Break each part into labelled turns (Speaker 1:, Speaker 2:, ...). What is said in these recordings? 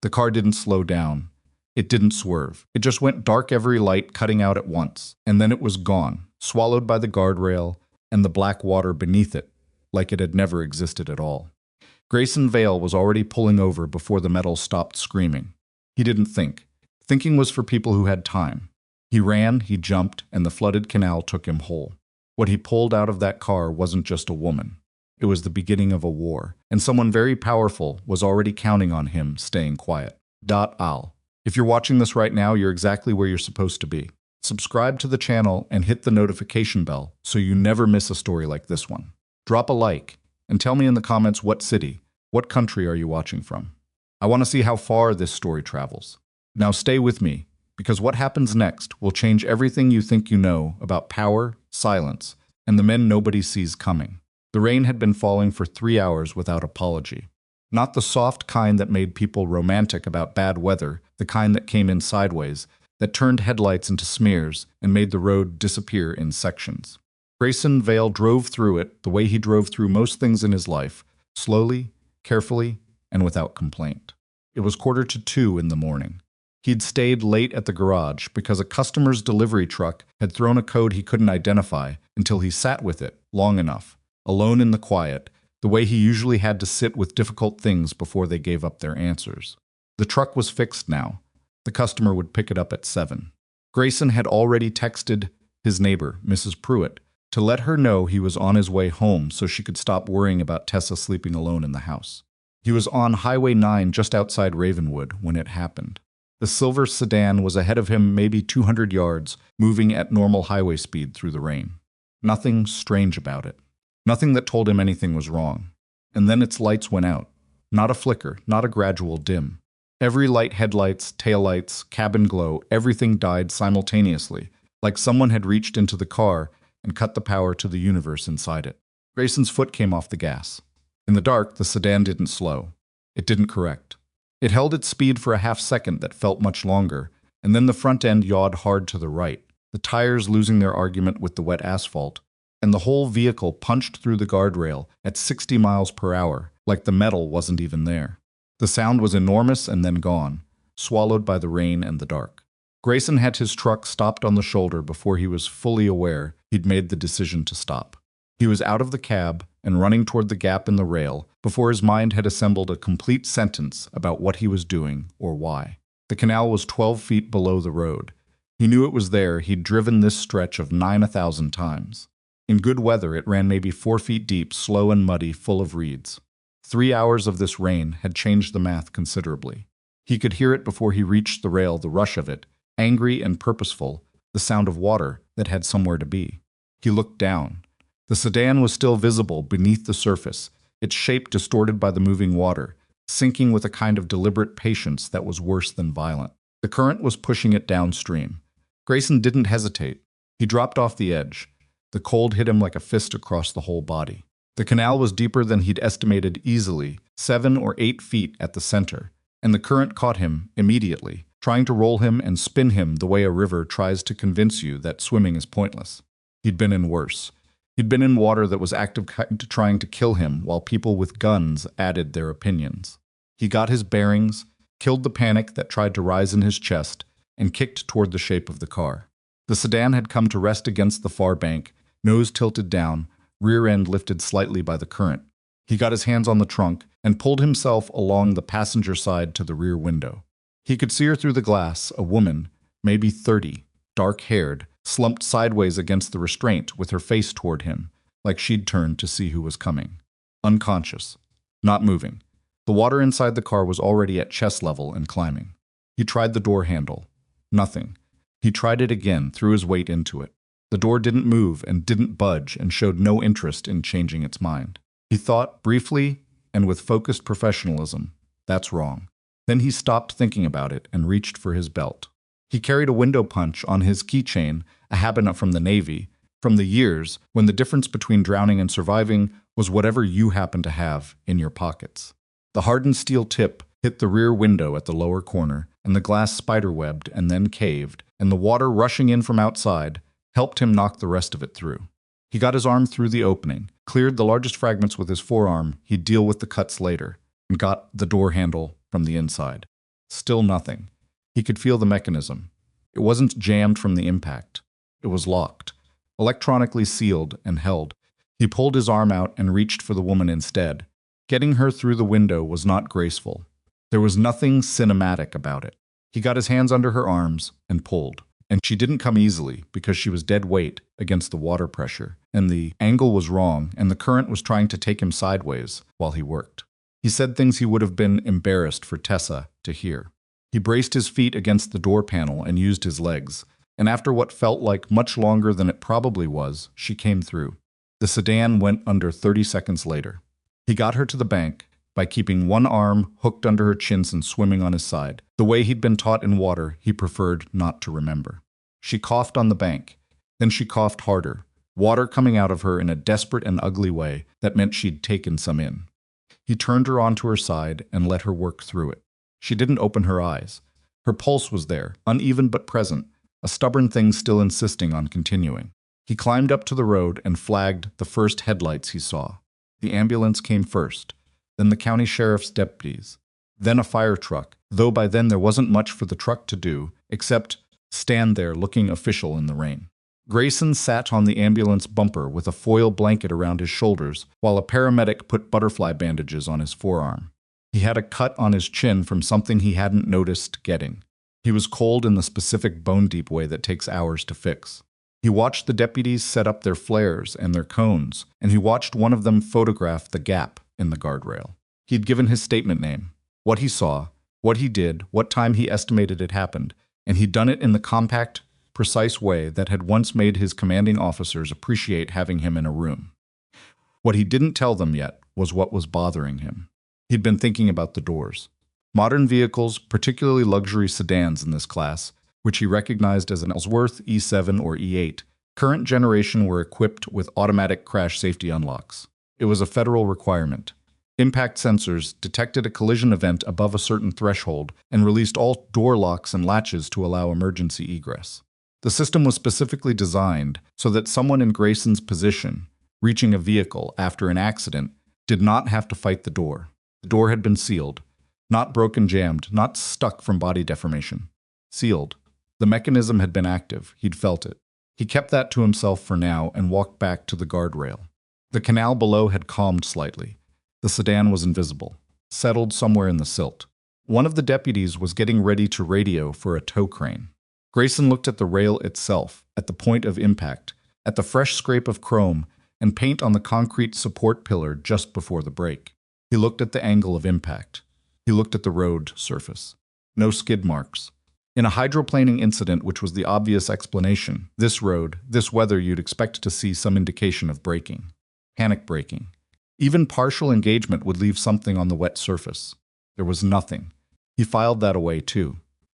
Speaker 1: The car didn't slow down. It didn't swerve. It just went dark, every light cutting out at once, and then it was gone, swallowed by the guardrail and the black water beneath it, like it had never existed at all. Grayson Vale was already pulling over before the metal stopped screaming. He didn't think. Thinking was for people who had time. He ran, he jumped, and the flooded canal took him whole. What he pulled out of that car wasn't just a woman. It was the beginning of a war, and someone very powerful was already counting on him staying quiet. Al. If you're watching this right now, you're exactly where you're supposed to be. Subscribe to the channel and hit the notification bell so you never miss a story like this one. Drop a like and tell me in the comments what city, what country are you watching from. I want to see how far this story travels. Now stay with me, because what happens next will change everything you think you know about power, silence, and the men nobody sees coming. The rain had been falling for 3 hours without apology. Not the soft kind that made people romantic about bad weather, the kind that came in sideways, that turned headlights into smears and made the road disappear in sections. Grayson Vale drove through it the way he drove through most things in his life, slowly, carefully, and without complaint. It was 1:45 in the morning. He'd stayed late at the garage because a customer's delivery truck had thrown a code he couldn't identify until he sat with it long enough, alone in the quiet, the way he usually had to sit with difficult things before they gave up their answers. The truck was fixed now. The customer would pick it up at 7. Grayson had already texted his neighbor, Mrs. Pruitt, to let her know he was on his way home so she could stop worrying about Tessa sleeping alone in the house. He was on Highway 9 just outside Ravenwood when it happened. The silver sedan was ahead of him maybe 200 yards, moving at normal highway speed through the rain. Nothing strange about it. Nothing that told him anything was wrong. And then its lights went out. Not a flicker, not a gradual dim. Every light, headlights, taillights, cabin glow, everything died simultaneously, like someone had reached into the car and cut the power to the universe inside it. Grayson's foot came off the gas. In the dark, the sedan didn't slow. It didn't correct. It held its speed for a half second that felt much longer, and then the front end yawed hard to the right, the tires losing their argument with the wet asphalt, and the whole vehicle punched through the guardrail at 60 miles per hour, like the metal wasn't even there. The sound was enormous and then gone, swallowed by the rain and the dark. Grayson had his truck stopped on the shoulder before he was fully aware he'd made the decision to stop. He was out of the cab and running toward the gap in the rail before his mind had assembled a complete sentence about what he was doing or why. The canal was 12 feet below the road. He knew it was there. He'd driven this stretch of 9,000 times. In good weather, it ran maybe 4 feet deep, slow and muddy, full of reeds. 3 hours of this rain had changed the math considerably. He could hear it before he reached the rail, the rush of it, angry and purposeful, the sound of water that had somewhere to be. He looked down. The sedan was still visible beneath the surface, its shape distorted by the moving water, sinking with a kind of deliberate patience that was worse than violent. The current was pushing it downstream. Grayson didn't hesitate. He dropped off the edge. The cold hit him like a fist across the whole body. The canal was deeper than he'd estimated easily, 7 or 8 feet at the center, and the current caught him immediately, trying to roll him and spin him the way a river tries to convince you that swimming is pointless. He'd been in worse. He'd been in water that was trying to kill him while people with guns added their opinions. He got his bearings, killed the panic that tried to rise in his chest, and kicked toward the shape of the car. The sedan had come to rest against the far bank, nose tilted down, rear end lifted slightly by the current. He got his hands on the trunk and pulled himself along the passenger side to the rear window. He could see her through the glass, a woman, maybe 30, dark-haired, slumped sideways against the restraint with her face toward him, like she'd turned to see who was coming. Unconscious. Not moving. The water inside the car was already at chest level and climbing. He tried the door handle. Nothing. He tried it again, threw his weight into it. The door didn't move and didn't budge and showed no interest in changing its mind. He thought, briefly and with focused professionalism, that's wrong. Then he stopped thinking about it and reached for his belt. He carried a window punch on his keychain, a habit from the Navy, from the years when the difference between drowning and surviving was whatever you happened to have in your pockets. The hardened steel tip hit the rear window at the lower corner, and the glass spiderwebbed and then caved, and the water rushing in from outside helped him knock the rest of it through. He got his arm through the opening, cleared the largest fragments with his forearm, he'd deal with the cuts later, and got the door handle from the inside. Still nothing. He could feel the mechanism. It wasn't jammed from the impact. It was locked, electronically sealed and held. He pulled his arm out and reached for the woman instead. Getting her through the window was not graceful. There was nothing cinematic about it. He got his hands under her arms and pulled. And she didn't come easily because she was dead weight against the water pressure, and the angle was wrong, and the current was trying to take him sideways while he worked. He said things he would have been embarrassed for Tessa to hear. He braced his feet against the door panel and used his legs, and after what felt like much longer than it probably was, she came through. The sedan went under 30 seconds later. He got her to the bank by keeping one arm hooked under her chins and swimming on his side. The way he'd been taught in water, he preferred not to remember. She coughed on the bank. Then she coughed harder, water coming out of her in a desperate and ugly way that meant she'd taken some in. He turned her onto her side and let her work through it. She didn't open her eyes. Her pulse was there, uneven but present, a stubborn thing still insisting on continuing. He climbed up to the road and flagged the first headlights he saw. The ambulance came first, then the county sheriff's deputies, then a fire truck, though by then there wasn't much for the truck to do except stand there looking official in the rain. Grayson sat on the ambulance bumper with a foil blanket around his shoulders while a paramedic put butterfly bandages on his forearm. He had a cut on his chin from something he hadn't noticed getting. He was cold in the specific bone-deep way that takes hours to fix. He watched the deputies set up their flares and their cones, and he watched one of them photograph the gap in the guardrail. He'd given his statement name, what he saw, what he did, what time he estimated it happened, and he'd done it in the compact, precise way that had once made his commanding officers appreciate having him in a room. What he didn't tell them yet was what was bothering him. He'd been thinking about the doors. Modern vehicles, particularly luxury sedans in this class, which he recognized as an Ellsworth E7 or E8, current generation were equipped with automatic crash safety unlocks. It was a federal requirement. Impact sensors detected a collision event above a certain threshold and released all door locks and latches to allow emergency egress. The system was specifically designed so that someone in Grayson's position, reaching a vehicle after an accident, did not have to fight the door. The door had been sealed, not broken jammed, not stuck from body deformation. Sealed. The mechanism had been active. He'd felt it. He kept that to himself for now and walked back to the guardrail. The canal below had calmed slightly. The sedan was invisible, settled somewhere in the silt. One of the deputies was getting ready to radio for a tow crane. Grayson looked at the rail itself, at the point of impact, at the fresh scrape of chrome and paint on the concrete support pillar just before the break. He looked at the angle of impact. He looked at the road surface. No skid marks. In a hydroplaning incident, which was the obvious explanation, this road, this weather, you'd expect to see some indication of braking. Panic braking. Even partial engagement would leave something on the wet surface. There was nothing. He filed that away too.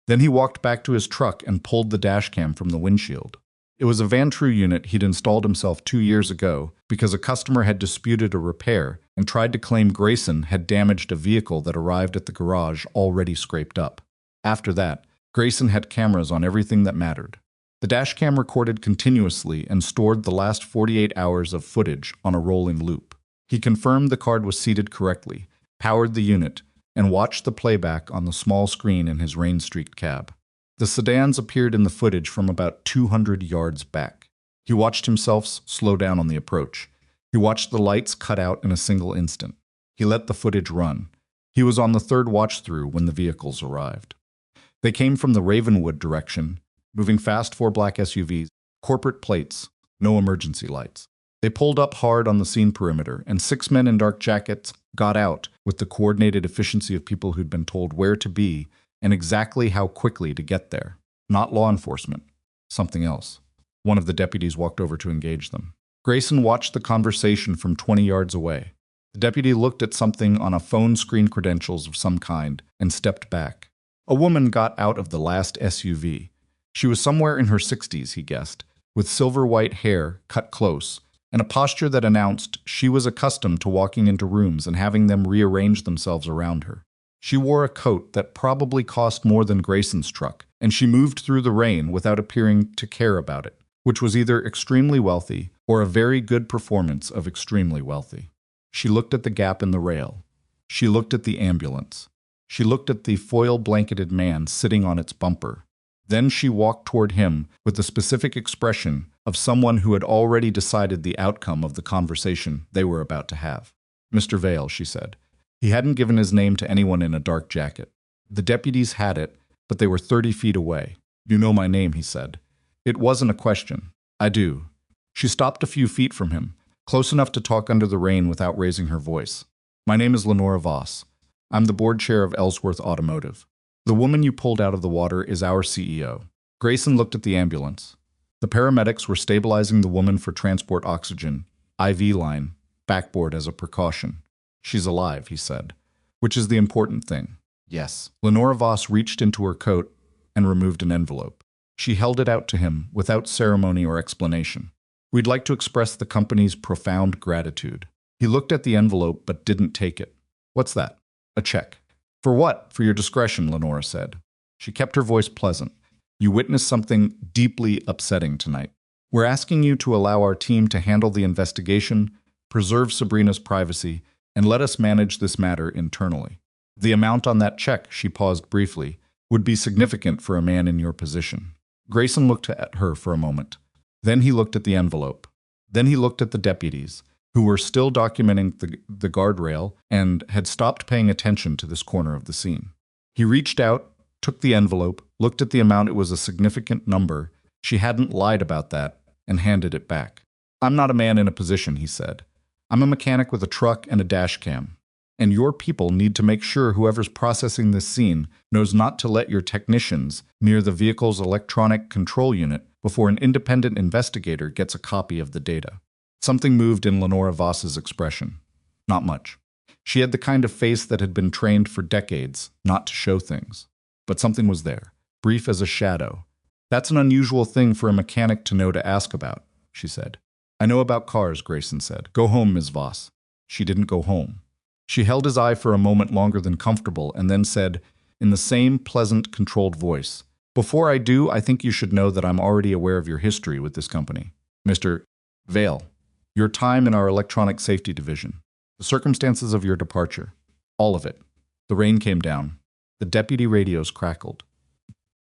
Speaker 1: Then he walked back to his truck and pulled the dashcam from the windshield. It was a Van True unit he'd installed himself 2 years ago because a customer had disputed a repair and tried to claim Grayson had damaged a vehicle that arrived at the garage already scraped up. After that, Grayson had cameras on everything that mattered. The dashcam recorded continuously and stored the last 48 hours of footage on a rolling loop. He confirmed the card was seated correctly, powered the unit, and watched the playback on the small screen in his rain-streaked cab. The sedans appeared in the footage from about 200 yards back. He watched himself slow down on the approach. He watched the lights cut out in a single instant. He let the footage run. He was on the third watch-through when the vehicles arrived. They came from the Ravenwood direction, moving fast 4 black SUVs, corporate plates, no emergency lights. They pulled up hard on the scene perimeter, and 6 men in dark jackets got out with the coordinated efficiency of people who'd been told where to be and exactly how quickly to get there. Not law enforcement. Something else. One of the deputies walked over to engage them. Grayson watched the conversation from 20 yards away. The deputy looked at something on a phone screen credentials of some kind and stepped back. A woman got out of the last SUV. She was somewhere in her 60s, he guessed, with silver-white hair cut close, and a posture that announced she was accustomed to walking into rooms and having them rearrange themselves around her. She wore a coat that probably cost more than Grayson's truck, and she moved through the rain without appearing to care about it, which was either extremely wealthy or a very good performance of extremely wealthy. She looked at the gap in the rail. She looked at the ambulance. She looked at the foil-blanketed man sitting on its bumper. Then she walked toward him with the specific expression of someone who had already decided the outcome of the conversation they were about to have. "Mr. Vale," she said. He hadn't given his name to anyone in a dark jacket. The deputies had it, but they were 30 feet away. "You know my name," he said. It wasn't a question. "I do." She stopped a few feet from him, close enough to talk under the rain without raising her voice. "My name is Lenora Voss. I'm the board chair of Ellsworth Automotive. The woman you pulled out of the water is our CEO." Grayson looked at the ambulance. The paramedics were stabilizing the woman for transport oxygen, IV line, backboard as a precaution. "She's alive," he said, "which is the important thing." "Yes." Lenora Voss reached into her coat and removed an envelope. She held it out to him without ceremony or explanation. "We'd like to express the company's profound gratitude." He looked at the envelope but didn't take it. "What's that?" "A check." "For what?" "For your discretion," Lenora said. She kept her voice pleasant. "You witnessed something deeply upsetting tonight. We're asking you to allow our team to handle the investigation, preserve Sabrina's privacy, and let us manage this matter internally. The amount on that check," she paused briefly, "would be significant for a man in your position." Grayson looked at her for a moment. Then he looked at the envelope. Then he looked at the deputies, who were still documenting the guardrail and had stopped paying attention to this corner of the scene. He reached out, took the envelope, looked at the amount. It was a significant number. She hadn't lied about that, and handed it back. "I'm not a man in a position," he said. "I'm a mechanic with a truck and a dashcam. And your people need to make sure whoever's processing this scene knows not to let your technicians near the vehicle's electronic control unit before an independent investigator gets a copy of the data." Something moved in Lenora Voss's expression. Not much. She had the kind of face that had been trained for decades not to show things. But something was there, brief as a shadow. "That's an unusual thing for a mechanic to know to ask about," she said. "I know about cars," Grayson said. "Go home, Ms. Voss." She didn't go home. She held his eye for a moment longer than comfortable and then said, in the same pleasant, controlled voice, "Before I do, I think you should know that I'm already aware of your history with this company. Mr. Vale, your time in our electronic safety division, the circumstances of your departure, all of it." The rain came down. The deputy radios crackled.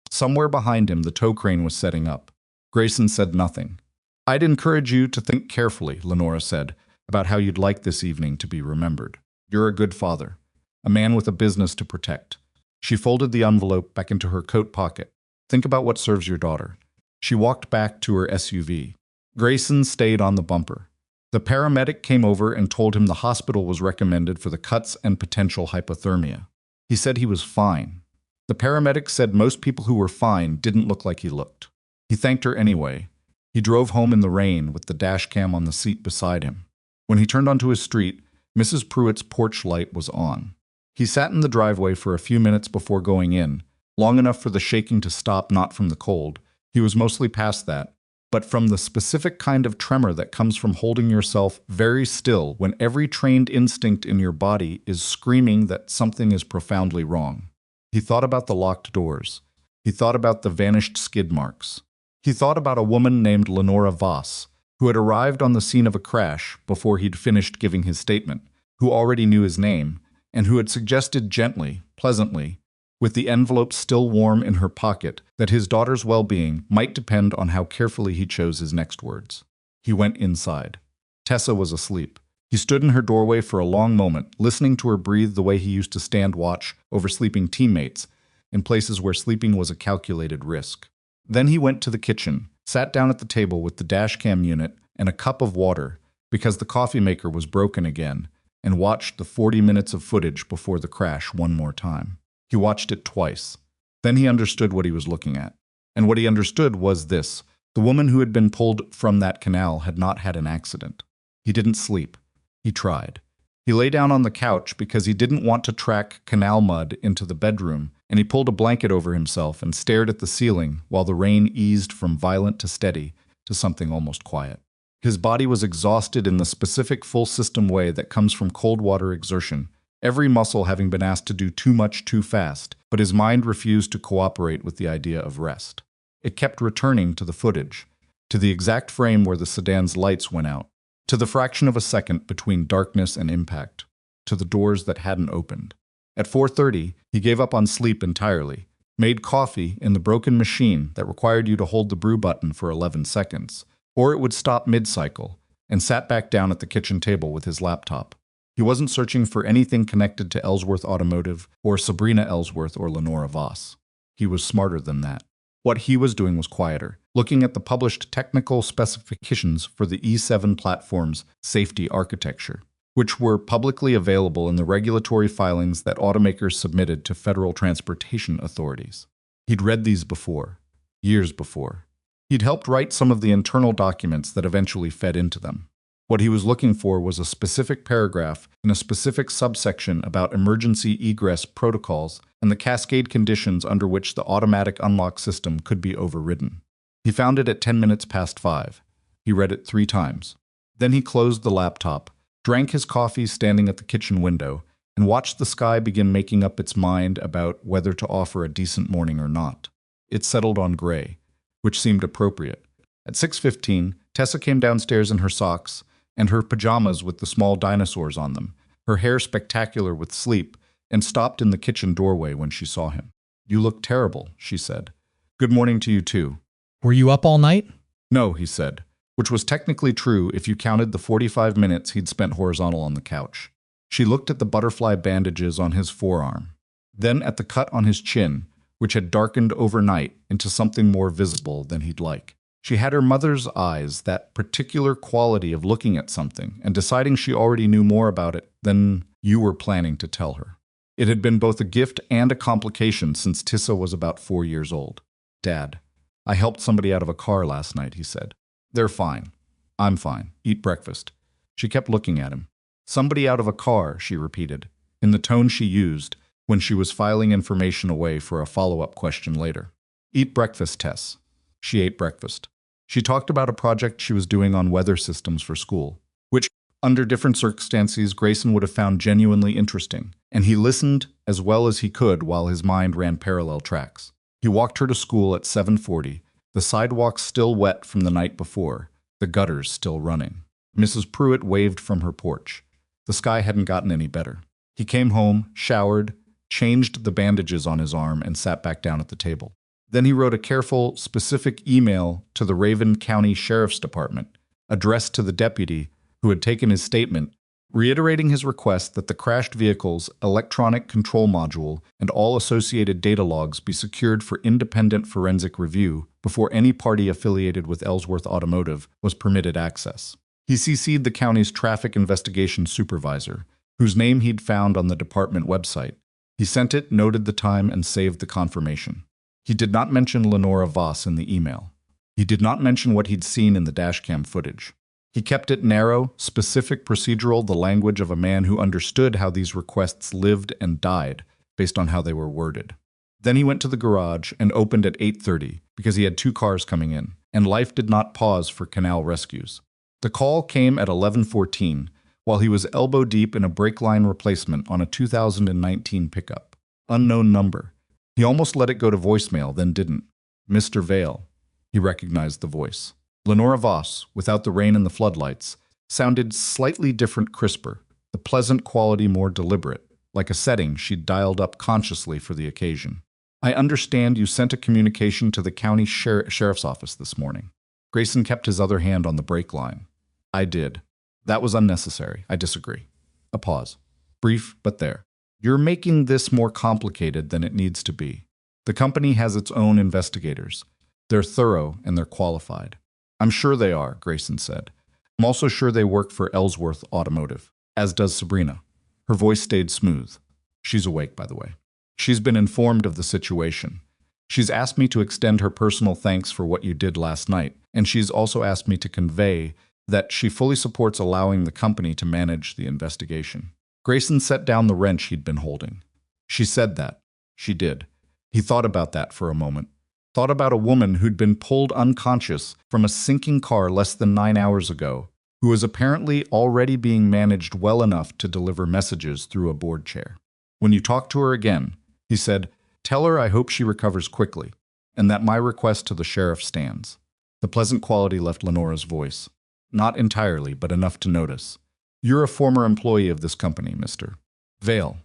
Speaker 1: Somewhere behind him, the tow crane was setting up. Grayson said nothing. "I'd encourage you to think carefully," Lenora said, "about how you'd like this evening to be remembered. You're a good father, a man with a business to protect." She folded the envelope back into her coat pocket. "Think about what serves your daughter." She walked back to her SUV. Grayson stayed on the bumper. The paramedic came over and told him the hospital was recommended for the cuts and potential hypothermia. He said he was fine. The paramedic said most people who were fine didn't look like he looked. He thanked her anyway. He drove home in the rain with the dash cam on the seat beside him. When he turned onto his street, Mrs. Pruitt's porch light was on. He sat in the driveway for a few minutes before going in, long enough for the shaking to stop, not from the cold. He was mostly past that, but from the specific kind of tremor that comes from holding yourself very still when every trained instinct in your body is screaming that something is profoundly wrong. He thought about the locked doors. He thought about the vanished skid marks. He thought about a woman named Lenora Voss, who had arrived on the scene of a crash before he'd finished giving his statement, who already knew his name, and who had suggested gently, pleasantly, with the envelope still warm in her pocket, that his daughter's well-being might depend on how carefully he chose his next words. He went inside. Tessa was asleep. He stood in her doorway for a long moment, listening to her breathe the way he used to stand watch over sleeping teammates in places where sleeping was a calculated risk. Then he went to the kitchen, sat down at the table with the dashcam unit and a cup of water, because the coffee maker was broken again, and watched the 40 minutes of footage before the crash one more time. He watched it twice. Then he understood what he was looking at. And what he understood was this: the woman who had been pulled from that canal had not had an accident. He didn't sleep. He tried. He lay down on the couch because he didn't want to track canal mud into the bedroom, and he pulled a blanket over himself and stared at the ceiling while the rain eased from violent to steady to something almost quiet. His body was exhausted in the specific full-system way that comes from cold water exertion, every muscle having been asked to do too much too fast, but his mind refused to cooperate with the idea of rest. It kept returning to the footage, to the exact frame where the sedan's lights went out, to the fraction of a second between darkness and impact, to the doors that hadn't opened. At 4:30, he gave up on sleep entirely, made coffee in the broken machine that required you to hold the brew button for 11 seconds, or it would stop mid-cycle, and sat back down at the kitchen table with his laptop. He wasn't searching for anything connected to Ellsworth Automotive or Sabrina Ellsworth or Lenora Voss. He was smarter than that. What he was doing was quieter, looking at the published technical specifications for the E7 platform's safety architecture, which were publicly available in the regulatory filings that automakers submitted to federal transportation authorities. He'd read these before, years before. He'd helped write some of the internal documents that eventually fed into them. What he was looking for was a specific paragraph in a specific subsection about emergency egress protocols and the cascade conditions under which the automatic unlock system could be overridden. He found it at 10 minutes past 5. He read it 3 times. Then he closed the laptop, drank his coffee standing at the kitchen window, and watched the sky begin making up its mind about whether to offer a decent morning or not. It settled on gray, which seemed appropriate. At 6:15, Tessa came downstairs in her socks and her pajamas with the small dinosaurs on them, her hair spectacular with sleep, and stopped in the kitchen doorway when she saw him. "You look terrible," she said. "Good morning to you too."
Speaker 2: Were you up all night?
Speaker 1: "No," he said, which was technically true if you counted the 45 minutes he'd spent horizontal on the couch. She looked at the butterfly bandages on his forearm, then at the cut on his chin, which had darkened overnight into something more visible than he'd like. She had her mother's eyes, that particular quality of looking at something and deciding she already knew more about it than you were planning to tell her. It had been both a gift and a complication since Tissa was about 4 years old. "Dad, I helped somebody out of a car last night," he said. "They're fine. I'm fine. Eat breakfast." She kept looking at him. "Somebody out of a car," she repeated, in the tone she used when she was filing information away for a follow-up question later. "Eat breakfast, Tess." She ate breakfast. She talked about a project she was doing on weather systems for school, which, under different circumstances, Grayson would have found genuinely interesting, and he listened as well as he could while his mind ran parallel tracks. He walked her to school at 7:40, the sidewalks still wet from the night before, the gutters still running. Mrs. Pruitt waved from her porch. The sky hadn't gotten any better. He came home, showered, changed the bandages on his arm, and sat back down at the table. Then he wrote a careful, specific email to the Raven County Sheriff's Department, addressed to the deputy who had taken his statement, reiterating his request that the crashed vehicle's electronic control module and all associated data logs be secured for independent forensic review before any party affiliated with Ellsworth Automotive was permitted access. He CC'd the county's traffic investigation supervisor, whose name he'd found on the department website. He sent it, noted the time, and saved the confirmation. He did not mention Lenora Voss in the email. He did not mention what he'd seen in the dashcam footage. He kept it narrow, specific, procedural, the language of a man who understood how these requests lived and died based on how they were worded. Then he went to the garage and opened at 8:30 because he had 2 cars coming in, and life did not pause for canal rescues. The call came at 11:14 while he was elbow deep in a brake line replacement on a 2019 pickup. Unknown number. He almost let it go to voicemail, then didn't. "Mr. Vale." He recognized the voice. Lenora Voss, without the rain and the floodlights, sounded slightly different, crisper, the pleasant quality more deliberate, like a setting she'd dialed up consciously for the occasion. "I understand you sent a communication to the county sheriff's office this morning." Grayson kept his other hand on the brake line. "I did. That was unnecessary. I disagree." A pause. Brief, but there. "You're making this more complicated than it needs to be. The company has its own investigators. They're thorough and they're qualified." "I'm sure they are," Grayson said. "I'm also sure they work for Ellsworth Automotive, as does Sabrina." Her voice stayed smooth. She's awake, by the way. "She's been informed of the situation. She's asked me to extend her personal thanks for what you did last night, and she's also asked me to convey that she fully supports allowing the company to manage the investigation." Grayson set down the wrench he'd been holding. She said that. She did. He thought about that for a moment. Thought about a woman who'd been pulled unconscious from a sinking car less than 9 hours ago, who was apparently already being managed well enough to deliver messages through a board chair. "When you talk to her again," he said, "tell her I hope she recovers quickly, and that my request to the sheriff stands." The pleasant quality left Lenora's voice. Not entirely, but enough to notice. "You're a former employee of this company, Mr. Vale."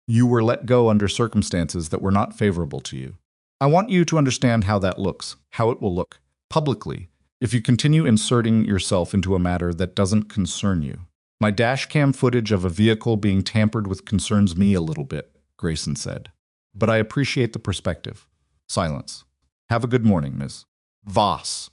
Speaker 1: You were let go under circumstances that were not favorable to you. I want you to understand how that looks, how it will look, publicly, if you continue inserting yourself into a matter that doesn't concern you. My dashcam footage of a vehicle being tampered with concerns me a little bit, Grayson said. But I appreciate the perspective. Silence. Have a good morning, Ms. Voss,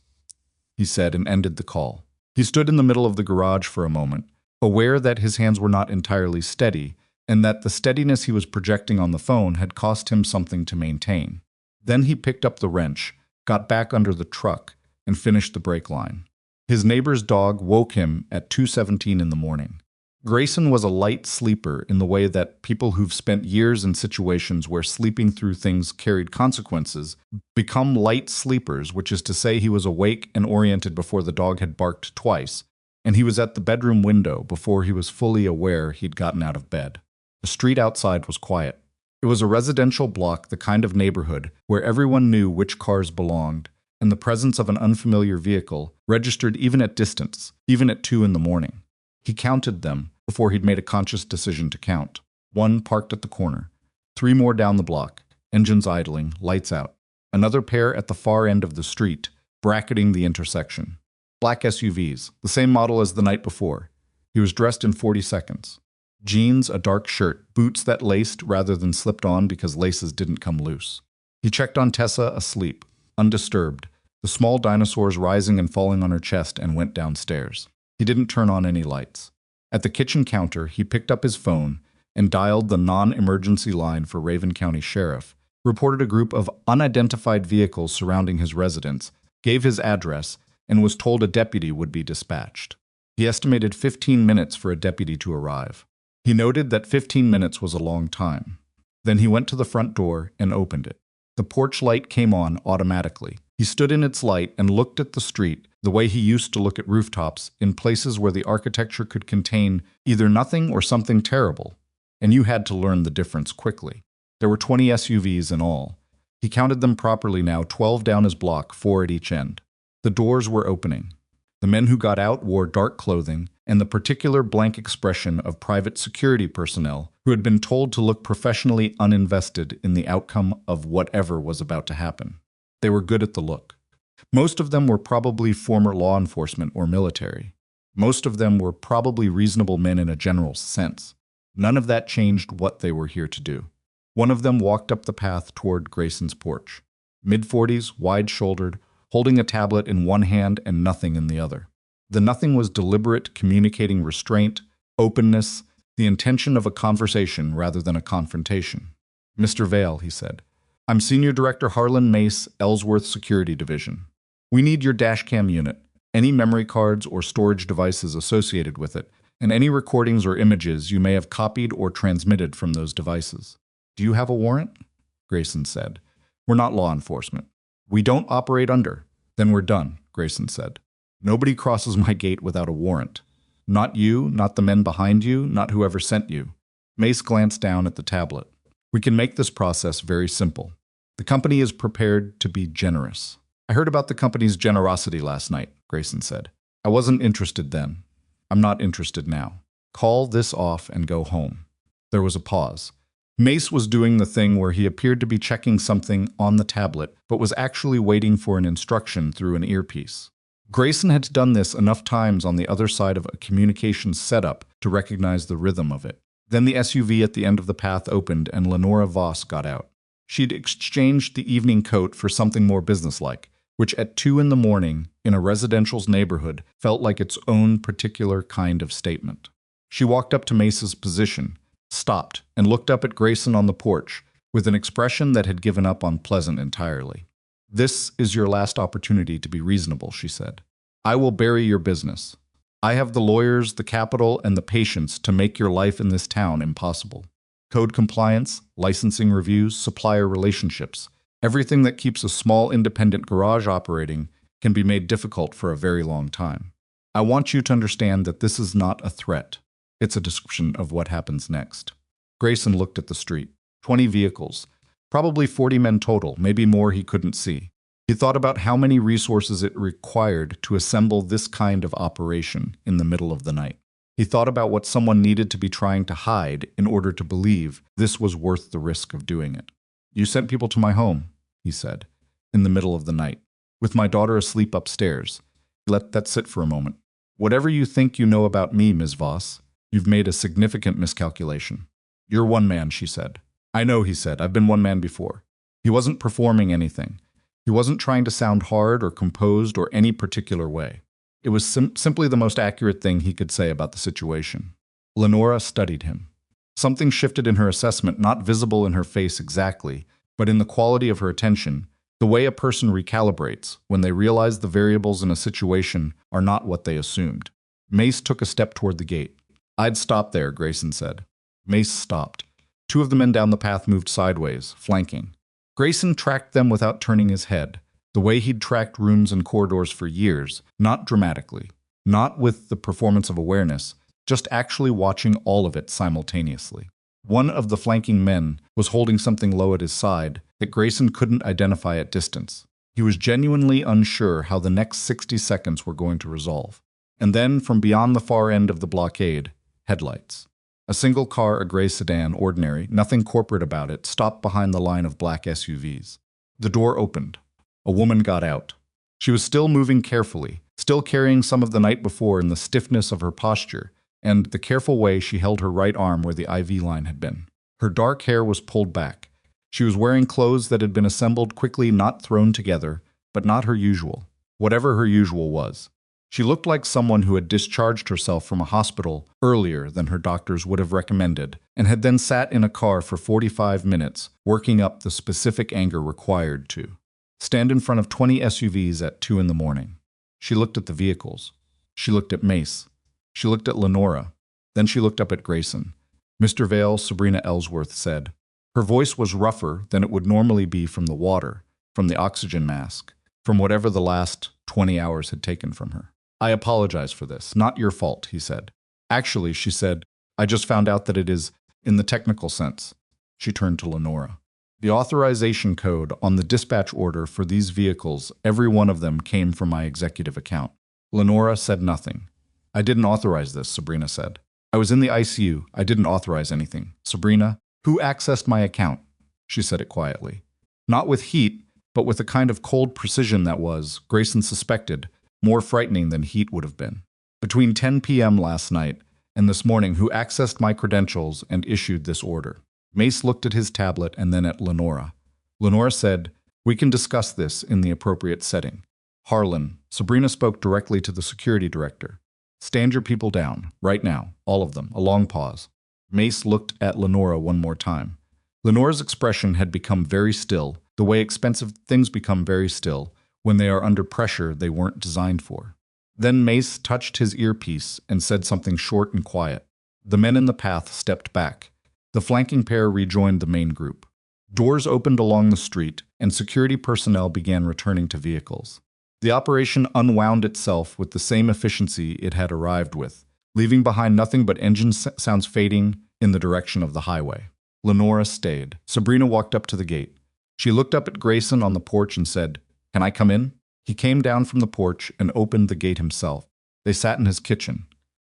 Speaker 1: he said and ended the call. He stood in the middle of the garage for a moment, aware that his hands were not entirely steady, and that the steadiness he was projecting on the phone had cost him something to maintain. Then he picked up the wrench, got back under the truck, and finished the brake line. His neighbor's dog woke him at 2:17 in the morning. Grayson was a light sleeper in the way that people who've spent years in situations where sleeping through things carried consequences become light sleepers, which is to say he was awake and oriented before the dog had barked twice, and he was at the bedroom window before he was fully aware he'd gotten out of bed. The street outside was quiet. It was a residential block, the kind of neighborhood where everyone knew which cars belonged, and the presence of an unfamiliar vehicle registered even at distance, even at 2 in the morning. He counted them before he'd made a conscious decision to count. 1 parked at the corner, 3 more down the block, engines idling, lights out. Another pair at the far end of the street, bracketing the intersection. Black SUVs, the same model as the night before. He was dressed in 40 seconds. Jeans, a dark shirt, boots that laced rather than slipped on because laces didn't come loose. He checked on Tessa asleep, undisturbed, the small dinosaurs rising and falling on her chest, and went downstairs. He didn't turn on any lights. At the kitchen counter, he picked up his phone and dialed the non-emergency line for Raven County Sheriff, reported a group of unidentified vehicles surrounding his residence, gave his address, and was told a deputy would be dispatched. He estimated 15 minutes for a deputy to arrive. He noted that 15 minutes was a long time. Then he went to the front door and opened it. The porch light came on automatically. He stood in its light and looked at the street the way he used to look at rooftops in places where the architecture could contain either nothing or something terrible, and you had to learn the difference quickly. There were 20 SUVs in all. He counted them properly now, 12 down his block, 4 at each end. The doors were opening. The men who got out wore dark clothing and the particular blank expression of private security personnel who had been told to look professionally uninvested in the outcome of whatever was about to happen. They were good at the look. Most of them were probably former law enforcement or military. Most of them were probably reasonable men in a general sense. None of that changed what they were here to do. One of them walked up the path toward Grayson's porch. Mid-40s, wide-shouldered, holding a tablet in one hand and nothing in the other. The nothing was deliberate, communicating restraint, openness, the intention of a conversation rather than a confrontation. "Mr. Vale," he said, "I'm Senior Director Harlan Mace, Ellsworth Security Division. We need your dashcam unit, any memory cards or storage devices associated with it, and any recordings or images you may have copied or transmitted from those devices." "Do you have a warrant?" Grayson said. "We're not law enforcement. We don't operate under." "Then we're done," Grayson said. "Nobody crosses my gate without a warrant. Not you, not the men behind you, not whoever sent you." Mace glanced down at the tablet. "We can make this process very simple. The company is prepared to be generous." "I heard about the company's generosity last night," Grayson said. "I wasn't interested then. I'm not interested now. Call this off and go home." There was a pause. Mace was doing the thing where he appeared to be checking something on the tablet, but was actually waiting for an instruction through an earpiece. Grayson had done this enough times on the other side of a communications setup to recognize the rhythm of it. Then the SUV at the end of the path opened and Lenora Voss got out. She'd exchanged the evening coat for something more businesslike, which at 2 in the morning, in a residential neighborhood, felt like its own particular kind of statement. She walked up to Mace's position, stopped, and looked up at Grayson on the porch, with an expression that had given up on pleasant entirely. "This is your last opportunity to be reasonable," she said. "I will bury your business. I have the lawyers, the capital, and the patience to make your life in this town impossible. Code compliance, licensing reviews, supplier relationships, everything that keeps a small independent garage operating can be made difficult for a very long time. I want you to understand that this is not a threat. It's a description of what happens next." Grayson looked at the street. 20 vehicles. Probably 40 men total, maybe more he couldn't see. He thought about how many resources it required to assemble this kind of operation in the middle of the night. He thought about what someone needed to be trying to hide in order to believe this was worth the risk of doing it. "You sent people to my home," he said, in the middle of the night, with my daughter asleep upstairs. Let that sit for a moment. "Whatever you think you know about me, Ms. Voss, you've made a significant miscalculation." "You're one man," she said. "I know," he said. "I've been one man before." He wasn't performing anything. He wasn't trying to sound hard or composed or any particular way. It was simply the most accurate thing he could say about the situation. Lenora studied him. Something shifted in her assessment, not visible in her face exactly, but in the quality of her attention, the way a person recalibrates when they realize the variables in a situation are not what they assumed. Mace took a step toward the gate. "I'd stop there," Grayson said. Mace stopped. Two of the men down the path moved sideways, flanking. Grayson tracked them without turning his head, the way he'd tracked rooms and corridors for years, not dramatically, not with the performance of awareness, just actually watching all of it simultaneously. One of the flanking men was holding something low at his side that Grayson couldn't identify at distance. He was genuinely unsure how the next 60 seconds were going to resolve. And then, from beyond the far end of the blockade, headlights. A single car, a gray sedan, ordinary, nothing corporate about it, stopped behind the line of black SUVs. The door opened. A woman got out. She was still moving carefully, still carrying some of the night before in the stiffness of her posture, and the careful way she held her right arm where the IV line had been. Her dark hair was pulled back. She was wearing clothes that had been assembled quickly, not thrown together, but not her usual, whatever her usual was. She looked like someone who had discharged herself from a hospital earlier than her doctors would have recommended, and had then sat in a car for 45 minutes, working up the specific anger required to stand in front of 20 SUVs at 2 in the morning. She looked at the vehicles. She looked at Mace. She looked at Lenora. Then she looked up at Grayson. "Mr. Vale," Sabrina Ellsworth said. Her voice was rougher than it would normally be from the water, from the oxygen mask, from whatever the last 20 hours had taken from her. "I apologize for this. Not your fault," he said. "Actually," she said, "I just found out that it is, in the technical sense." She turned to Lenora. "The authorization code on the dispatch order for these vehicles, every one of them came from my executive account." Lenora said nothing. "I didn't authorize this," Sabrina said. "I was in the ICU. I didn't authorize anything." "Sabrina, who accessed my account?" She said it quietly. Not with heat, but with a kind of cold precision that was, Grayson suspected, more frightening than heat would have been. "Between 10 p.m. last night and this morning, who accessed my credentials and issued this order?" Mace looked at his tablet and then at Lenora. Lenora said, "We can discuss this in the appropriate setting." "Harlan," Sabrina spoke directly to the security director. "Stand your people down, right now, all of them." A long pause. Mace looked at Lenora one more time. Lenora's expression had become very still, the way expensive things become very still when they are under pressure they weren't designed for. Then Mace touched his earpiece and said something short and quiet. The men in the path stepped back. The flanking pair rejoined the main group. Doors opened along the street, and security personnel began returning to vehicles. The operation unwound itself with the same efficiency it had arrived with, leaving behind nothing but engine sounds fading in the direction of the highway. Lenora stayed. Sabrina walked up to the gate. She looked up at Grayson on the porch and said, "Can I come in?" He came down from the porch and opened the gate himself. They sat in his kitchen.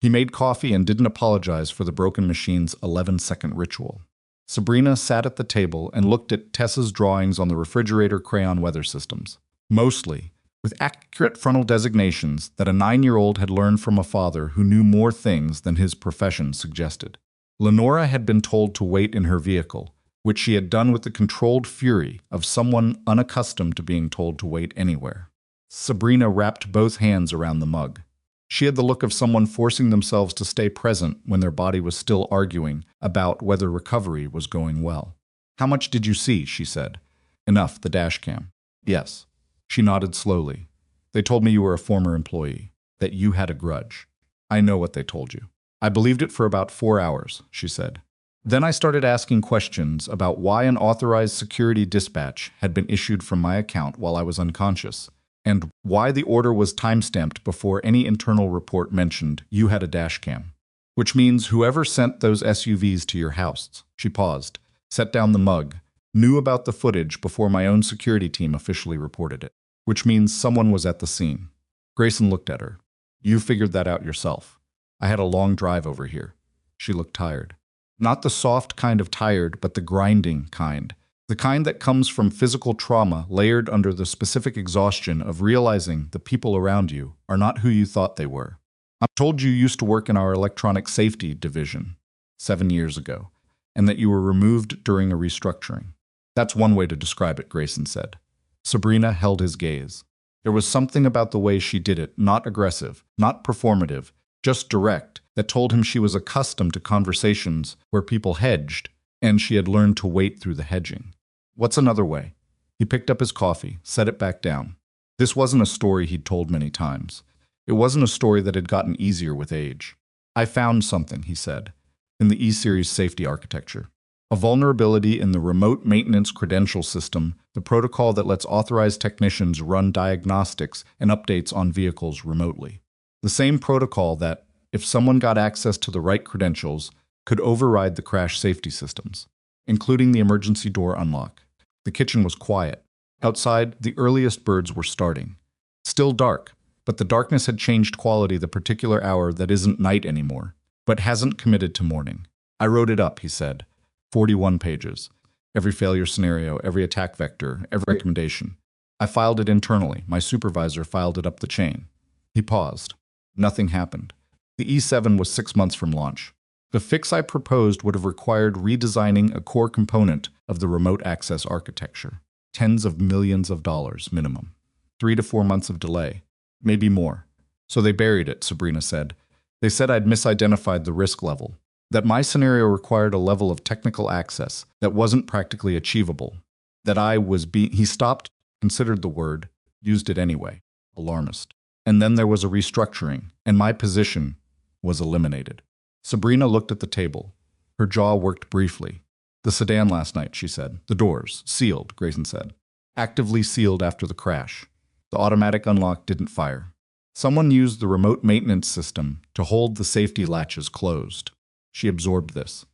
Speaker 1: He made coffee and didn't apologize for the broken machine's 11-second ritual. Sabrina sat at the table and looked at Tessa's drawings on the refrigerator crayon weather systems, mostly with accurate frontal designations that a 9-year-old had learned from a father who knew more things than his profession suggested. Lenora had been told to wait in her vehicle, which she had done with the controlled fury of someone unaccustomed to being told to wait anywhere. Sabrina wrapped both hands around the mug. She had the look of someone forcing themselves to stay present when their body was still arguing about whether recovery was going well. "How much did you see?" she said. "Enough, the dashcam." "Yes." She nodded slowly. "They told me you were a former employee, that you had a grudge." "I know what they told you." "I believed it for about 4 hours," she said. "Then I started asking questions about why an authorized security dispatch had been issued from my account while I was unconscious, and why the order was timestamped before any internal report mentioned you had a dashcam. Which means whoever sent those SUVs to your house," she paused, set down the mug, "knew about the footage before my own security team officially reported it. Which means someone was at the scene." Grayson looked at her. "You figured that out yourself." I had a long drive over here. She looked tired. Not the soft kind of tired, but the grinding kind. The kind that comes from physical trauma layered under the specific exhaustion of realizing the people around you are not who you thought they were. I'm told you used to work in our electronic safety division 7 years ago, and that you were removed during a restructuring. That's one way to describe it, Grayson said. Sabrina held his gaze. There was something about the way she did it, not aggressive, not performative, just direct, that told him she was accustomed to conversations where people hedged, and she had learned to wait through the hedging. What's another way? He picked up his coffee, set it back down. This wasn't a story he'd told many times. It wasn't a story that had gotten easier with age. I found something, he said, in the E-Series safety architecture. A vulnerability in the remote maintenance credential system, the protocol that lets authorized technicians run diagnostics and updates on vehicles remotely. The same protocol that, if someone got access to the right credentials, could override the crash safety systems, including the emergency door unlock. The kitchen was quiet. Outside, the earliest birds were starting. Still dark, but the darkness had changed quality the particular hour that isn't night anymore, but hasn't committed to morning. I wrote it up, he said. 41 pages. Every failure scenario, every attack vector, every recommendation. I filed it internally. My supervisor filed it up the chain. He paused. Nothing happened. The E7 was 6 months from launch. The fix I proposed would have required redesigning a core component of the remote access architecture. Tens of millions of dollars minimum. 3 to 4 months of delay. Maybe more. So they buried it, Sabrina said. They said I'd misidentified the risk level. That my scenario required a level of technical access that wasn't practically achievable. That I was He stopped, considered the word, used it anyway. Alarmist. And then there was a restructuring, and my position was eliminated. Sabrina looked at the table. Her jaw worked briefly. The sedan last night, she said. The doors, sealed, Grayson said. Actively sealed after the crash. The automatic unlock didn't fire. Someone used the remote maintenance system to hold the safety latches closed. She absorbed this.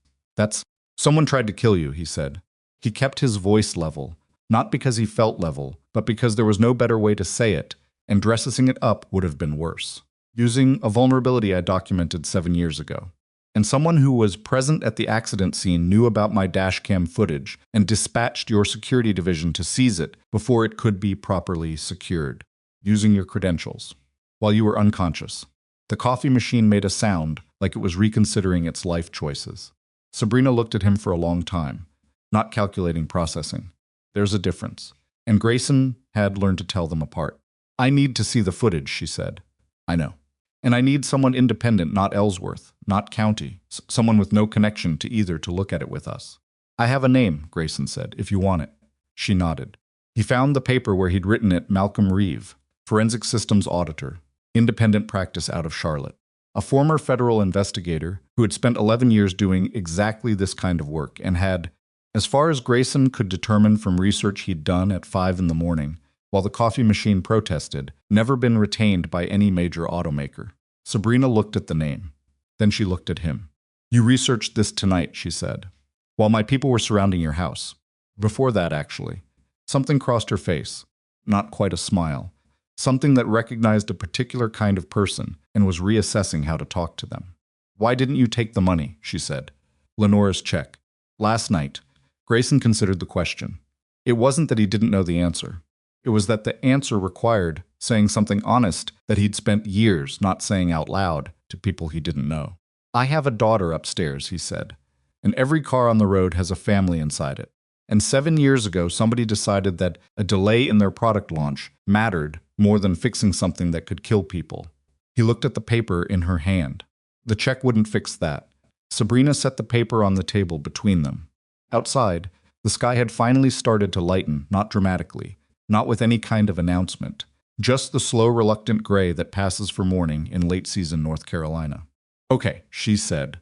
Speaker 1: Someone tried to kill you, he said. He kept his voice level, not because he felt level, but because there was no better way to say it, and dressing it up would have been worse. Using a vulnerability I documented 7 years ago. And someone who was present at the accident scene knew about my dashcam footage and dispatched your security division to seize it before it could be properly secured, using your credentials, while you were unconscious. The coffee machine made a sound like it was reconsidering its life choices. Sabrina looked at him for a long time, not calculating processing. There's a difference. And Grayson had learned to tell them apart. I need to see the footage, she said. I know. And I need someone independent, not Ellsworth, not county, someone with no connection to either to look at it with us. I have a name, Grayson said, if you want it. She nodded. He found the paper where he'd written it, Malcolm Reeve, forensic systems auditor, independent practice out of Charlotte. A former federal investigator who had spent 11 years doing exactly this kind of work and had, as far as Grayson could determine from research he'd done at 5 in the morning, while the coffee machine protested, never been retained by any major automaker. Sabrina looked at the name. Then she looked at him. You researched this tonight, she said, while my people were surrounding your house. Before that, actually. Something crossed her face. Not quite a smile. Something that recognized a particular kind of person and was reassessing how to talk to them. Why didn't you take the money, she said. Lenora's check. Last night. Grayson considered the question. It wasn't that he didn't know the answer. It was that the answer required saying something honest that he'd spent years not saying out loud to people he didn't know. I have a daughter upstairs, he said, and every car on the road has a family inside it. And 7 years ago, somebody decided that a delay in their product launch mattered more than fixing something that could kill people. He looked at the paper in her hand. The check wouldn't fix that. Sabrina set the paper on the table between them. Outside, the sky had finally started to lighten, not dramatically, not with any kind of announcement, just the slow, reluctant gray that passes for morning in late-season North Carolina. Okay, she said.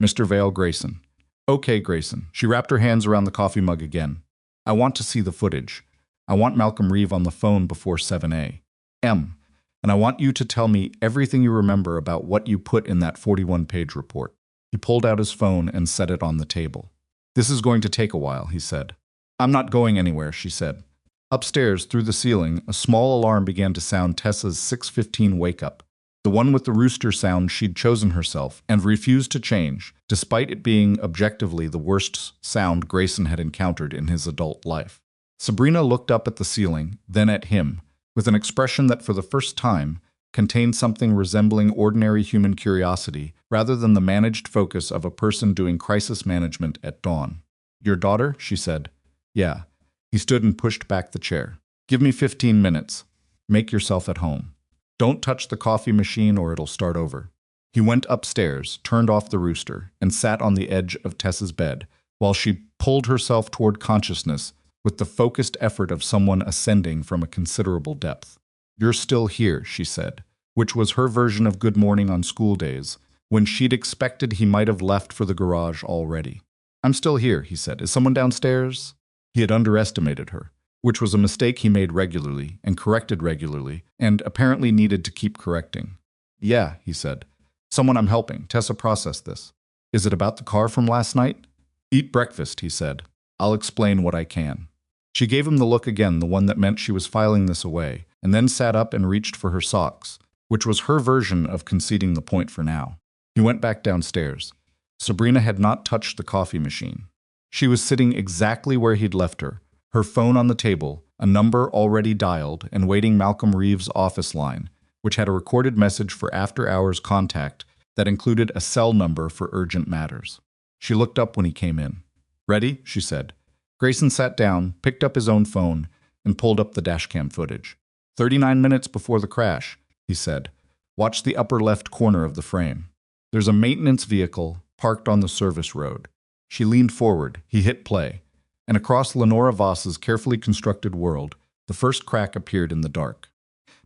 Speaker 1: Mr. Vale, Grayson. Okay, Grayson. She wrapped her hands around the coffee mug again. I want to see the footage. I want Malcolm Reeve on the phone before 7 a.m. And I want you to tell me everything you remember about what you put in that 41-page report. He pulled out his phone and set it on the table. This is going to take a while, he said. I'm not going anywhere, she said. Upstairs, through the ceiling, a small alarm began to sound Tessa's 6:15 wake-up. The one with the rooster sound she'd chosen herself and refused to change, despite it being objectively the worst sound Grayson had encountered in his adult life. Sabrina looked up at the ceiling, then at him, with an expression that for the first time contained something resembling ordinary human curiosity rather than the managed focus of a person doing crisis management at dawn. "Your daughter?" she said. "Yeah." He stood and pushed back the chair. "Give me 15 minutes. Make yourself at home. Don't touch the coffee machine or it'll start over." He went upstairs, turned off the rooster, and sat on the edge of Tessa's bed while she pulled herself toward consciousness with the focused effort of someone ascending from a considerable depth. "You're still here," she said, which was her version of good morning on school days, when she'd expected he might have left for the garage already. "I'm still here," he said. "Is someone downstairs?" He had underestimated her, which was a mistake he made regularly and corrected regularly, and apparently needed to keep correcting. "Yeah," he said. "Someone I'm helping. Tessa processed this." "Is it about the car from last night?" "Eat breakfast," he said. "I'll explain what I can." She gave him the look again, the one that meant she was filing this away, and then sat up and reached for her socks, which was her version of conceding the point for now. He went back downstairs. Sabrina had not touched the coffee machine. She was sitting exactly where he'd left her, her phone on the table, a number already dialed, and waiting Malcolm Reeves' office line, which had a recorded message for after-hours contact that included a cell number for urgent matters. She looked up when he came in. "Ready?" she said. Grayson sat down, picked up his own phone, and pulled up the dashcam footage. 39 minutes before the crash, he said. "Watch the upper left corner of the frame. There's a maintenance vehicle parked on the service road." She leaned forward. He hit play. And across Lenora Voss's carefully constructed world, the first crack appeared in the dark.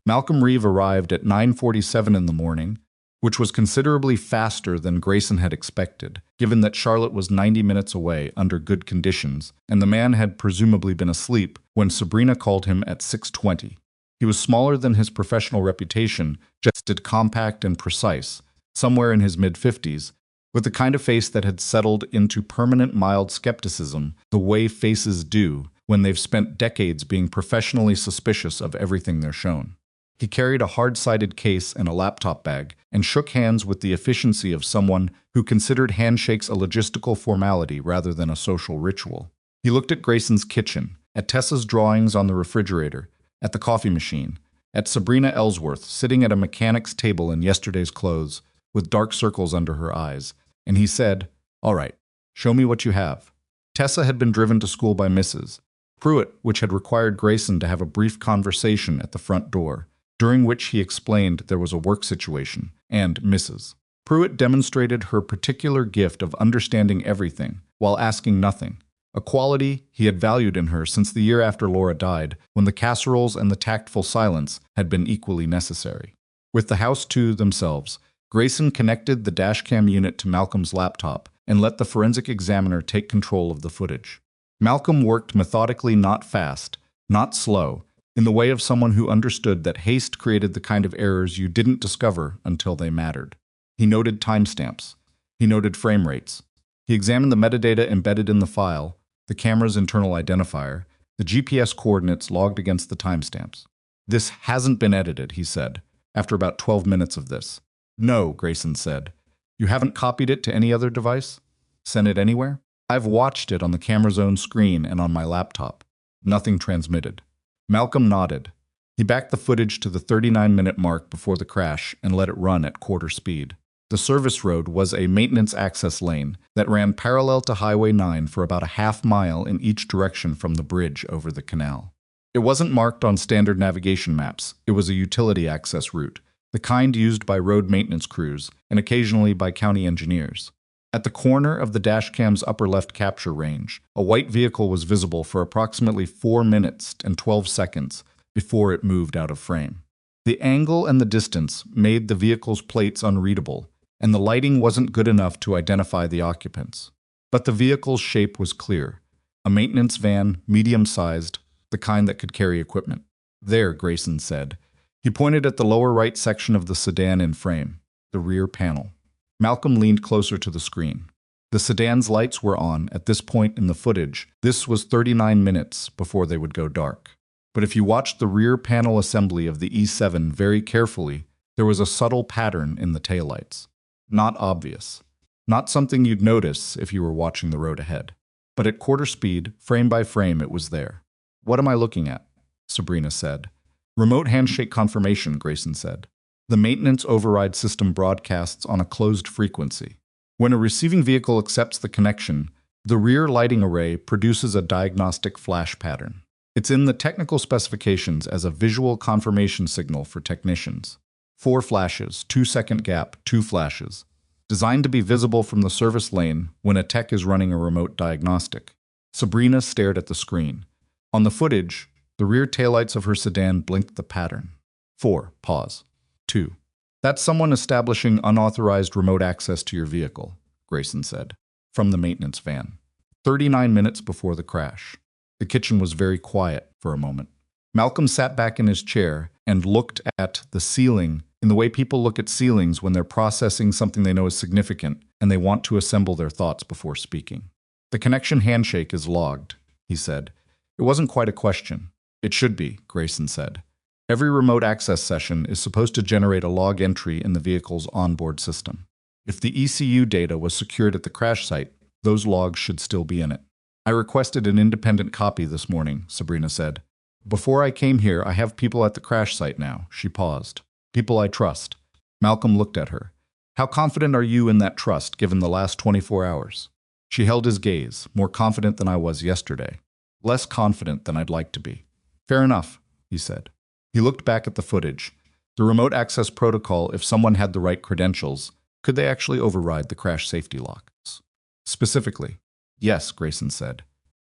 Speaker 1: Malcolm Reeve arrived at 9:47 in the morning, which was considerably faster than Grayson had expected, given that Charlotte was 90 minutes away under good conditions, and the man had presumably been asleep when Sabrina called him at 6:20. He was smaller than his professional reputation, just compact and precise, somewhere in his mid-50s, with the kind of face that had settled into permanent mild skepticism, the way faces do when they've spent decades being professionally suspicious of everything they're shown. He carried a hard-sided case and a laptop bag, and shook hands with the efficiency of someone who considered handshakes a logistical formality rather than a social ritual. He looked at Grayson's kitchen, at Tessa's drawings on the refrigerator, at the coffee machine, at Sabrina Ellsworth sitting at a mechanic's table in yesterday's clothes, with dark circles under her eyes, and he said, "All right, show me what you have." Tessa had been driven to school by Mrs. Pruitt, which had required Grayson to have a brief conversation at the front door, during which he explained there was a work situation, and Mrs. Pruitt demonstrated her particular gift of understanding everything while asking nothing, a quality he had valued in her since the year after Laura died, when the casseroles and the tactful silence had been equally necessary. With the house to themselves, Grayson connected the dashcam unit to Malcolm's laptop and let the forensic examiner take control of the footage. Malcolm worked methodically, not fast, not slow, in the way of someone who understood that haste created the kind of errors you didn't discover until they mattered. He noted timestamps. He noted frame rates. He examined the metadata embedded in the file, the camera's internal identifier, the GPS coordinates logged against the timestamps. "This hasn't been edited," he said, after about 12 minutes of this. "No," Grayson said. "You haven't copied it to any other device? Sent it anywhere?" "I've watched it on the camera's own screen and on my laptop. Nothing transmitted." Malcolm nodded. He backed the footage to the 39-minute mark before the crash and let it run at quarter speed. The service road was a maintenance access lane that ran parallel to Highway 9 for about a half-mile in each direction from the bridge over the canal. It wasn't marked on standard navigation maps. It was a utility access route, the kind used by road maintenance crews and occasionally by county engineers. At the corner of the dashcam's upper left capture range, a white vehicle was visible for approximately 4 minutes and 12 seconds before it moved out of frame. The angle and the distance made the vehicle's plates unreadable, and the lighting wasn't good enough to identify the occupants. But the vehicle's shape was clear. A maintenance van, medium-sized, the kind that could carry equipment. "There," Grayson said. He pointed at the lower right section of the sedan in frame, the rear panel. Malcolm leaned closer to the screen. The sedan's lights were on at this point in the footage. This was 39 minutes before they would go dark. But if you watched the rear panel assembly of the E7 very carefully, There was a subtle pattern in the taillights. Not obvious. Not something you'd notice if you were watching the road ahead. But at quarter speed, frame by frame, it was there. "What am I looking at?" Sabrina said. "Remote handshake confirmation," Grayson said. "The maintenance override system broadcasts on a closed frequency. When a receiving vehicle accepts the connection, the rear lighting array produces a diagnostic flash pattern. It's in the technical specifications as a visual confirmation signal for technicians. 4 flashes, 2-second gap, 2 flashes. Designed to be visible from the service lane when a tech is running a remote diagnostic." Sabrina stared at the screen. On the footage, the rear taillights of her sedan blinked the pattern. 4. Pause. 2. "That's someone establishing unauthorized remote access to your vehicle," Grayson said, from the maintenance van. 39 minutes before the crash. The kitchen was very quiet for a moment. Malcolm sat back in his chair and looked at the ceiling in the way people look at ceilings when they're processing something they know is significant and they want to assemble their thoughts before speaking. "The connection handshake is logged," he said. "It wasn't quite a question." "It should be," Grayson said. "Every remote access session is supposed to generate a log entry in the vehicle's onboard system. If the ECU data was secured at the crash site, those logs should still be in it." "I requested an independent copy this morning," Sabrina said. "Before I came here, I have people at the crash site now." She paused. "People I trust." Malcolm looked at her. "How confident are you in that trust, given the last 24 hours? She held his gaze, more confident than I was yesterday. "Less confident than I'd like to be." "Fair enough," he said. He looked back at the footage. The remote access protocol, if someone had the right credentials, could they actually override the crash safety locks? "Specifically." "Yes," Grayson said.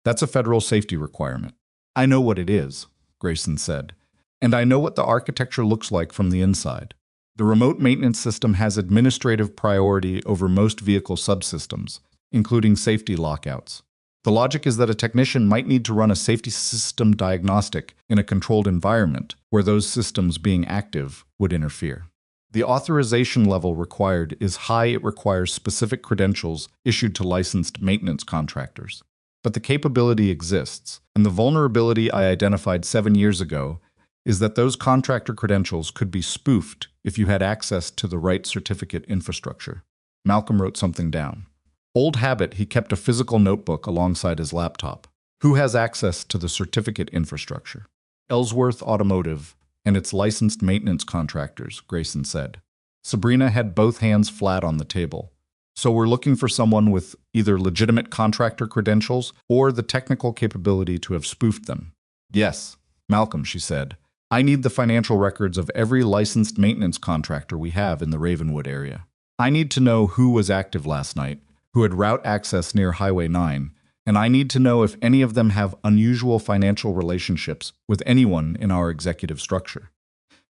Speaker 1: "That's a federal safety requirement." "I know what it is," Grayson said. "And I know what the architecture looks like from the inside. The remote maintenance system has administrative priority over most vehicle subsystems, including safety lockouts. The logic is that a technician might need to run a safety system diagnostic in a controlled environment where those systems being active would interfere. The authorization level required is high. It requires specific credentials issued to licensed maintenance contractors. But the capability exists, and the vulnerability I identified 7 years ago is that those contractor credentials could be spoofed if you had access to the right certificate infrastructure." Malcolm wrote something down. Old habit, he kept a physical notebook alongside his laptop. "Who has access to the certificate infrastructure?" "Ellsworth Automotive and its licensed maintenance contractors," Grayson said. Sabrina had both hands flat on the table. "So we're looking for someone with either legitimate contractor credentials or the technical capability to have spoofed them." "Yes, Malcolm," she said. "I need the financial records of every licensed maintenance contractor we have in the Ravenwood area. I need to know who was active last night, who had route access near Highway 9, and I need to know if any of them have unusual financial relationships with anyone in our executive structure."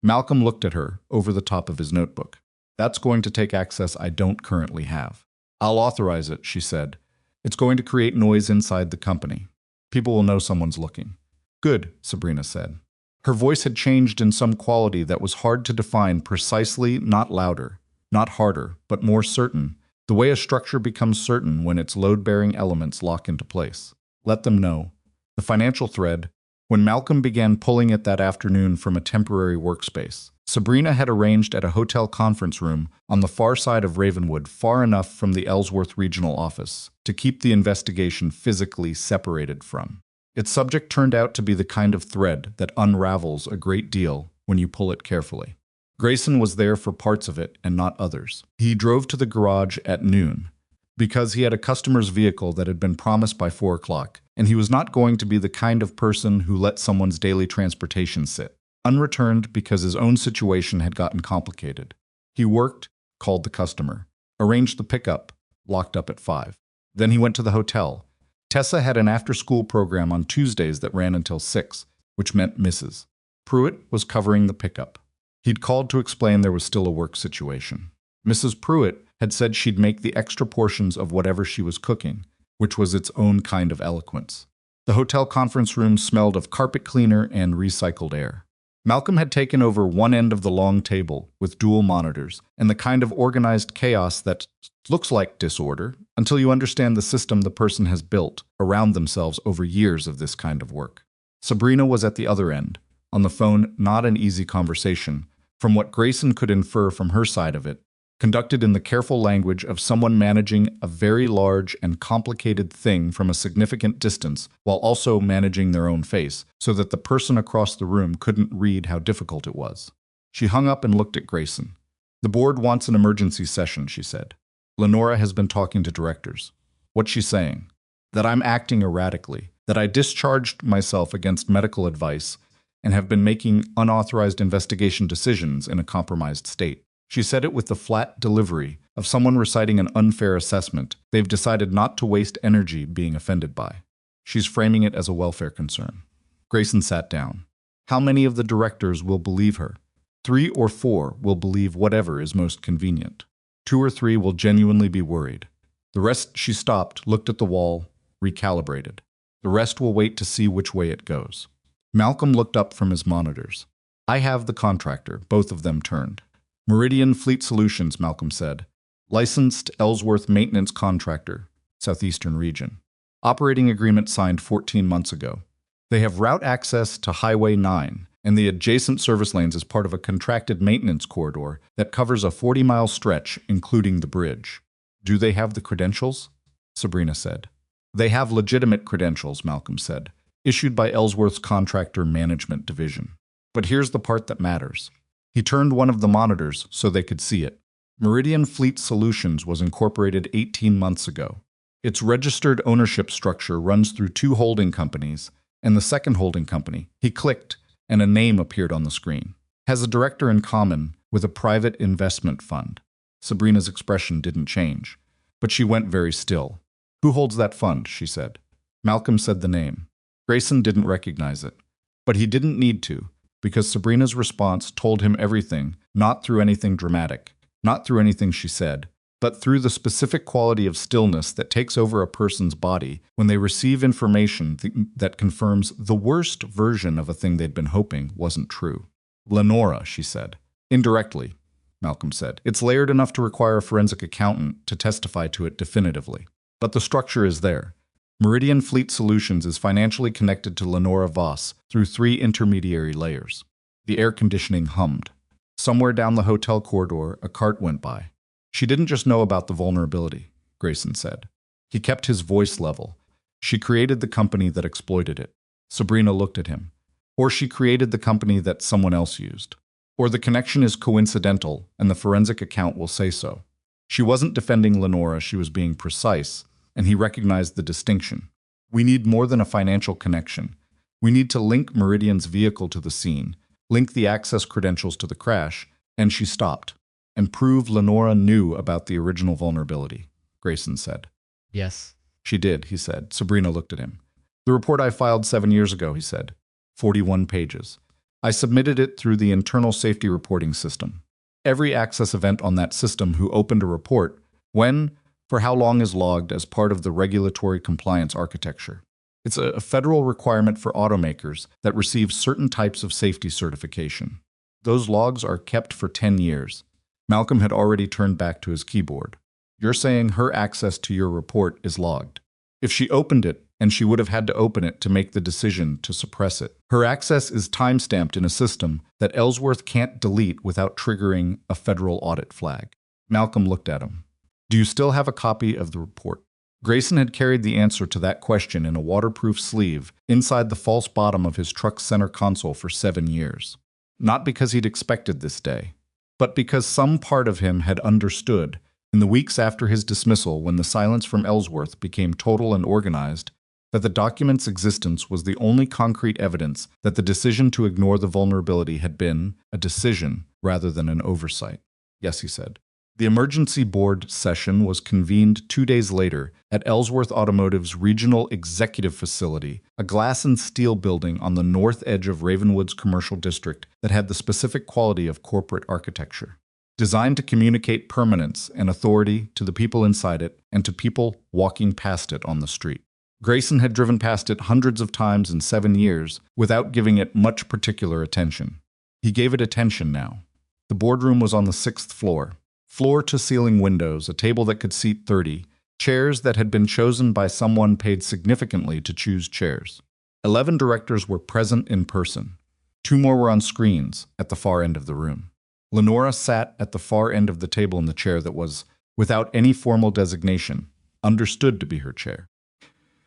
Speaker 1: Malcolm looked at her over the top of his notebook. "That's going to take access I don't currently have." "I'll authorize it," she said. "It's going to create noise inside the company. People will know someone's looking." "Good," Sabrina said. Her voice had changed in some quality that was hard to define precisely, not louder, not harder, but more certain, the way a structure becomes certain when its load-bearing elements lock into place. "Let them know." The financial thread, when Malcolm began pulling it that afternoon from a temporary workspace, Sabrina had arranged at a hotel conference room on the far side of Ravenwood, far enough from the Ellsworth regional office to keep the investigation physically separated from. Its subject turned out to be the kind of thread that unravels a great deal when you pull it carefully. Grayson was there for parts of it and not others. He drove to the garage at noon because he had a customer's vehicle that had been promised by 4 o'clock, and he was not going to be the kind of person who let someone's daily transportation sit unreturned because his own situation had gotten complicated. He worked, called the customer, arranged the pickup, locked up at 5. Then he went to the hotel. Tessa had an after-school program on Tuesdays that ran until 6, which meant Mrs. Pruitt was covering the pickup. He'd called to explain there was still a work situation. Mrs. Pruitt had said she'd make the extra portions of whatever she was cooking, which was its own kind of eloquence. The hotel conference room smelled of carpet cleaner and recycled air. Malcolm had taken over one end of the long table with dual monitors and the kind of organized chaos that looks like disorder until you understand the system the person has built around themselves over years of this kind of work. Sabrina was at the other end, on the phone, not an easy conversation, From what Grayson could infer from her side of it, conducted in the careful language of someone managing a very large and complicated thing from a significant distance while also managing their own face, so that the person across the room couldn't read how difficult it was. She hung up and looked at Grayson. "The board wants an emergency session," she said. "Lenora has been talking to directors." "What's she saying?" "That I'm acting erratically, that I discharged myself against medical advice, and have been making unauthorized investigation decisions in a compromised state." She said it with the flat delivery of someone reciting an unfair assessment they've decided not to waste energy being offended by. She's framing it as a welfare concern. Grayson sat down. How many of the directors will believe her? 3 or 4 will believe whatever is most convenient. 2 or 3 will genuinely be worried. The rest, she stopped, looked at the wall, recalibrated. The rest will wait to see which way it goes. Malcolm looked up from his monitors. "I have the contractor." Both of them turned. "Meridian Fleet Solutions," Malcolm said. "Licensed Ellsworth maintenance contractor, Southeastern Region. Operating agreement signed 14 months ago. They have route access to Highway 9 and the adjacent service lanes as part of a contracted maintenance corridor that covers a 40-mile stretch, including the bridge." "Do they have the credentials?" Sabrina said. "They have legitimate credentials," Malcolm said, "issued by Ellsworth's Contractor Management Division. But here's the part that matters." He turned one of the monitors so they could see it. Meridian Fleet Solutions was incorporated 18 months ago. Its registered ownership structure runs through 2 holding companies, and the second holding company, he clicked, and a name appeared on the screen, has a director in common with a private investment fund. Sabrina's expression didn't change, but she went very still. "Who holds that fund?" she said. Malcolm said the name. Grayson didn't recognize it, but he didn't need to, because Sabrina's response told him everything, not through anything dramatic, not through anything she said, but through the specific quality of stillness that takes over a person's body when they receive information that confirms the worst version of a thing they'd been hoping wasn't true. "Lenora," she said. "Indirectly," Malcolm said. "It's layered enough to require a forensic accountant to testify to it definitively. But the structure is there. Meridian Fleet Solutions is financially connected to Lenora Voss through 3 intermediary layers." The air conditioning hummed. Somewhere down the hotel corridor, a cart went by. "She didn't just know about the vulnerability," Grayson said. He kept his voice level. "She created the company that exploited it." Sabrina looked at him. "Or she created the company that someone else used. Or the connection is coincidental, and the forensic account will say so." She wasn't defending Lenora, she was being precise, and he recognized the distinction. "We need more than a financial connection. We need to link Meridian's vehicle to the scene, link the access credentials to the crash," and she stopped, "and prove Lenora knew about the original vulnerability," Grayson said.
Speaker 2: "Yes."
Speaker 1: "She did," he said. Sabrina looked at him. "The report I filed 7 years ago," he said. 41 pages. "I submitted it through the internal safety reporting system. Every access event on that system who opened a report, when, for how long is logged as part of the regulatory compliance architecture. It's a federal requirement for automakers that receive certain types of safety certification. Those logs are kept for 10 years. Malcolm had already turned back to his keyboard. "You're saying her access to your report is logged. If she opened it, and she would have had to open it to make the decision to suppress it, her access is timestamped in a system that Ellsworth can't delete without triggering a federal audit flag." Malcolm looked at him. "Do you still have a copy of the report?" Grayson had carried the answer to that question in a waterproof sleeve inside the false bottom of his truck's center console for 7 years. Not because he'd expected this day, but because some part of him had understood, in the weeks after his dismissal when the silence from Ellsworth became total and organized, that the document's existence was the only concrete evidence that the decision to ignore the vulnerability had been a decision rather than an oversight. "Yes," he said. The emergency board session was convened 2 days later at Ellsworth Automotive's regional executive facility, a glass and steel building on the north edge of Ravenwood's commercial district that had the specific quality of corporate architecture. Designed to communicate permanence and authority to the people inside it and to people walking past it on the street. Grayson had driven past it hundreds of times in 7 years without giving it much particular attention. He gave it attention now. The boardroom was on the 6th floor. Floor-to-ceiling windows, a table that could seat 30, chairs that had been chosen by someone paid significantly to choose chairs. 11 directors were present in person. 2 more were on screens at the far end of the room. Lenora sat at the far end of the table in the chair that was, without any formal designation, understood to be her chair.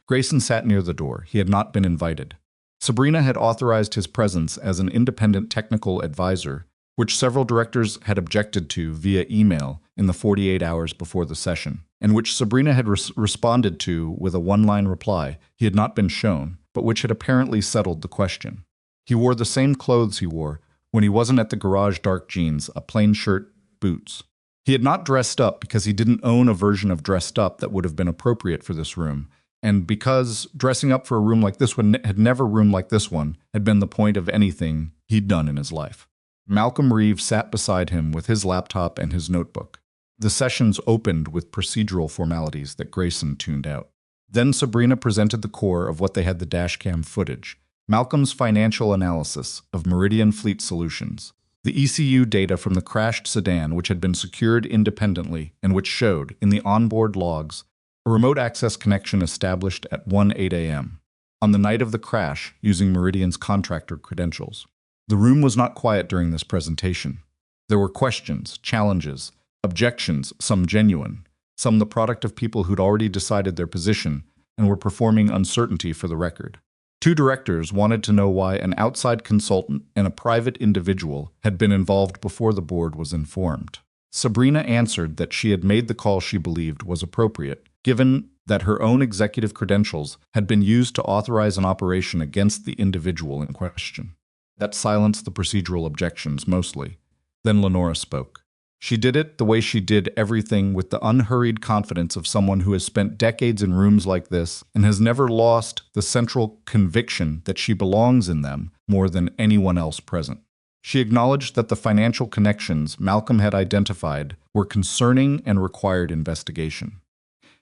Speaker 1: Grayson sat near the door. He had not been invited. Sabrina had authorized his presence as an independent technical advisor, which several directors had objected to via email in the 48 hours before the session, and which Sabrina had responded to with a one-line reply he had not been shown, but which had apparently settled the question. He wore the same clothes he wore when he wasn't at the garage: dark jeans, a plain shirt, boots. He had not dressed up because he didn't own a version of dressed up that would have been appropriate for this room, and because dressing up for a room like this one had never been the point of anything he'd done in his life. Malcolm Reeve sat beside him with his laptop and his notebook. The sessions opened with procedural formalities that Grayson tuned out. Then Sabrina presented the core of what they had: the dashcam footage, Malcolm's financial analysis of Meridian Fleet Solutions, the ECU data from the crashed sedan which had been secured independently and which showed, in the onboard logs, a remote access connection established at 1:08 a.m. on the night of the crash using Meridian's contractor credentials. The room was not quiet during this presentation. There were questions, challenges, objections, some genuine, some the product of people who'd already decided their position and were performing uncertainty for the record. Two directors wanted to know why an outside consultant and a private individual had been involved before the board was informed. Sabrina answered that she had made the call she believed was appropriate, given that her own executive credentials had been used to authorize an operation against the individual in question. That silenced the procedural objections mostly. Then Lenora spoke. She did it the way she did everything, with the unhurried confidence of someone who has spent decades in rooms like this and has never lost the central conviction that she belongs in them more than anyone else present. She acknowledged that the financial connections Malcolm had identified were concerning and required investigation.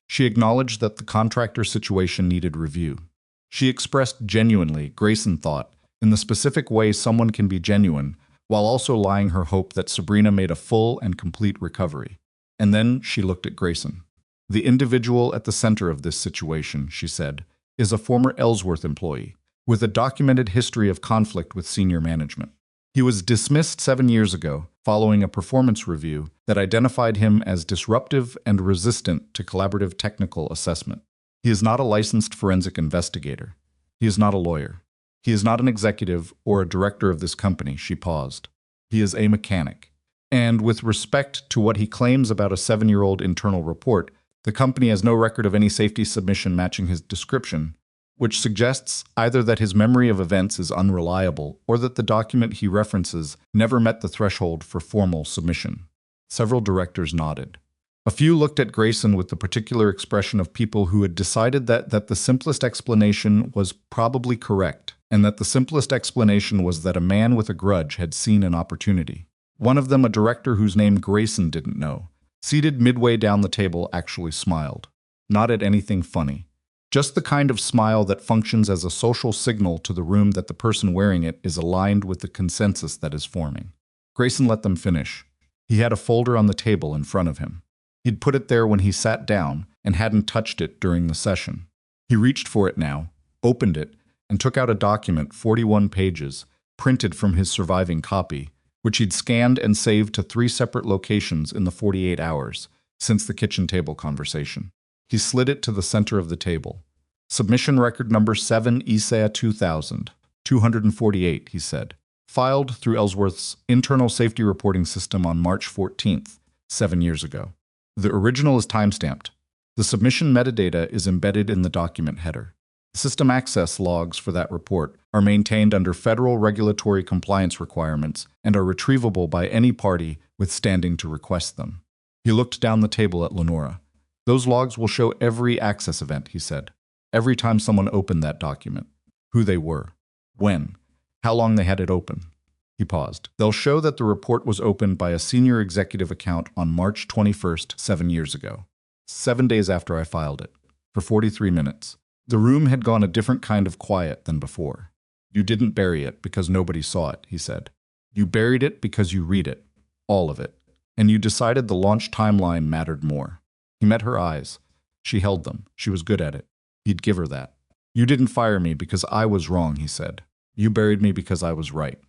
Speaker 1: She acknowledged that the contractor situation needed review. She expressed genuinely, Grayson thought, in the specific way someone can be genuine, while also lying her hope that Sabrina made a full and complete recovery. And then she looked at Grayson. The individual at the center of this situation, she said, is a former Ellsworth employee, with a documented history of conflict with senior management. He was dismissed 7 years ago, following a performance review that identified him as disruptive and resistant to collaborative technical assessment. He is not a licensed forensic investigator. He is not a lawyer. He is not an executive or a director of this company. She paused. He is a mechanic. And with respect to what he claims about a 7-year-old internal report, the company has no record of any safety submission matching his description, which suggests either that his memory of events is unreliable or that the document he references never met the threshold for formal submission. Several directors nodded. A few looked at Grayson with the particular expression of people who had decided that the simplest explanation was probably correct, and that the simplest explanation was that a man with a grudge had seen an opportunity. One of them, a director whose name Grayson didn't know, seated midway down the table, actually smiled. Not at anything funny. Just the kind of smile that functions as a social signal to the room that the person wearing it is aligned with the consensus that is forming. Grayson let them finish. He had a folder on the table in front of him. He'd put it there when he sat down and hadn't touched it during the session. He reached for it now, opened it, and took out a document, 41 pages, printed from his surviving copy, which he'd scanned and saved to 3 separate locations in the 48 hours since the kitchen table conversation. He slid it to the center of the table. Submission record number 7 ESA 2000, 248, he said. Filed through Ellsworth's internal safety reporting system on March 14th, 7 years ago. The original is timestamped. The submission metadata is embedded in the document header. System access logs for that report are maintained under federal regulatory compliance requirements and are retrievable by any party with standing to request them. He looked down the table at Lenora. Those logs will show every access event, he said. Every time someone opened that document. Who they were. When. How long they had it open. He paused. They'll show that the report was opened by a senior executive account on March 21st, 7 years ago. 7 days after I filed it. For 43 minutes. The room had gone a different kind of quiet than before. You didn't bury it because nobody saw it, he said. You buried it because you read it. All of it. And you decided the launch timeline mattered more. He met her eyes. She held them. She was good at it. He'd give her that. You didn't fire me because I was wrong, he said. You buried me because I was right.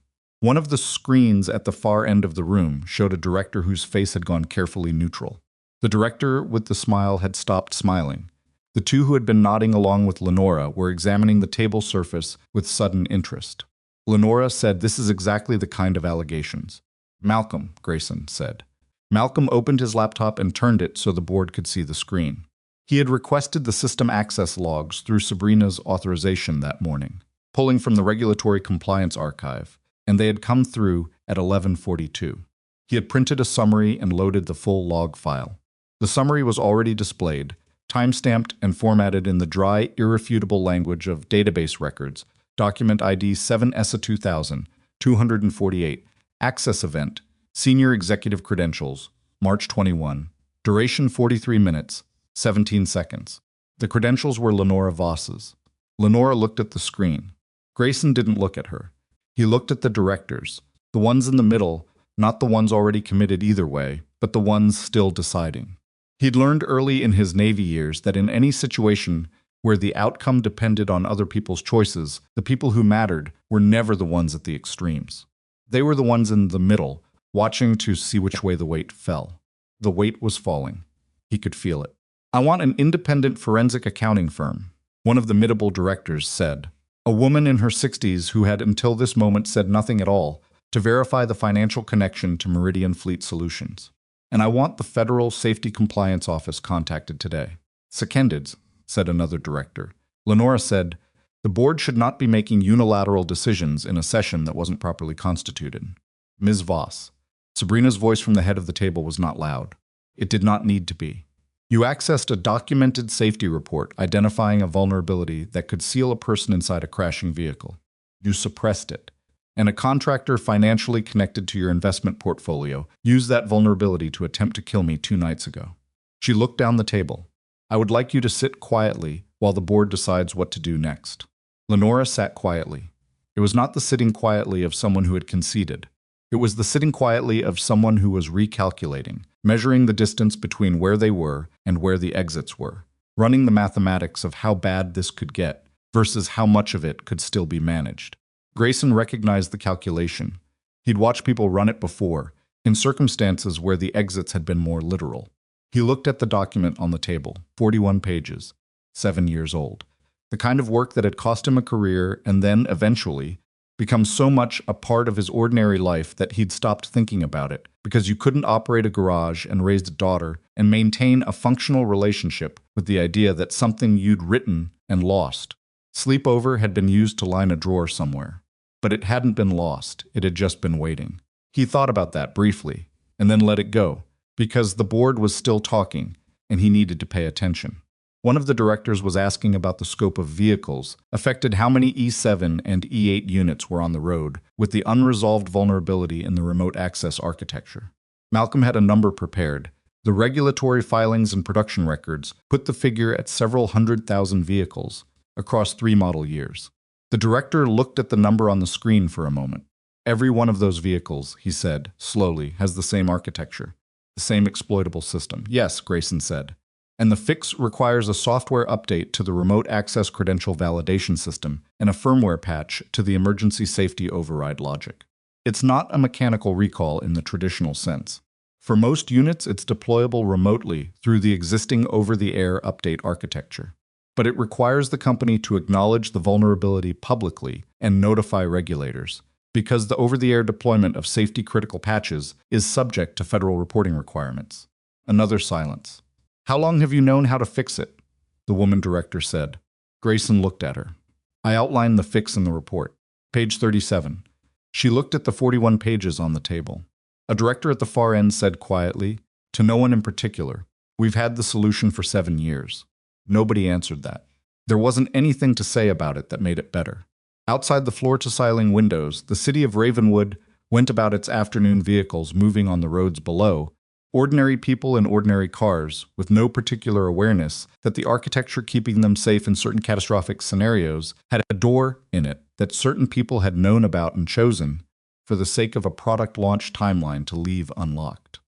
Speaker 1: One of the screens at the far end of the room showed a director whose face had gone carefully neutral. The director with the smile had stopped smiling. The two who had been nodding along with Lenora were examining the table surface with sudden interest. Lenora said, "This is exactly the kind of allegations." "Malcolm," Grayson said. Malcolm opened his laptop and turned it so the board could see the screen. He had requested the system access logs through Sabrina's authorization that morning, pulling from the Regulatory Compliance Archive, and they had come through at 11:42. He had printed a summary and loaded the full log file. The summary was already displayed, time-stamped and formatted in the dry, irrefutable language of database records, document ID 7ESA2000, 248, access event, senior executive credentials, March 21, duration 43 minutes, 17 seconds. The credentials were Lenora Voss's. Lenora looked at the screen. Grayson didn't look at her. He looked at the directors, the ones in the middle, not the ones already committed either way, but the ones still deciding. He'd learned early in his Navy years that in any situation where the outcome depended on other people's choices, the people who mattered were never the ones at the extremes. They were the ones in the middle, watching to see which way the weight fell. The weight was falling. He could feel it. "I want an independent forensic accounting firm," one of the middle directors said. A woman in her 60s who had until this moment said nothing at all, to verify the financial connection to Meridian Fleet Solutions. "And I want the Federal Safety Compliance Office contacted today." "Seconded," said another director. Lenora said, "The board should not be making unilateral decisions in a session that wasn't properly constituted." "Ms. Voss." Sabrina's voice from the head of the table was not loud. It did not need to be. "You accessed a documented safety report identifying a vulnerability that could seal a person inside a crashing vehicle. You suppressed it. And a contractor financially connected to your investment portfolio used that vulnerability to attempt to kill me 2 nights ago." She looked down the table. "I would like you to sit quietly while the board decides what to do next." Lenora sat quietly. It was not the sitting quietly of someone who had conceded. It was the sitting quietly of someone who was recalculating, measuring the distance between where they were and where the exits were, running the mathematics of how bad this could get versus how much of it could still be managed. Grayson recognized the calculation. He'd watched people run it before, in circumstances where the exits had been more literal. He looked at the document on the table, 41 pages, 7 years old. The kind of work that had cost him a career and then, eventually, become so much a part of his ordinary life that he'd stopped thinking about it, because you couldn't operate a garage and raise a daughter and maintain a functional relationship with the idea that something you'd written and lost. Sleepover had been used to line a drawer somewhere. But it hadn't been lost, it had just been waiting. He thought about that briefly, and then let it go, because the board was still talking, and he needed to pay attention. One of the directors was asking about the scope of vehicles, affected how many E7 and E8 units were on the road, with the unresolved vulnerability in the remote access architecture. Malcolm had a number prepared. The regulatory filings and production records put the figure at several 100,000 vehicles across 3 model years. The director looked at the number on the screen for a moment. "Every one of those vehicles," he said, slowly, "has the same architecture, the same exploitable system." "Yes," Grayson said. "And the fix requires a software update to the remote access credential validation system and a firmware patch to the emergency safety override logic. It's not a mechanical recall in the traditional sense. For most units, it's deployable remotely through the existing over-the-air update architecture. But it requires the company to acknowledge the vulnerability publicly and notify regulators, because the over-the-air deployment of safety-critical patches is subject to federal reporting requirements." Another silence. "How long have you known how to fix it?" the woman director said. Grayson looked at her. "I outlined the fix in the report. Page 37. She looked at the 41 pages on the table. A director at the far end said quietly, to no one in particular, "We've had the solution for 7 years. Nobody answered that. There wasn't anything to say about it that made it better. Outside the floor-to-ceiling windows, the city of Ravenwood went about its afternoon vehicles moving on the roads below, ordinary people in ordinary cars, with no particular awareness that the architecture keeping them safe in certain catastrophic scenarios had a door in it that certain people had known about and chosen, for the sake of a product launch timeline, to leave unlocked."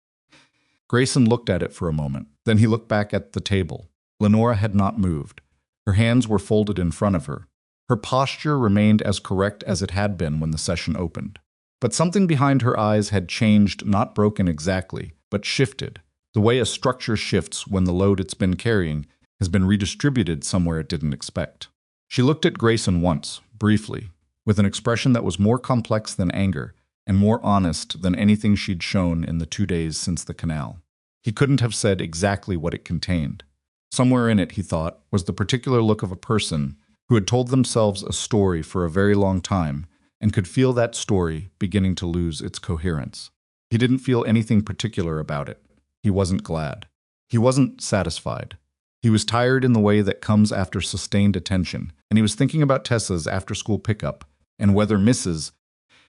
Speaker 1: Grayson looked at it for a moment. Then he looked back at the table. Lenora had not moved. Her hands were folded in front of her. Her posture remained as correct as it had been when the session opened. But something behind her eyes had changed, not broken exactly, but shifted. The way a structure shifts when the load it's been carrying has been redistributed somewhere it didn't expect. She looked at Grayson once, briefly, with an expression that was more complex than anger and more honest than anything she'd shown in the 2 days since the canal. He couldn't have said exactly what it contained. Somewhere in it, he thought, was the particular look of a person who had told themselves a story for a very long time and could feel that story beginning to lose its coherence. He didn't feel anything particular about it. He wasn't glad. He wasn't satisfied. He was tired in the way that comes after sustained attention, and he was thinking about Tessa's after-school pickup and whether Mrs.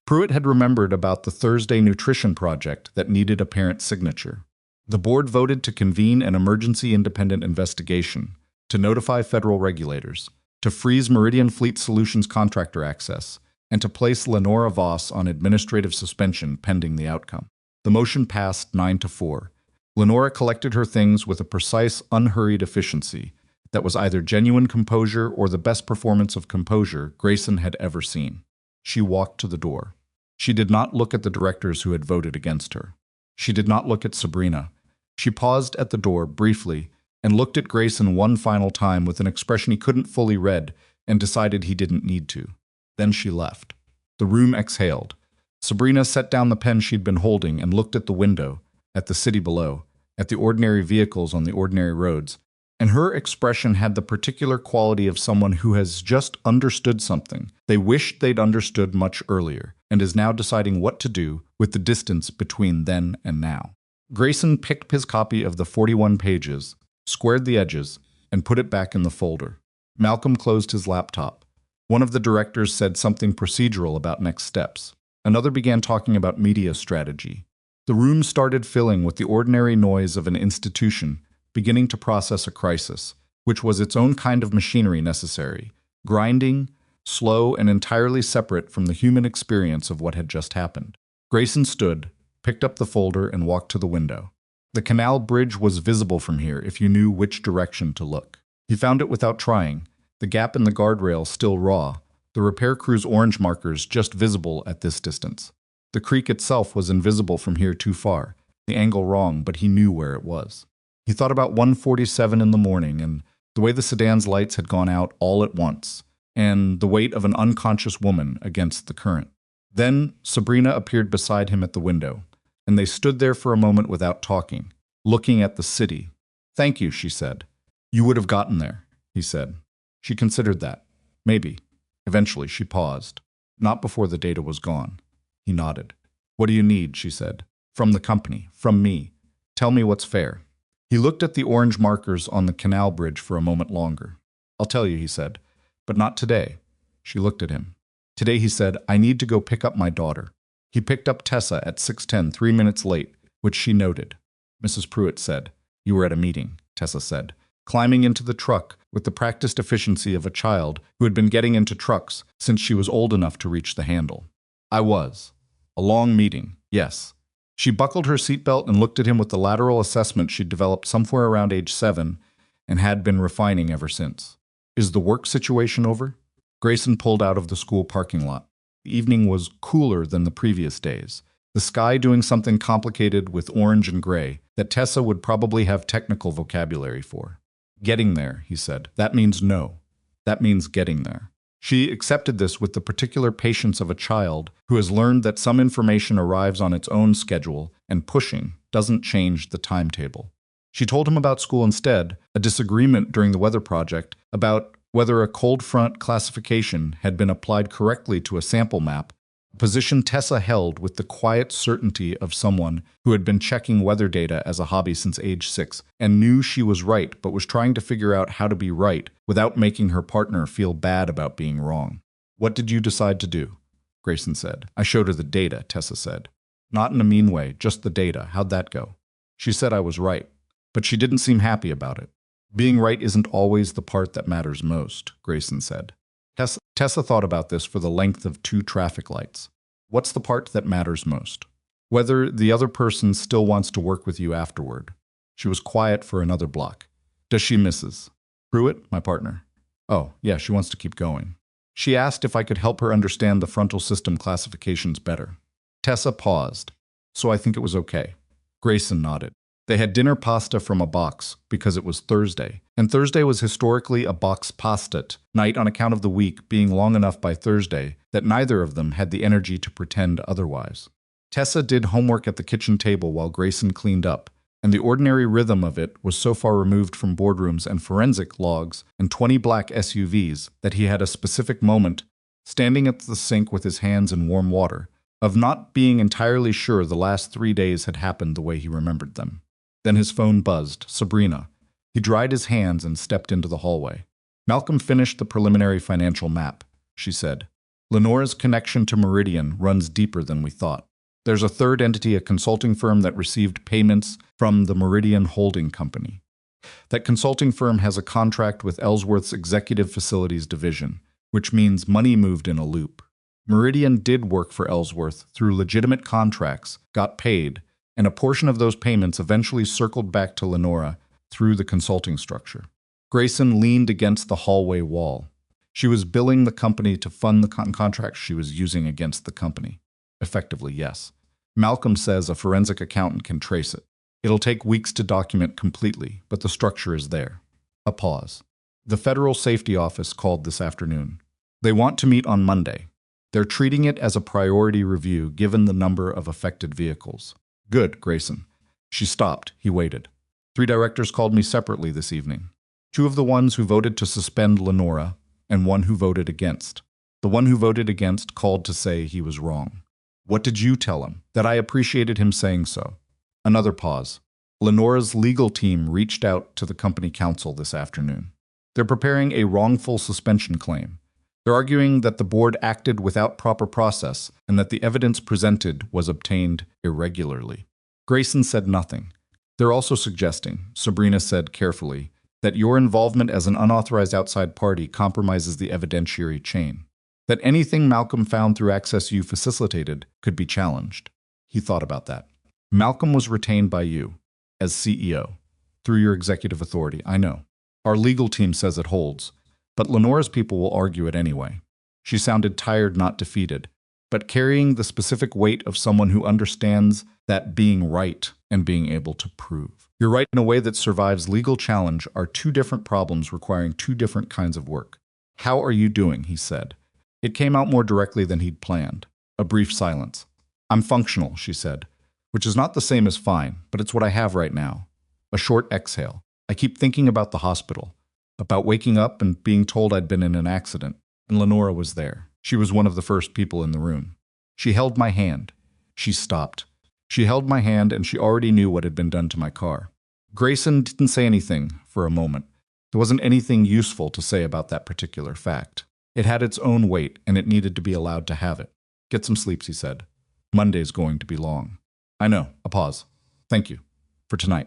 Speaker 1: Pruitt had remembered about the Thursday nutrition project that needed a parent's signature. The board voted to convene an emergency independent investigation, to notify federal regulators, to freeze Meridian Fleet Solutions contractor access, and to place Lenora Voss on administrative suspension pending the outcome. The motion passed 9-4. Lenora collected her things with a precise, unhurried efficiency that was either genuine composure or the best performance of composure Grayson had ever seen. She walked to the door. She did not look at the directors who had voted against her. She did not look at Sabrina. She paused at the door briefly and looked at Grayson one final time with an expression he couldn't fully read and decided he didn't need to. Then she left. The room exhaled. Sabrina set down the pen she'd been holding and looked at the window, at the city below, at the ordinary vehicles on the ordinary roads, and her expression had the particular quality of someone who has just understood something they wished they'd understood much earlier, and is now deciding what to do with the distance between then and now. Grayson picked his copy of the 41 pages, squared the edges, and put it back in the folder. Malcolm closed his laptop. One of the directors said something procedural about next steps. Another began talking about media strategy. The room started filling with the ordinary noise of an institution beginning to process a crisis, which was its own kind of machinery necessary, grinding, slow, and entirely separate from the human experience of what had just happened. Grayson stood, picked up the folder, and walked to the window. The canal bridge was visible from here if you knew which direction to look. He found it without trying, the gap in the guardrail still raw, the repair crew's orange markers just visible at this distance. The creek itself was invisible from here too far, the angle wrong, but he knew where it was. He thought about 1:47 in the morning and the way the sedan's lights had gone out all at once, and the weight of an unconscious woman against the current. Then Sabrina appeared beside him at the window, and they stood there for a moment without talking, looking at the city. "Thank you," she said. "You would have gotten there," he said. She considered that. Maybe. Eventually she paused. Not before the data was gone. He nodded. "What do you need?" she said. "From the company. From me. Tell me what's fair." He looked at the orange markers on the canal bridge for a moment longer. "I'll tell you," he said. "But not today." She looked at him. "Today," he said, "I need to go pick up my daughter." He picked up Tessa at 6:10, 3 minutes late, which she noted. Mrs. Pruitt said, "You were at a meeting," Tessa said, climbing into the truck with the practiced efficiency of a child who had been getting into trucks since she was old enough to reach the handle. "I was. A long meeting, yes." She buckled her seatbelt and looked at him with the lateral assessment she'd developed somewhere around age 7 and had been refining ever since. "Is the work situation over?" Grayson pulled out of the school parking lot. The evening was cooler than the previous days, the sky doing something complicated with orange and gray that Tessa would probably have technical vocabulary for. "Getting there," he said. "That means no. That means getting there." She accepted this with the particular patience of a child who has learned that some information arrives on its own schedule and pushing doesn't change the timetable. She told him about school instead, a disagreement during the weather project about whether a cold front classification had been applied correctly to a sample map, a position Tessa held with the quiet certainty of someone who had been checking weather data as a hobby since age 6 and knew she was right but was trying to figure out how to be right without making her partner feel bad about being wrong. "What did you decide to do?" Grayson said. "I showed her the data," Tessa said. "Not in a mean way, just the data. How'd that go?" "She said I was right, but she didn't seem happy about it." "Being right isn't always the part that matters most," Grayson said. Tessa thought about this for the length of 2 traffic lights. "What's the part that matters most?" "Whether the other person still wants to work with you afterward." She was quiet for another block. "Does she, Mrs. Pruitt, my partner?" "Oh, yeah, she wants to keep going." She asked if I could help her understand the frontal system classifications better. Tessa paused. So I think it was okay. Grayson nodded. They had dinner pasta from a box because it was Thursday, and Thursday was historically a box pastet night on account of the week being long enough by Thursday that neither of them had the energy to pretend otherwise. Tessa did homework at the kitchen table while Grayson cleaned up, and the ordinary rhythm of it was so far removed from boardrooms and forensic logs and 20 black SUVs that he had a specific moment, standing at the sink with his hands in warm water, of not being entirely sure the last 3 days had happened the way he remembered them. Then his phone buzzed. Sabrina. He dried his hands and stepped into the hallway. Malcolm finished the preliminary financial map, she said. Lenora's connection to Meridian runs deeper than we thought. There's a third entity, a consulting firm that received payments from the Meridian Holding Company. That consulting firm has a contract with Ellsworth's Executive Facilities Division, which means money moved in a loop. Meridian did work for Ellsworth through legitimate contracts, got paid, and a portion of those payments eventually circled back to Lenora through the consulting structure. Grayson leaned against the hallway wall. She was billing the company to fund the contracts she was using against the company. Effectively, yes. Malcolm says a forensic accountant can trace it. It'll take weeks to document completely, but the structure is there. A pause. The Federal Safety Office called this afternoon. They want to meet on Monday. They're treating it as a priority review given the number of affected vehicles. Good, Grayson. She stopped. He waited. 3 directors called me separately this evening. 2 of the ones who voted to suspend Lenora, and 1 who voted against. The one who voted against called to say he was wrong. What did you tell him? That I appreciated him saying so. Another pause. Lenora's legal team reached out to the company counsel this afternoon. They're preparing a wrongful suspension claim. They're arguing that the board acted without proper process and that the evidence presented was obtained irregularly. Grayson said nothing. They're also suggesting, Sabrina said carefully, that your involvement as an unauthorized outside party compromises the evidentiary chain. That anything Malcolm found through access you facilitated could be challenged. He thought about that. Malcolm was retained by you, as CEO, through your executive authority, I know. Our legal team says it holds. But Lenora's people will argue it anyway. She sounded tired, not defeated, but carrying the specific weight of someone who understands that being right and being able to prove. You're right in a way that survives legal challenge are 2 different problems requiring 2 different kinds of work. How are you doing? He said. It came out more directly than he'd planned. A brief silence. I'm functional, she said, which is not the same as fine, but it's what I have right now. A short exhale. I keep thinking about the hospital. About waking up and being told I'd been in an accident, and Lenora was there. She was one of the first people in the room. She held my hand. She stopped. She held my hand, and she already knew what had been done to my car. Grayson didn't say anything for a moment. There wasn't anything useful to say about that particular fact. It had its own weight, and it needed to be allowed to have it. Get some sleep, he said. Monday's going to be long. I know. A pause. Thank you. For tonight.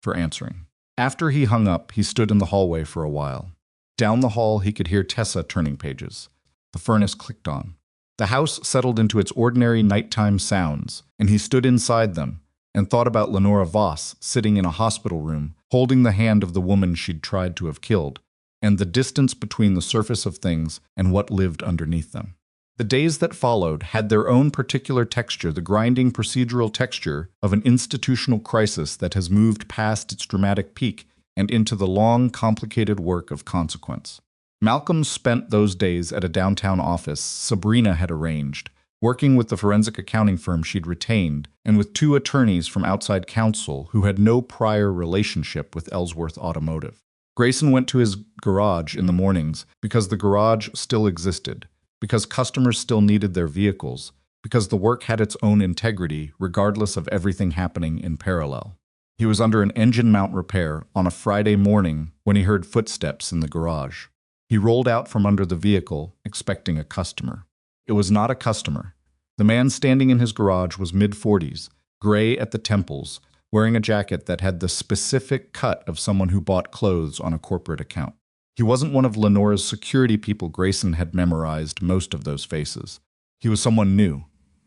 Speaker 1: For answering. After he hung up, he stood in the hallway for a while. Down the hall, he could hear Tessa turning pages. The furnace clicked on. The house settled into its ordinary nighttime sounds, and he stood inside them and thought about Lenora Voss sitting in a hospital room, holding the hand of the woman she'd tried to have killed, and the distance between the surface of things and what lived underneath them. The days that followed had their own particular texture, the grinding procedural texture of an institutional crisis that has moved past its dramatic peak and into the long, complicated work of consequence. Malcolm spent those days at a downtown office Sabrina had arranged, working with the forensic accounting firm she'd retained and with 2 attorneys from outside counsel who had no prior relationship with Ellsworth Automotive. Grayson went to his garage in the mornings because the garage still existed, because customers still needed their vehicles, because the work had its own integrity regardless of everything happening in parallel. He was under an engine mount repair on a Friday morning when he heard footsteps in the garage. He rolled out from under the vehicle, expecting a customer. It was not a customer. The man standing in his garage was mid-40s, gray at the temples, wearing a jacket that had the specific cut of someone who bought clothes on a corporate account. He wasn't one of Lenora's security people. Grayson had memorized most of those faces. He was someone new.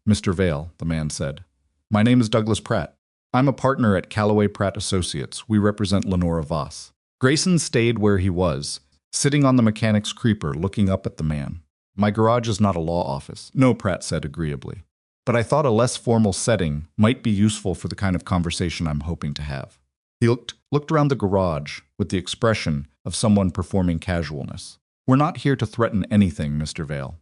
Speaker 1: Mr. Vale, the man said. My name is Douglas Pratt. I'm a partner at Callaway Pratt Associates. We represent Lenora Voss. Grayson stayed where he was, sitting on the mechanic's creeper, looking up at the man. My garage is not a law office. No, Pratt said agreeably. but I thought a less formal setting might be useful for the kind of conversation I'm hoping to have. He looked around the garage with the expression of someone performing casualness. We're not here to threaten anything, Mr. Vale.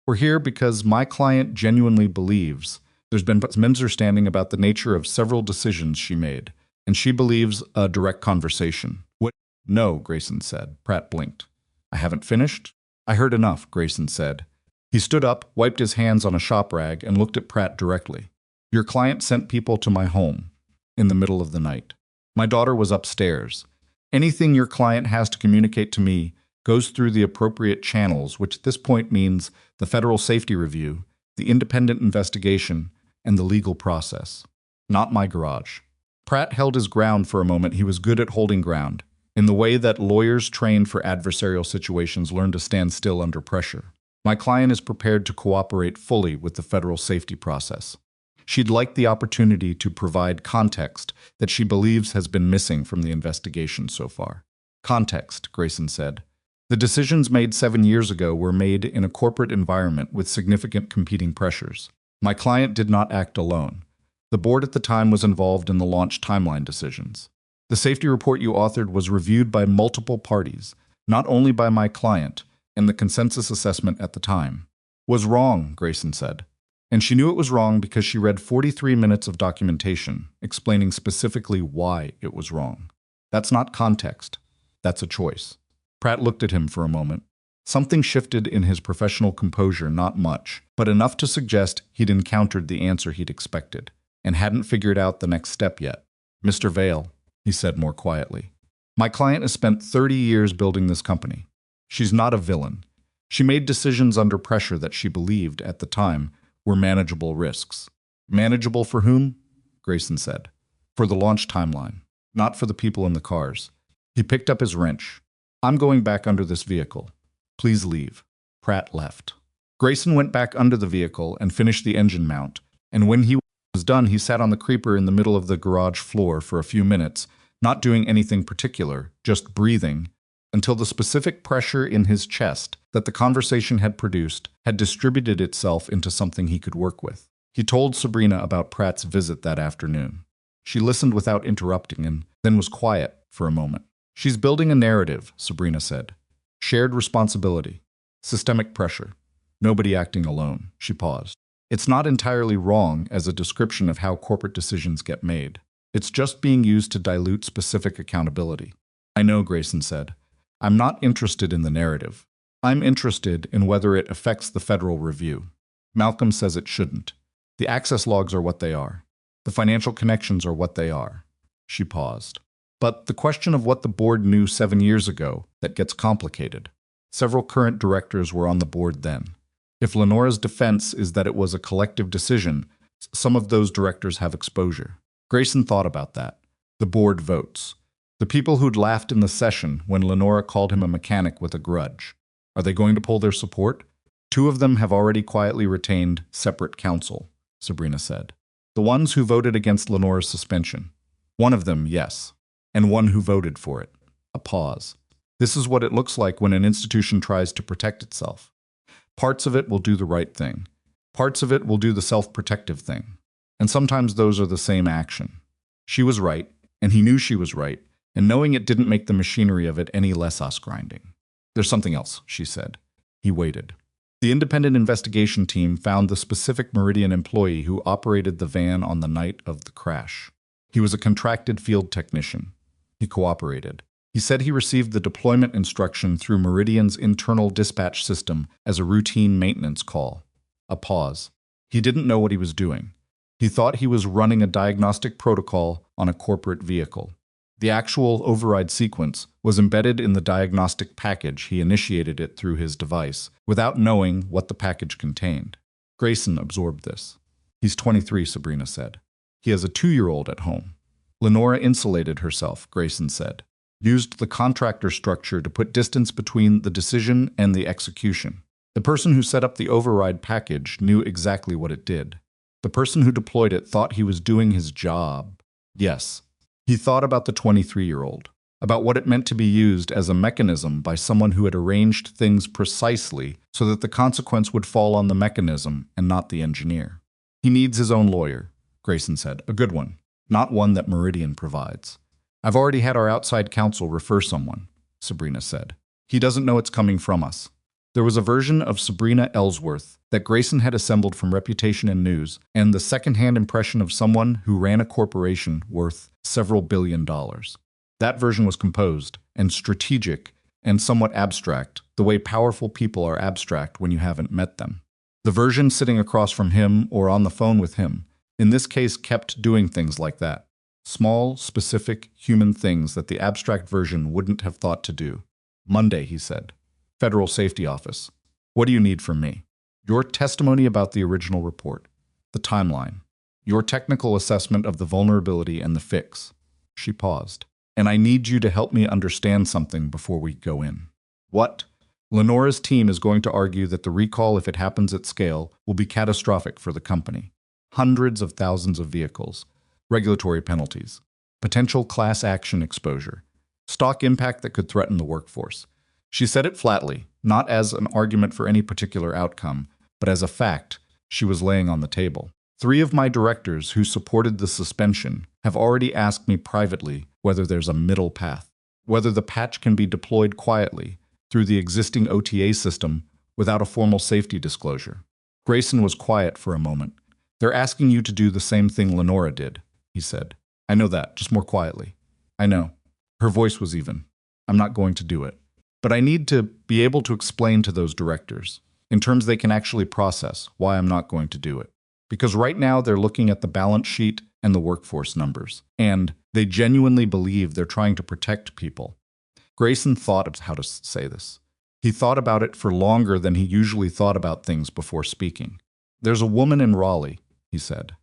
Speaker 1: We're here because my client genuinely believes there's been some misunderstanding about the nature of several decisions she made, and she believes a direct conversation. What? No, Grayson said. Pratt blinked. I haven't finished? I heard enough, Grayson said. He stood up, wiped his hands on a shop rag, and looked at Pratt directly. Your client sent people to my home in the middle of the night. My daughter was upstairs. Anything your client has to communicate to me goes through the appropriate channels, which at this point means the Federal Safety Review, the independent investigation, and the legal process. Not my garage. Pratt held his ground for a moment. He was good at holding ground, in the way that lawyers trained for adversarial situations learn to stand still under pressure. My client is prepared to cooperate fully with the federal safety process. She'd like the opportunity to provide context that she believes has been missing from the investigation so far. Context, Grayson said. The decisions made 7 years ago were made in a corporate environment with significant competing pressures. My client did not act alone. The board at the time was involved in the launch timeline decisions. The safety report you authored was reviewed by multiple parties, not only by my client, and the consensus assessment at the time was wrong, Grayson said. And she knew it was wrong because she read 43 minutes of documentation explaining specifically why it was wrong. That's not context. That's a choice. Pratt looked at him for a moment. Something shifted in his professional composure, not much, but enough to suggest he'd encountered the answer he'd expected, and hadn't figured out the next step yet. Mr. Vale, he said more quietly, my client has spent 30 years building this company. She's not a villain. She made decisions under pressure that she believed, at the time, were manageable risks. Manageable for whom? Grayson said. For the launch timeline, not for the people in the cars. He picked up his wrench. I'm going back under this vehicle. Please leave. Pratt left. Grayson went back under the vehicle and finished the engine mount, and when he was done, he sat on the creeper in the middle of the garage floor for a few minutes, not doing anything particular, just breathing, until the specific pressure in his chest that the conversation had produced had distributed itself into something he could work with. He told Sabrina about Pratt's visit that afternoon. She listened without interrupting and then was quiet for a moment. She's building a narrative, Sabrina said. Shared responsibility. Systemic pressure. Nobody acting alone. She paused. It's not entirely wrong as a description of how corporate decisions get made. It's just being used to dilute specific accountability. I know, Grayson said. I'm not interested in the narrative. I'm interested in whether it affects the federal review. Malcolm says it shouldn't. The access logs are what they are. The financial connections are what they are. She paused. But the question of what the board knew 7 years ago, that gets complicated. Several current directors were on the board then. If Lenora's defense is that it was a collective decision, some of those directors have exposure. Grayson thought about that. The board votes. The people who'd laughed in the session when Lenora called him a mechanic with a grudge. Are they going to pull their support? 2 of them have already quietly retained separate counsel, Sabrina said. The ones who voted against Lenora's suspension. One of them, yes. And one who voted for it. A pause. This is what it looks like when an institution tries to protect itself. Parts of it will do the right thing. Parts of it will do the self-protective thing. And sometimes those are the same action. She was right, and he knew she was right, and knowing it didn't make the machinery of it any less us-grinding. There's something else, she said. He waited. The independent investigation team found the specific Meridian employee who operated the van on the night of the crash. He was a contracted field technician. He cooperated. He said he received the deployment instruction through Meridian's internal dispatch system as a routine maintenance call. A pause. He didn't know what he was doing. He thought he was running a diagnostic protocol on a corporate vehicle. The actual override sequence was embedded in the diagnostic package. He initiated it through his device, without knowing what the package contained. Grayson absorbed this. He's 23, Sabrina said. He has a 2-year-old at home. Lenora insulated herself, Grayson said. Used the contractor structure to put distance between the decision and the execution. The person who set up the override package knew exactly what it did. The person who deployed it thought he was doing his job. Yes. He thought about the 23-year-old, about what it meant to be used as a mechanism by someone who had arranged things precisely so that the consequence would fall on the mechanism and not the engineer. He needs his own lawyer, Grayson said. A good one, not one that Meridian provides. I've already had our outside counsel refer someone, Sabrina said. He doesn't know it's coming from us. There was a version of Sabrina Ellsworth that Grayson had assembled from Reputation and News, and the second-hand impression of someone who ran a corporation worth several $billion. That version was composed and strategic and somewhat abstract, the way powerful people are abstract when you haven't met them. The version sitting across from him or on the phone with him, in this case, kept doing things like that. Small, specific, human things that the abstract version wouldn't have thought to do. Monday, he said. Federal Safety Office. What do you need from me? Your testimony about the original report. The timeline. Your technical assessment of the vulnerability and the fix. She paused. And I need you to help me understand something before we go in. What? Lenora's team is going to argue that the recall, if it happens at scale, will be catastrophic for the company. Hundreds of thousands of vehicles, regulatory penalties, potential class action exposure, stock impact that could threaten the workforce. She said it flatly, not as an argument for any particular outcome, but as a fact she was laying on the table. 3 of my directors who supported the suspension have already asked me privately whether there's a middle path, whether the patch can be deployed quietly through the existing OTA system without a formal safety disclosure. Grayson was quiet for a moment. They're asking you to do the same thing Lenora did, he said. I know that, just more quietly. I know. Her voice was even. I'm not going to do it. But I need to be able to explain to those directors, in terms they can actually process, why I'm not going to do it. Because right now they're looking at the balance sheet and the workforce numbers, and they genuinely believe they're trying to protect people. Grayson thought of how to say this. He thought about it for longer than he usually thought about things before speaking. There's a woman in Raleigh, he said.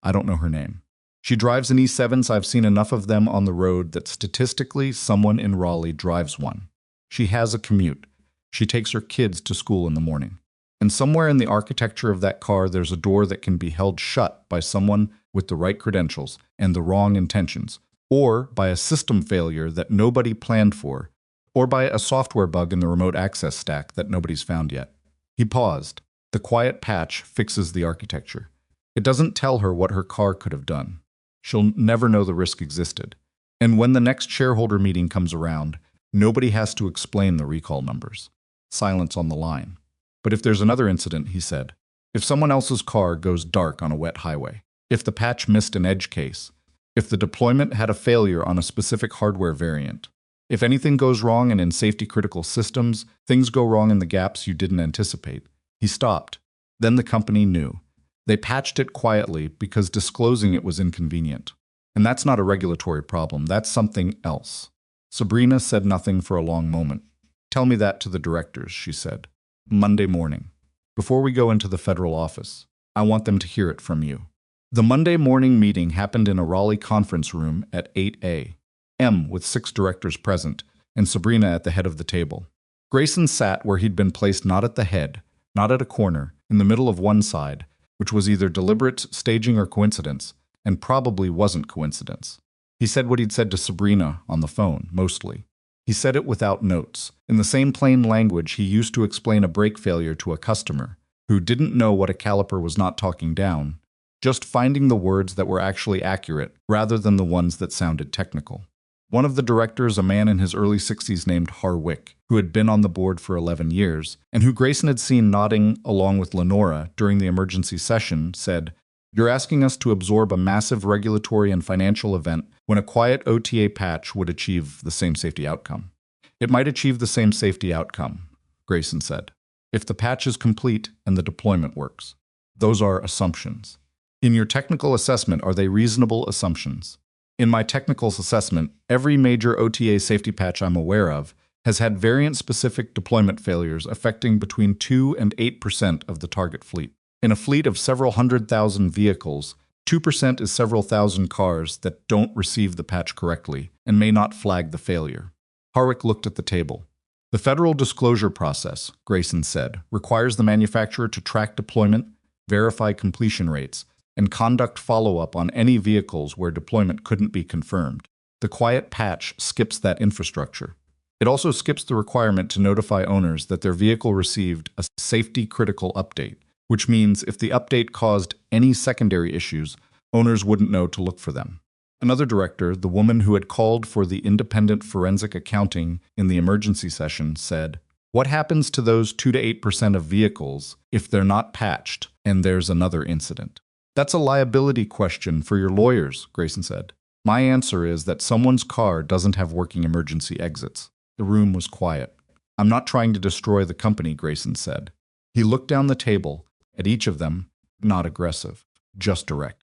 Speaker 1: I don't know her name. She drives an E7, so I've seen enough of them on the road that statistically someone in Raleigh drives one. She has a commute. She takes her kids to school in the morning. And somewhere in the architecture of that car, there's a door that can be held shut by someone with the right credentials and the wrong intentions, or by a system failure that nobody planned for, or by a software bug in the remote access stack that nobody's found yet. He paused. The quiet patch fixes the architecture. It doesn't tell her what her car could have done. She'll never know the risk existed. And when the next shareholder meeting comes around, nobody has to explain the recall numbers. Silence on the line. But if there's another incident, he said, if someone else's car goes dark on a wet highway, if the patch missed an edge case, if the deployment had a failure on a specific hardware variant, if anything goes wrong and in safety-critical systems, things go wrong in the gaps you didn't anticipate. He stopped. Then the company knew. They patched it quietly because disclosing it was inconvenient. And that's not a regulatory problem. That's something else. Sabrina said nothing for a long moment. Tell me that to the directors, she said. Monday morning. Before we go into the federal office, I want them to hear it from you. The Monday morning meeting happened in a Raleigh conference room at 8 a.m. with 6 directors present and Sabrina at the head of the table. Grayson sat where he'd been placed, not at the head, not at a corner, in the middle of one side, which was either deliberate staging or coincidence, and probably wasn't coincidence. He said what he'd said to Sabrina on the phone, mostly. He said it without notes, in the same plain language he used to explain a brake failure to a customer who didn't know what a caliper was not talking down, just finding the words that were actually accurate rather than the ones that sounded technical. One of the directors, a man in his early 60s named Harwick, who had been on the board for 11 years, and who Grayson had seen nodding along with Lenora during the emergency session, said, "You're asking us to absorb a massive regulatory and financial event when a quiet OTA patch would achieve the same safety outcome." It might achieve the same safety outcome, Grayson said, if the patch is complete and the deployment works. Those are assumptions. In your technical assessment, are they reasonable assumptions? In my technical assessment, every major OTA safety patch I'm aware of has had variant-specific deployment failures affecting between 2 and 8% of the target fleet. In a fleet of several 100,000 vehicles, 2% is several thousand cars that don't receive the patch correctly and may not flag the failure. Harwick looked at the table. The federal disclosure process, Grayson said, requires the manufacturer to track deployment, verify completion rates, and conduct follow-up on any vehicles where deployment couldn't be confirmed. The quiet patch skips that infrastructure. It also skips the requirement to notify owners that their vehicle received a safety-critical update, which means if the update caused any secondary issues, owners wouldn't know to look for them. Another director, the woman who had called for the independent forensic accounting in the emergency session, said, "What happens to those 2 to 8% of vehicles if they're not patched and there's another incident?" "That's a liability question for your lawyers," Grayson said. "My answer is that someone's car doesn't have working emergency exits." The room was quiet. "I'm not trying to destroy the company," Grayson said. He looked down the table at each of them, not aggressive, just direct.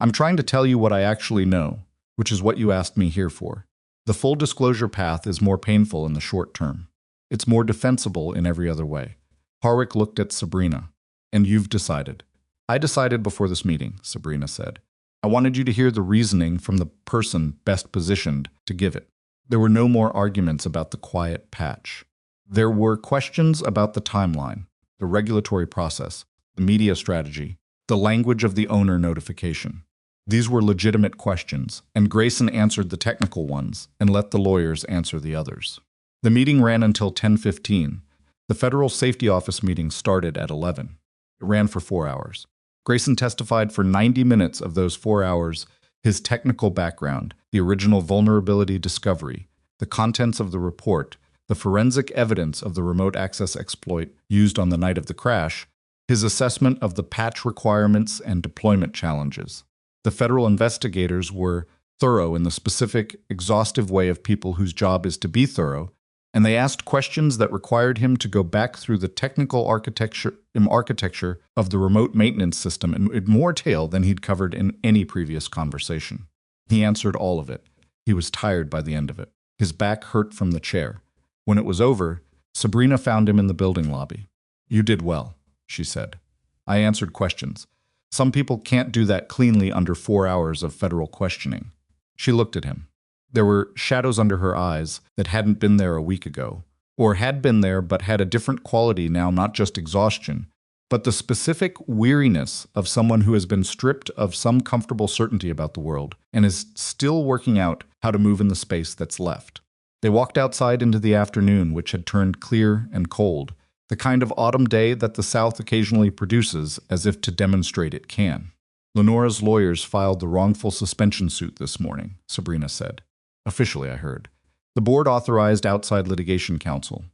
Speaker 1: "I'm trying to tell you what I actually know, which is what you asked me here for. The full disclosure path is more painful in the short term. It's more defensible in every other way." Harwick looked at Sabrina. "And you've decided." "I decided before this meeting," Sabrina said. "I wanted you to hear the reasoning from the person best positioned to give it." There were no more arguments about the quiet patch. There were questions about the timeline, the regulatory process, the media strategy, the language of the owner notification. These were legitimate questions, and Grayson answered the technical ones and let the lawyers answer the others. The meeting ran until 10:15. The Federal Safety Office meeting started at 11. It ran for 4 hours. Grayson testified for 90 minutes of those 4 hours, his technical background, the original vulnerability discovery, the contents of the report, the forensic evidence of the remote access exploit used on the night of the crash, his assessment of the patch requirements and deployment challenges. The federal investigators were thorough in the specific, exhaustive way of people whose job is to be thorough, and they asked questions that required him to go back through the technical architecture of the remote maintenance system in more detail than he'd covered in any previous conversation. He answered all of it. He was tired by the end of it. His back hurt from the chair. When it was over, Sabrina found him in the building lobby. "You did well," she said. "I answered questions. Some people can't do that cleanly under 4 hours of federal questioning." She looked at him. There were shadows under her eyes that hadn't been there a week ago, or had been there but had a different quality now, not just exhaustion, but the specific weariness of someone who has been stripped of some comfortable certainty about the world and is still working out how to move in the space that's left. They walked outside into the afternoon, which had turned clear and cold, the kind of autumn day that the South occasionally produces as if to demonstrate it can. "Lenora's lawyers filed the wrongful suspension suit this morning," Sabrina said. "Officially, I heard. The board authorized outside litigation counsel."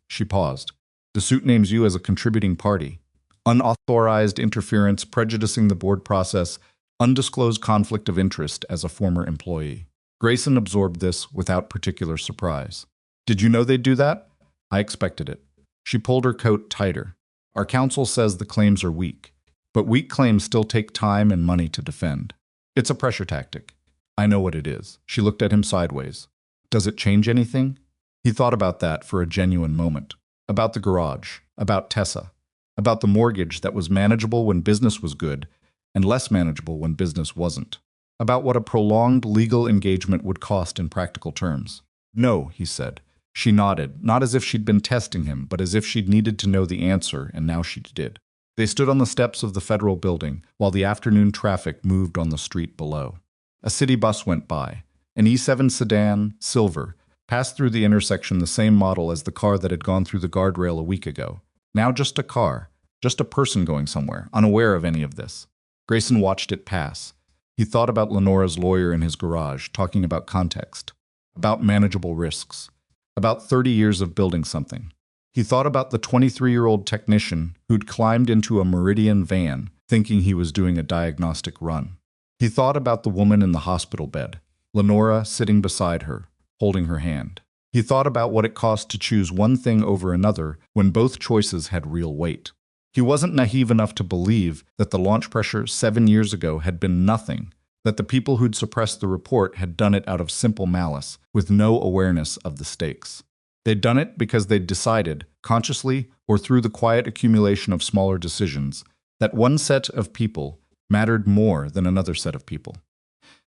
Speaker 1: She paused. "The suit names you as a contributing party. Unauthorized interference prejudicing the board process, undisclosed conflict of interest as a former employee." Grayson absorbed this without particular surprise. "Did you know they'd do that?" "I expected it." She pulled her coat tighter. "Our counsel says the claims are weak, but weak claims still take time and money to defend. It's a pressure tactic." "I know what it is." She looked at him sideways. "Does it change anything?" He thought about that for a genuine moment. About the garage, about Tessa, about the mortgage that was manageable when business was good and less manageable when business wasn't. About what a prolonged legal engagement would cost in practical terms. "No," he said. She nodded, not as if she'd been testing him, but as if she'd needed to know the answer, and now she did. They stood on the steps of the federal building while the afternoon traffic moved on the street below. A city bus went by. An E7 sedan, silver, passed through the intersection, the same model as the car that had gone through the guardrail a week ago. Now just a car, just a person going somewhere, unaware of any of this. Grayson watched it pass. He thought about Lenora's lawyer in his garage, talking about context, about manageable risks, about 30 years of building something. He thought about the 23-year-old technician who'd climbed into a Meridian van, thinking he was doing a diagnostic run. He thought about the woman in the hospital bed, Lenora sitting beside her, holding her hand. He thought about what it cost to choose one thing over another when both choices had real weight. He wasn't naive enough to believe that the launch pressure 7 years ago had been nothing, that the people who'd suppressed the report had done it out of simple malice, with no awareness of the stakes. They'd done it because they'd decided, consciously or through the quiet accumulation of smaller decisions, that one set of people mattered more than another set of people.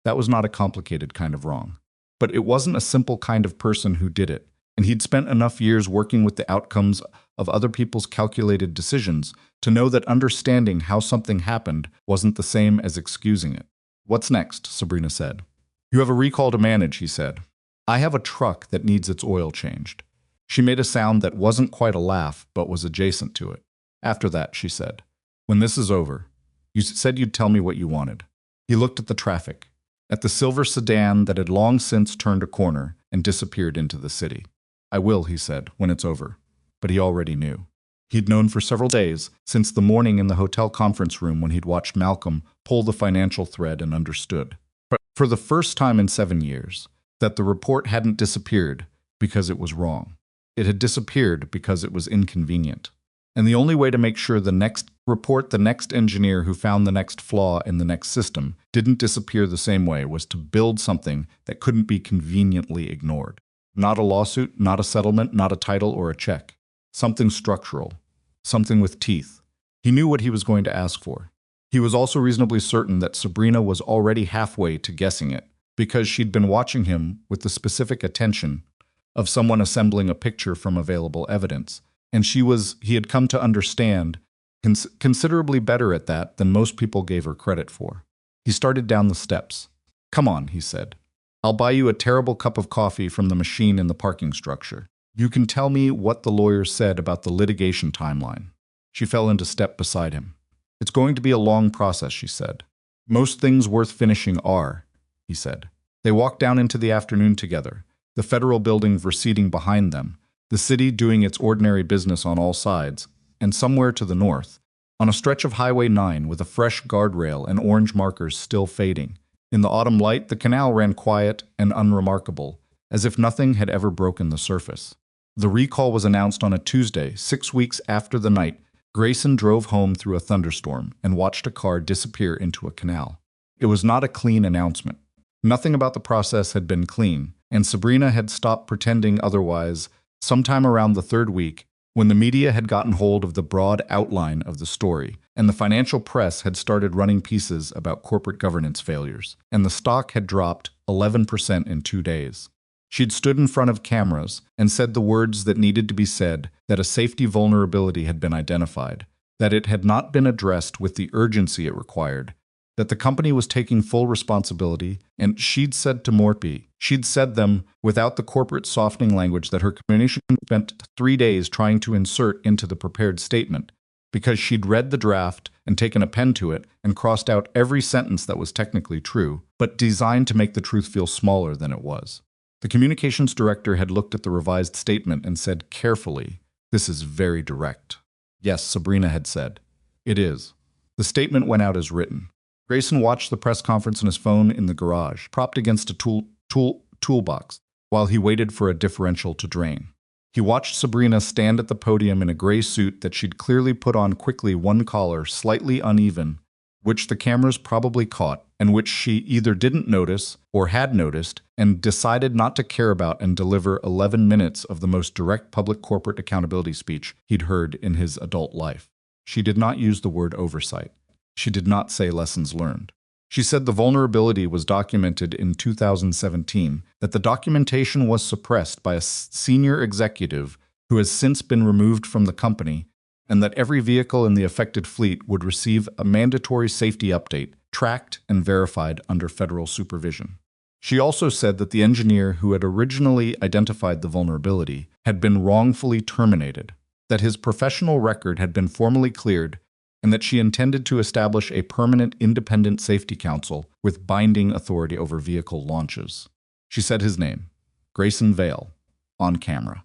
Speaker 1: That was not a complicated kind of wrong. But it wasn't a simple kind of person who did it, and he'd spent enough years working with the outcomes of other people's calculated decisions to know that understanding how something happened wasn't the same as excusing it. "What's next?" Sabrina said. "You have a recall to manage," he said. "I have a truck that needs its oil changed." She made a sound that wasn't quite a laugh, but was adjacent to it. "After that," she said. When this is over, you said you'd tell me what you wanted. He looked at the traffic, at the silver sedan that had long since turned a corner and disappeared into the city. I will, he said, when it's over. But he already knew. He'd known for several days, since the morning in the hotel conference room when he'd watched Malcolm pull the financial thread and understood, for the first time in 7 years, that the report hadn't disappeared because it was wrong. It had disappeared because it was inconvenient. And the only way to make sure the next engineer who found the next flaw in the next system didn't disappear the same way was to build something that couldn't be conveniently ignored. Not a lawsuit, not a settlement, not a title or a check. Something structural. Something with teeth. He knew what he was going to ask for. He was also reasonably certain that Sabrina was already halfway to guessing it, because she'd been watching him with the specific attention of someone assembling a picture from available evidence, and he had come to understand considerably better at that than most people gave her credit for. He started down the steps. Come on, he said. I'll buy you a terrible cup of coffee from the machine in the parking structure. You can tell me what the lawyers said about the litigation timeline. She fell into step beside him. It's going to be a long process, she said. Most things worth finishing are, he said. They walked down into the afternoon together, the federal building receding behind them, the city doing its ordinary business on all sides, and somewhere to the north, on a stretch of Highway 9 with a fresh guardrail and orange markers still fading. In the autumn light, the canal ran quiet and unremarkable, as if nothing had ever broken the surface. The recall was announced on a Tuesday, 6 weeks after the night Grayson drove home through a thunderstorm and watched a car disappear into a canal. It was not a clean announcement. Nothing about the process had been clean, and Sabrina had stopped pretending otherwise sometime around the third week, when the media had gotten hold of the broad outline of the story, and the financial press had started running pieces about corporate governance failures, and the stock had dropped 11% in 2 days. She'd stood in front of cameras and said the words that needed to be said, that a safety vulnerability had been identified, that it had not been addressed with the urgency it required, that the company was taking full responsibility, and she'd said them without the corporate softening language that her communication spent 3 days trying to insert into the prepared statement, because she'd read the draft and taken a pen to it and crossed out every sentence that was technically true, but designed to make the truth feel smaller than it was. The communications director had looked at the revised statement and said carefully, "This is very direct." Yes, Sabrina had said. It is. The statement went out as written. Grayson watched the press conference on his phone in the garage, propped against a toolbox, while he waited for a differential to drain. He watched Sabrina stand at the podium in a gray suit that she'd clearly put on quickly, one collar slightly uneven, which the cameras probably caught, and which she either didn't notice or had noticed and decided not to care about, and deliver 11 minutes of the most direct public corporate accountability speech he'd heard in his adult life. She did not use the word oversight. She did not say lessons learned. She said the vulnerability was documented in 2017, that the documentation was suppressed by a senior executive who has since been removed from the company, and that every vehicle in the affected fleet would receive a mandatory safety update, tracked and verified under federal supervision. She also said that the engineer who had originally identified the vulnerability had been wrongfully terminated, that his professional record had been formally cleared, and that she intended to establish a permanent independent safety council with binding authority over vehicle launches. She said his name, Grayson Vale, on camera,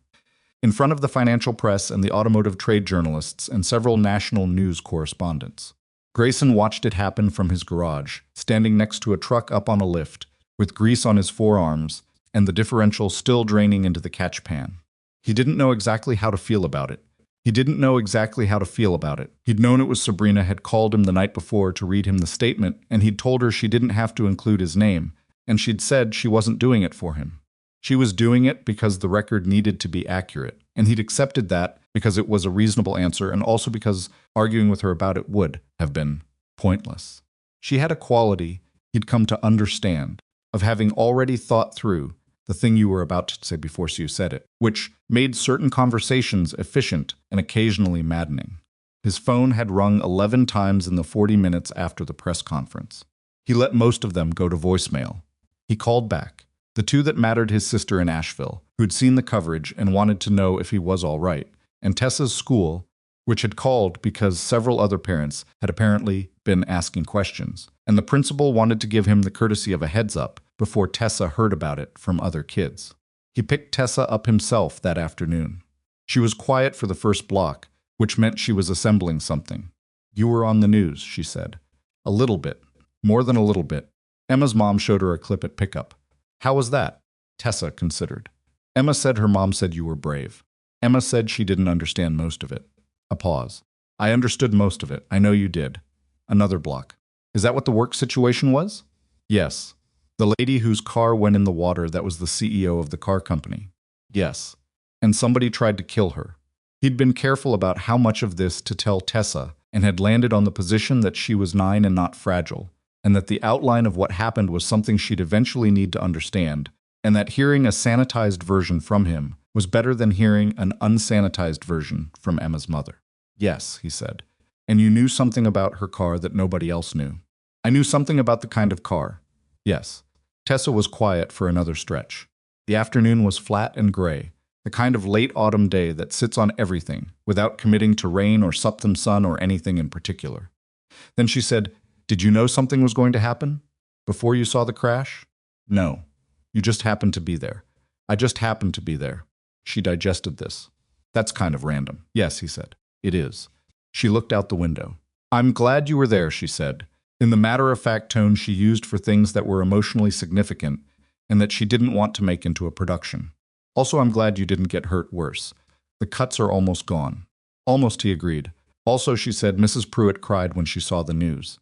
Speaker 1: in front of the financial press and the automotive trade journalists and several national news correspondents. Grayson watched it happen from his garage, standing next to a truck up on a lift, with grease on his forearms and the differential still draining into the catch pan. He didn't know exactly how to feel about it. He'd known it was Sabrina had called him the night before to read him the statement, and he'd told her she didn't have to include his name, and she'd said she wasn't doing it for him. She was doing it because the record needed to be accurate, and he'd accepted that because it was a reasonable answer, and also because arguing with her about it would have been pointless. She had a quality he'd come to understand, of having already thought through the thing you were about to say before you said it, which made certain conversations efficient and occasionally maddening. His phone had rung 11 times in the 40 minutes after the press conference. He let most of them go to voicemail. He called back. The two that mattered: his sister in Asheville, who'd seen the coverage and wanted to know if he was all right, and Tessa's school, which had called because several other parents had apparently been asking questions, and the principal wanted to give him the courtesy of a heads-up before Tessa heard about it from other kids. He picked Tessa up himself that afternoon. She was quiet for the first block, which meant she was assembling something. "You were on the news," she said. "A little bit. More than a little bit." Emma's mom showed her a clip at pickup. "How was that?" Tessa considered. Emma said her mom said you were brave. Emma said she didn't understand most of it. A pause. "I understood most of it. I know you did." Another block. "Is that what the work situation was?" "Yes." "The lady whose car went in the water that was the CEO of the car company?" "Yes." "And somebody tried to kill her." He'd been careful about how much of this to tell Tessa and had landed on the position that she was 9 and not fragile, and that the outline of what happened was something she'd eventually need to understand, and that hearing a sanitized version from him was better than hearing an unsanitized version from Emma's mother. "Yes," he said. "And you knew something about her car that nobody else knew." "I knew something about the kind of car." "Yes." Tessa was quiet for another stretch. The afternoon was flat and gray, the kind of late autumn day that sits on everything, without committing to rain or something sun or anything in particular. Then she said, "Did you know something was going to happen? Before you saw the crash?" "No. You just happened to be there." "I just happened to be there." She digested this. "That's kind of random." "Yes," he said. "It is." She looked out the window. "I'm glad you were there," she said, in the matter-of-fact tone she used for things that were emotionally significant and that she didn't want to make into a production. "Also, I'm glad you didn't get hurt worse. The cuts are almost gone." "Almost," he agreed. "Also," she said, "Mrs. Pruitt cried when she saw the news.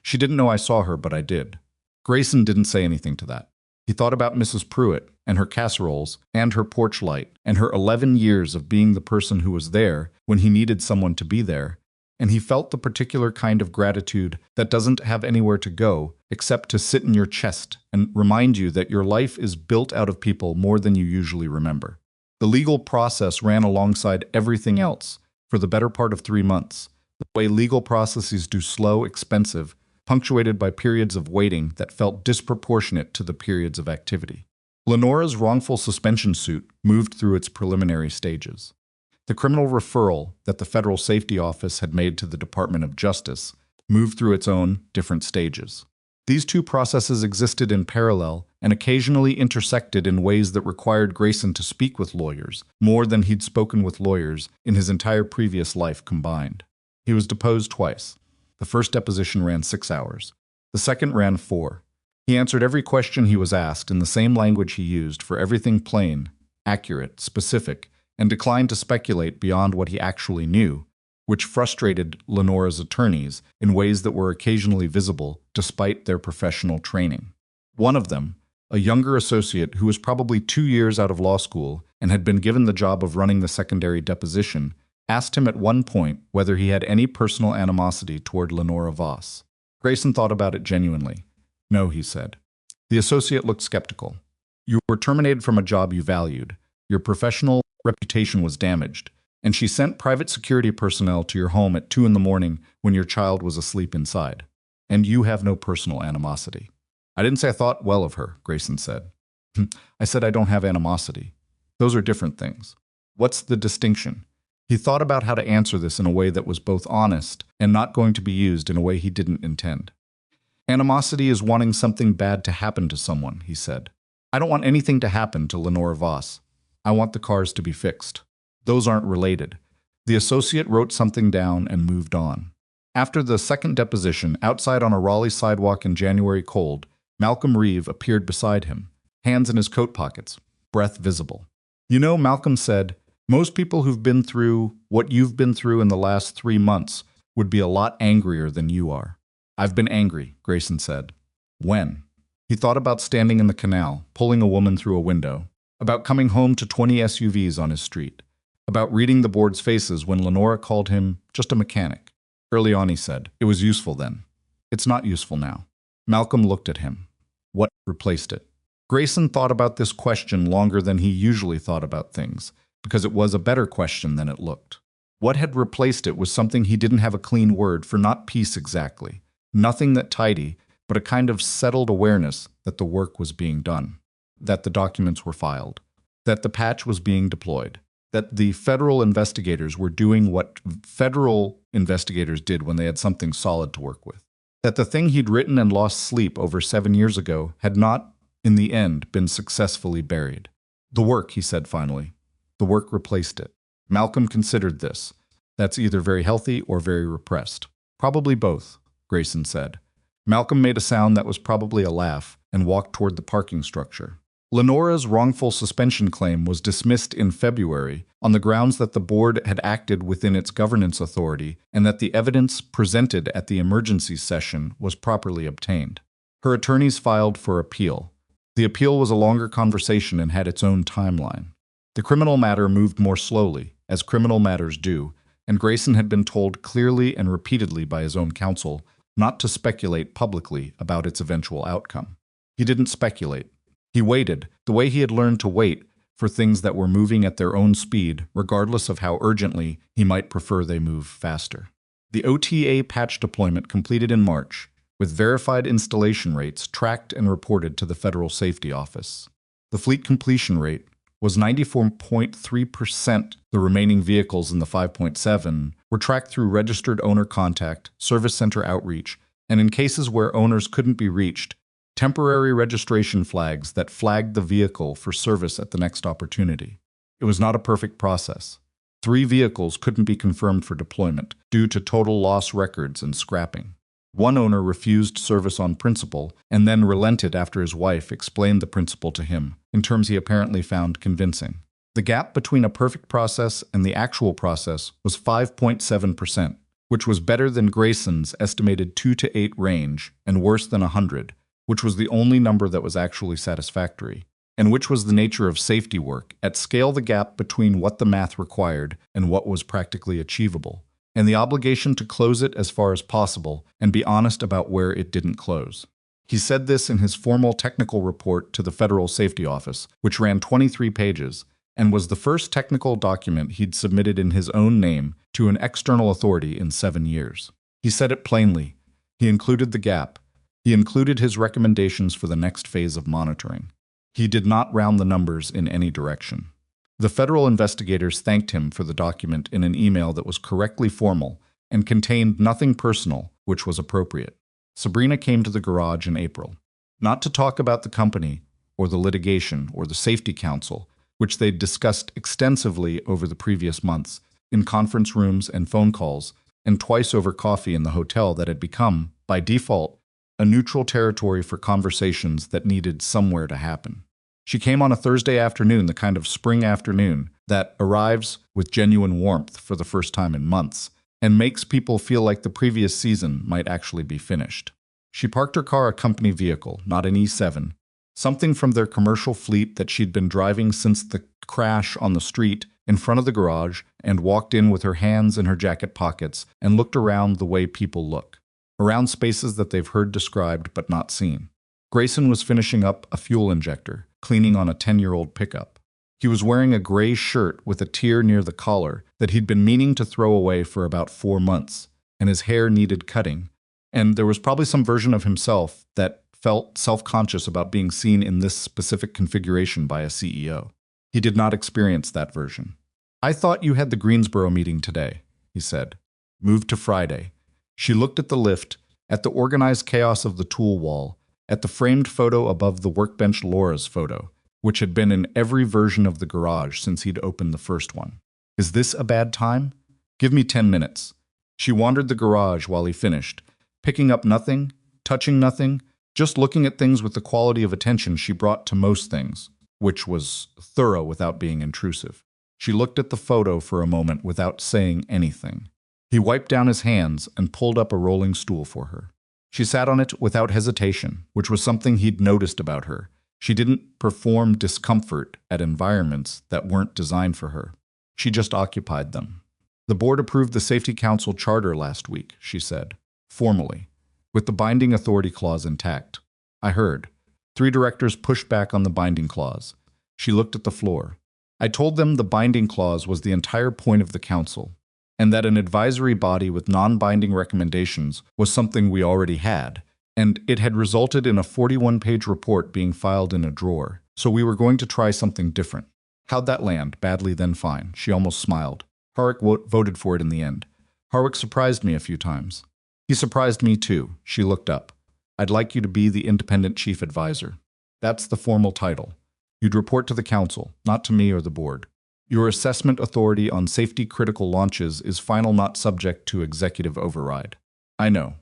Speaker 1: She didn't know I saw her, but I did." Grayson didn't say anything to that. He thought about Mrs. Pruitt and her casseroles and her porch light and her 11 years of being the person who was there when he needed someone to be there, and he felt the particular kind of gratitude that doesn't have anywhere to go except to sit in your chest and remind you that your life is built out of people more than you usually remember. The legal process ran alongside everything else for the better part of 3 months, the way legal processes do, slow, expensive, punctuated by periods of waiting that felt disproportionate to the periods of activity. Lenora's wrongful suspension suit moved through its preliminary stages. The criminal referral that the Federal Safety Office had made to the Department of Justice moved through its own different stages. These two processes existed in parallel and occasionally intersected in ways that required Grayson to speak with lawyers, more than he'd spoken with lawyers in his entire previous life combined. He was deposed twice. The first deposition ran 6 hours. The second ran 4. He answered every question he was asked in the same language he used for everything plain, accurate, specific, and declined to speculate beyond what he actually knew, which frustrated Lenora's attorneys in ways that were occasionally visible despite their professional training. One of them, a younger associate who was probably 2 years out of law school and had been given the job of running the secondary deposition, asked him at one point whether he had any personal animosity toward Lenora Voss. Grayson thought about it genuinely. "No," he said. The associate looked skeptical. "You were terminated from a job you valued. Your professional reputation was damaged, and she sent private security personnel to your home at 2 in the morning when your child was asleep inside. And you have no personal animosity." "I didn't say I thought well of her," Grayson said. "I said I don't have animosity. Those are different things." "What's the distinction?" He thought about how to answer this in a way that was both honest and not going to be used in a way he didn't intend. "Animosity is wanting something bad to happen to someone," he said. "I don't want anything to happen to Lenora Voss. I want the cars to be fixed. Those aren't related." The associate wrote something down and moved on. After the second deposition, outside on a Raleigh sidewalk in January cold, Malcolm Reeve appeared beside him, hands in his coat pockets, breath visible. "You know," Malcolm said, "most people who've been through what you've been through in the last 3 months would be a lot angrier than you are." "I've been angry," Grayson said. "When?" He thought about standing in the canal, pulling a woman through a window, about coming home to 20 SUVs on his street, about reading the board's faces when Lenora called him just a mechanic. Early on, he said, it was useful then. It's not useful now. Malcolm looked at him. What replaced it? Grayson thought about this question longer than he usually thought about things, because it was a better question than it looked. What had replaced it was something he didn't have a clean word for, not peace exactly. Nothing that tidy, but a kind of settled awareness that the work was being done, that the documents were filed, that the patch was being deployed. that the federal investigators were doing what federal investigators did when they had something solid to work with. That the thing he'd written and lost sleep over 7 years ago had not, in the end, been successfully buried. The work, he said finally. The work replaced it. Malcolm considered this. That's either very healthy or very repressed. Probably both, Grayson said. Malcolm made a sound that was probably a laugh and walked toward the parking structure. Lenora's wrongful suspension claim was dismissed in February on the grounds that the board had acted within its governance authority and that the evidence presented at the emergency session was properly obtained. Her attorneys filed for appeal. The appeal was a longer conversation and had its own timeline. The criminal matter moved more slowly, as criminal matters do, and Grayson had been told clearly and repeatedly by his own counsel not to speculate publicly about its eventual outcome. He didn't speculate. He waited, the way he had learned to wait, for things that were moving at their own speed, regardless of how urgently he might prefer they move faster. The OTA patch deployment completed in March, with verified installation rates tracked and reported to the Federal Safety Office. The fleet completion rate was 94.3%. The remaining vehicles in the 5.7 were tracked through registered owner contact, service center outreach, and in cases where owners couldn't be reached, temporary registration flags that flagged the vehicle for service at the next opportunity. It was not a perfect process. 3 vehicles couldn't be confirmed for deployment due to total loss records and scrapping. One owner refused service on principle and then relented after his wife explained the principle to him in terms he apparently found convincing. The gap between a perfect process and the actual process was 5.7%, which was better than Grayson's estimated 2 to 8 range and worse than 100, which was the only number that was actually satisfactory, and which was the nature of safety work, at scale the gap between what the math required and what was practically achievable, and the obligation to close it as far as possible and be honest about where it didn't close. He said this in his formal technical report to the Federal Safety Office, which ran 23 pages, and was the first technical document he'd submitted in his own name to an external authority in 7 years. He said it plainly. He included the gap. He included his recommendations for the next phase of monitoring. He did not round the numbers in any direction. The federal investigators thanked him for the document in an email that was correctly formal and contained nothing personal, which was appropriate. Sabrina came to the garage in April, not to talk about the company or the litigation or the safety council, which they'd discussed extensively over the previous months in conference rooms and phone calls, and twice over coffee in the hotel that had become, by default, a neutral territory for conversations that needed somewhere to happen. She came on a Thursday afternoon, the kind of spring afternoon that arrives with genuine warmth for the first time in months and makes people feel like the previous season might actually be finished. She parked her car, a company vehicle, not an E7, something from their commercial fleet that she'd been driving since the crash on the street, in front of the garage, and walked in with her hands in her jacket pockets and looked around the way people look, around spaces that they've heard described but not seen. Grayson was finishing up a fuel injector, cleaning on a 10-year-old pickup. He was wearing a gray shirt with a tear near the collar that he'd been meaning to throw away for about 4 months, and his hair needed cutting. And there was probably some version of himself that felt self-conscious about being seen in this specific configuration by a CEO. He did not experience that version. "I thought you had the Greensboro meeting today," he said. Moved to Friday. She looked at the lift, at the organized chaos of the tool wall, at the framed photo above the workbench, Laura's photo, which had been in every version of the garage since he'd opened the first one. "Is this a bad time? Give me 10 minutes. She wandered the garage while he finished, picking up nothing, touching nothing, just looking at things with the quality of attention she brought to most things, which was thorough without being intrusive. She looked at the photo for a moment without saying anything. He wiped down his hands and pulled up a rolling stool for her. She sat on it without hesitation, which was something he'd noticed about her. She didn't perform discomfort at environments that weren't designed for her. She just occupied them. "The board approved the Safety Council charter last week," she said, formally, with the binding authority clause intact. "I heard. 3 directors pushed back on the binding clause." She looked at the floor. "I told them the binding clause was the entire point of the council, and that an advisory body with non-binding recommendations was something we already had, and it had resulted in a 41-page report being filed in a drawer, so we were going to try something different." How'd that land? Badly, then fine. She almost smiled. Harwick voted for it in the end. Harwick surprised me a few times. He surprised me too. She looked up. I'd like you to be the independent chief advisor. That's the formal title. You'd report to the council, not to me or the board. Your assessment authority on safety-critical launches is final, not subject to executive override. I know.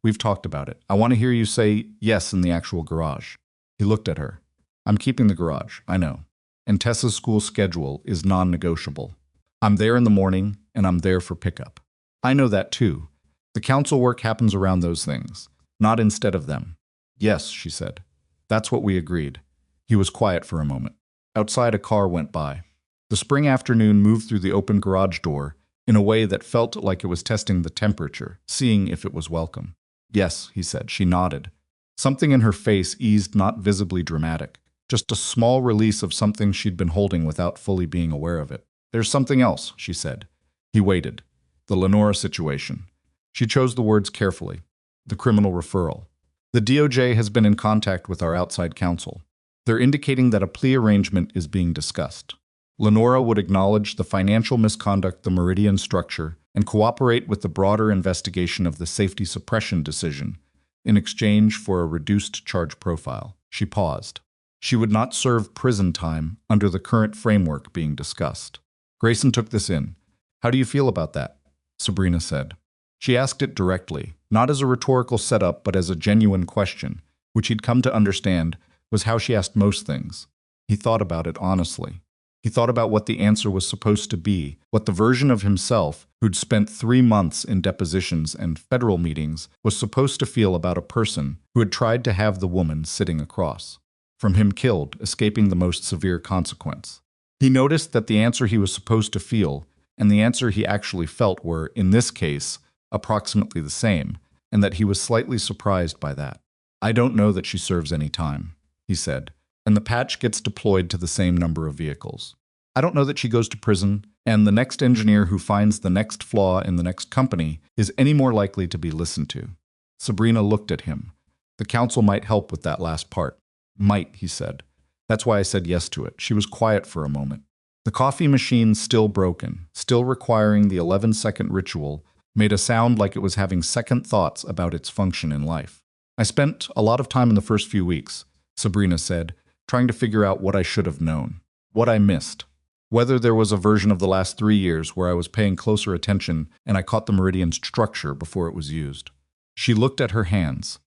Speaker 1: We've talked about it. I want to hear you say yes in the actual garage. He looked at her. I'm keeping the garage, I know. And Tessa's school schedule is non-negotiable. I'm there in the morning, and I'm there for pickup. I know that too. The council work happens around those things, not instead of them. Yes, she said. That's what we agreed. He was quiet for a moment. Outside, a car went by. The spring afternoon moved through the open garage door in a way that felt like it was testing the temperature, seeing if it was welcome. Yes, he said. She nodded. Something in her face eased, not visibly dramatic, just a small release of something she'd been holding without fully being aware of it. There's something else, she said. He waited. The Lenora situation. She chose the words carefully. The criminal referral. The DOJ has been in contact with our outside counsel. They're indicating that a plea arrangement is being discussed. Lenora would acknowledge the financial misconduct, the Meridian structure, and cooperate with the broader investigation of the safety suppression decision in exchange for a reduced charge profile. She paused. She would not serve prison time under the current framework being discussed. Grayson took this in. How do you feel about that? Sabrina said. She asked it directly, not as a rhetorical setup, but as a genuine question, which he'd come to understand was how she asked most things. He thought about it honestly. He thought about what the answer was supposed to be, what the version of himself, who'd spent 3 months in depositions and federal meetings, was supposed to feel about a person who had tried to have the woman sitting across from him killed, escaping the most severe consequence. He noticed that the answer he was supposed to feel and the answer he actually felt were, in this case, approximately the same, and that he was slightly surprised by that. I don't know that she serves any time, he said, and the patch gets deployed to the same number of vehicles. I don't know that she goes to prison, and the next engineer who finds the next flaw in the next company is any more likely to be listened to. Sabrina looked at him. The council might help with that last part. Might, he said. That's why I said yes to it. She was quiet for a moment. The coffee machine, still broken, still requiring the 11-second ritual, made a sound like it was having second thoughts about its function in life. I spent a lot of time in the first few weeks, Sabrina said, trying to figure out what I should have known, what I missed, whether there was a version of the last 3 years where I was paying closer attention and I caught the Meridian structure before it was used. She looked at her hands.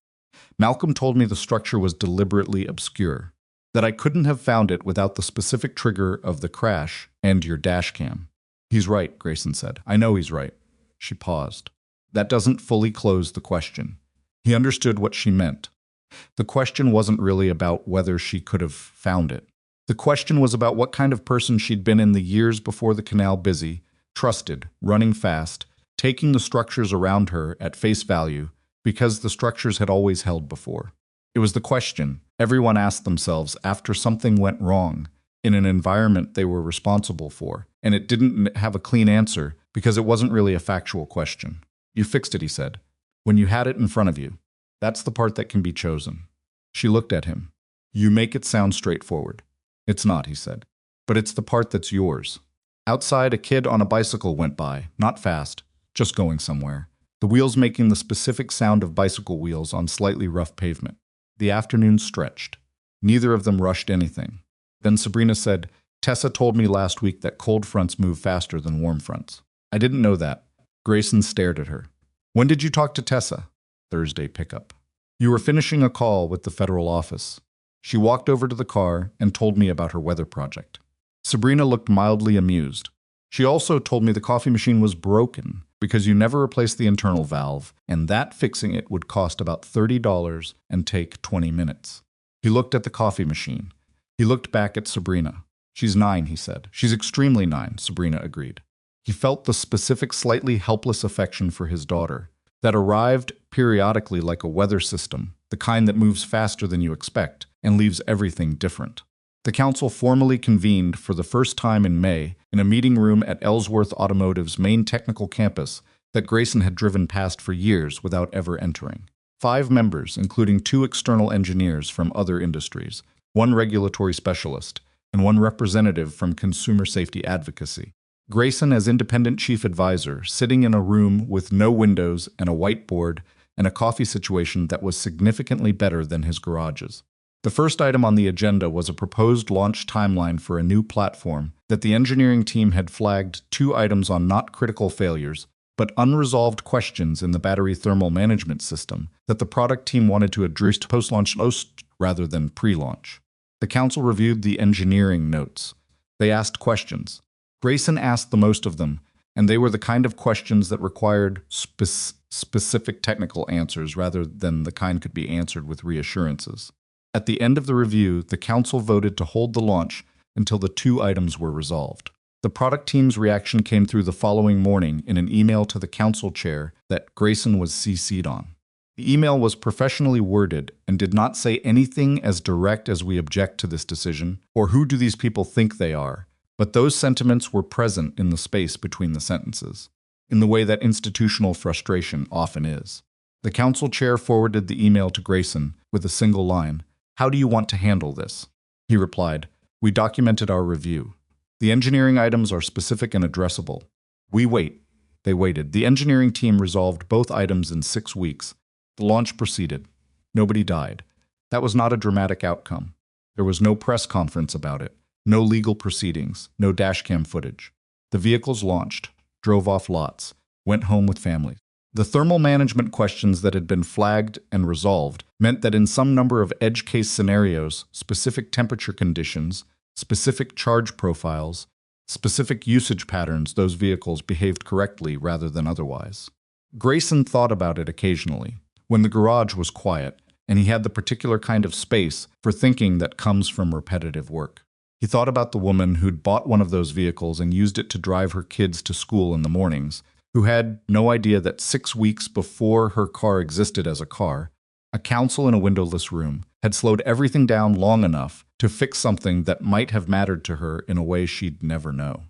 Speaker 1: Malcolm told me the structure was deliberately obscure, that I couldn't have found it without the specific trigger of the crash and your dashcam. He's right, Grayson said. I know he's right. She paused. That doesn't fully close the question. He understood what she meant. The question wasn't really about whether she could have found it. The question was about what kind of person she'd been in the years before the canal, busy, trusted, running fast, taking the structures around her at face value because the structures had always held before. It was the question everyone asked themselves after something went wrong in an environment they were responsible for, and it didn't have a clean answer because it wasn't really a factual question. You fixed it, he said. When you had it in front of you. That's the part that can be chosen. She looked at him. You make it sound straightforward. It's not, he said. But it's the part that's yours. Outside, a kid on a bicycle went by, not fast, just going somewhere. The wheels making the specific sound of bicycle wheels on slightly rough pavement. The afternoon stretched. Neither of them rushed anything. Then Sabrina said, Tessa told me last week that cold fronts move faster than warm fronts. I didn't know that. Grayson stared at her. When did you talk to Tessa? Thursday pickup. You were finishing a call with the federal office. She walked over to the car and told me about her weather project. Sabrina looked mildly amused. She also told me the coffee machine was broken because you never replaced the internal valve, and that fixing it would cost about $30 and take 20 minutes. He looked at the coffee machine. He looked back at Sabrina. She's 9, he said. She's extremely 9, Sabrina agreed. He felt the specific, slightly helpless affection for his daughter that arrived periodically like a weather system, the kind that moves faster than you expect and leaves everything different. The council formally convened for the first time in May in a meeting room at Ellsworth Automotive's main technical campus that Grayson had driven past for years without ever entering. 5 members, including 2 external engineers from other industries, 1 regulatory specialist, and one representative from Consumer Safety Advocacy. Grayson, as independent chief advisor, sitting in a room with no windows and a whiteboard and a coffee situation that was significantly better than his garage's. The first item on the agenda was a proposed launch timeline for a new platform that the engineering team had flagged 2 items on not critical failures, but unresolved questions in the battery thermal management system that the product team wanted to address post-launch rather than pre-launch. The council reviewed the engineering notes. They asked questions. Grayson asked the most of them, and they were the kind of questions that required specific technical answers rather than the kind could be answered with reassurances. At the end of the review, the council voted to hold the launch until the 2 items were resolved. The product team's reaction came through the following morning in an email to the council chair that Grayson was CC'd on. The email was professionally worded and did not say anything as direct as "we object to this decision" or "who do these people think they are," but those sentiments were present in the space between the sentences, in the way that institutional frustration often is. The council chair forwarded the email to Grayson with a single line, "How do you want to handle this?" He replied, "We documented our review. The engineering items are specific and addressable. We wait." They waited. The engineering team resolved both items in 6 weeks. The launch proceeded. Nobody died. That was not a dramatic outcome. There was no press conference about it, no legal proceedings, no dashcam footage. The vehicles launched, drove off lots, went home with families. The thermal management questions that had been flagged and resolved meant that in some number of edge case scenarios, specific temperature conditions, specific charge profiles, specific usage patterns, those vehicles behaved correctly rather than otherwise. Grayson thought about it occasionally, when the garage was quiet, and he had the particular kind of space for thinking that comes from repetitive work. He thought about the woman who'd bought one of those vehicles and used it to drive her kids to school in the mornings, who had no idea that 6 weeks before her car existed as a car, a council in a windowless room had slowed everything down long enough to fix something that might have mattered to her in a way she'd never know.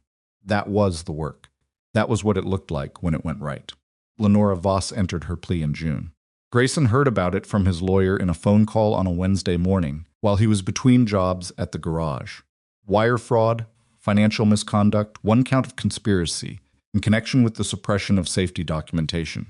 Speaker 1: That was the work. That was what it looked like when it went right. Lenora Voss entered her plea in June. Grayson heard about it from his lawyer in a phone call on a Wednesday morning while he was between jobs at the garage. Wire fraud, financial misconduct, 1 count of conspiracy, in connection with the suppression of safety documentation.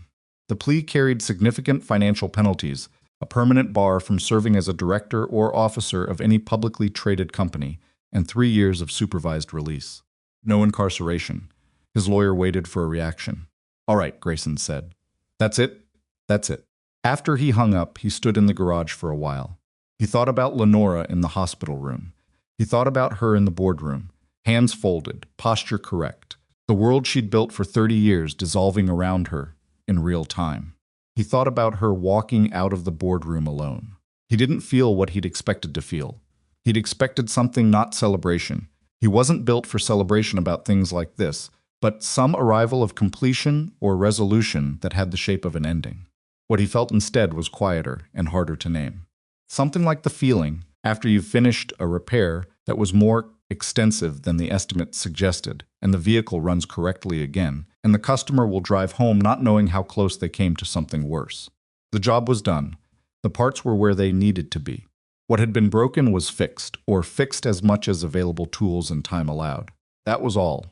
Speaker 1: The plea carried significant financial penalties, a permanent bar from serving as a director or officer of any publicly traded company, and 3 years of supervised release. No incarceration. His lawyer waited for a reaction. "All right," Grayson said. "That's it? That's it." After he hung up, he stood in the garage for a while. He thought about Lenora in the hospital room. He thought about her in the boardroom, hands folded, posture correct, the world she'd built for 30 years dissolving around her in real time. He thought about her walking out of the boardroom alone. He didn't feel what he'd expected to feel. He'd expected something not celebration. He wasn't built for celebration about things like this, but some arrival of completion or resolution that had the shape of an ending. What he felt instead was quieter and harder to name. Something like the feeling, after you've finished a repair that was more extensive than the estimate suggested, and the vehicle runs correctly again, and the customer will drive home not knowing how close they came to something worse. The job was done. The parts were where they needed to be. What had been broken was fixed, or fixed as much as available tools and time allowed. That was all.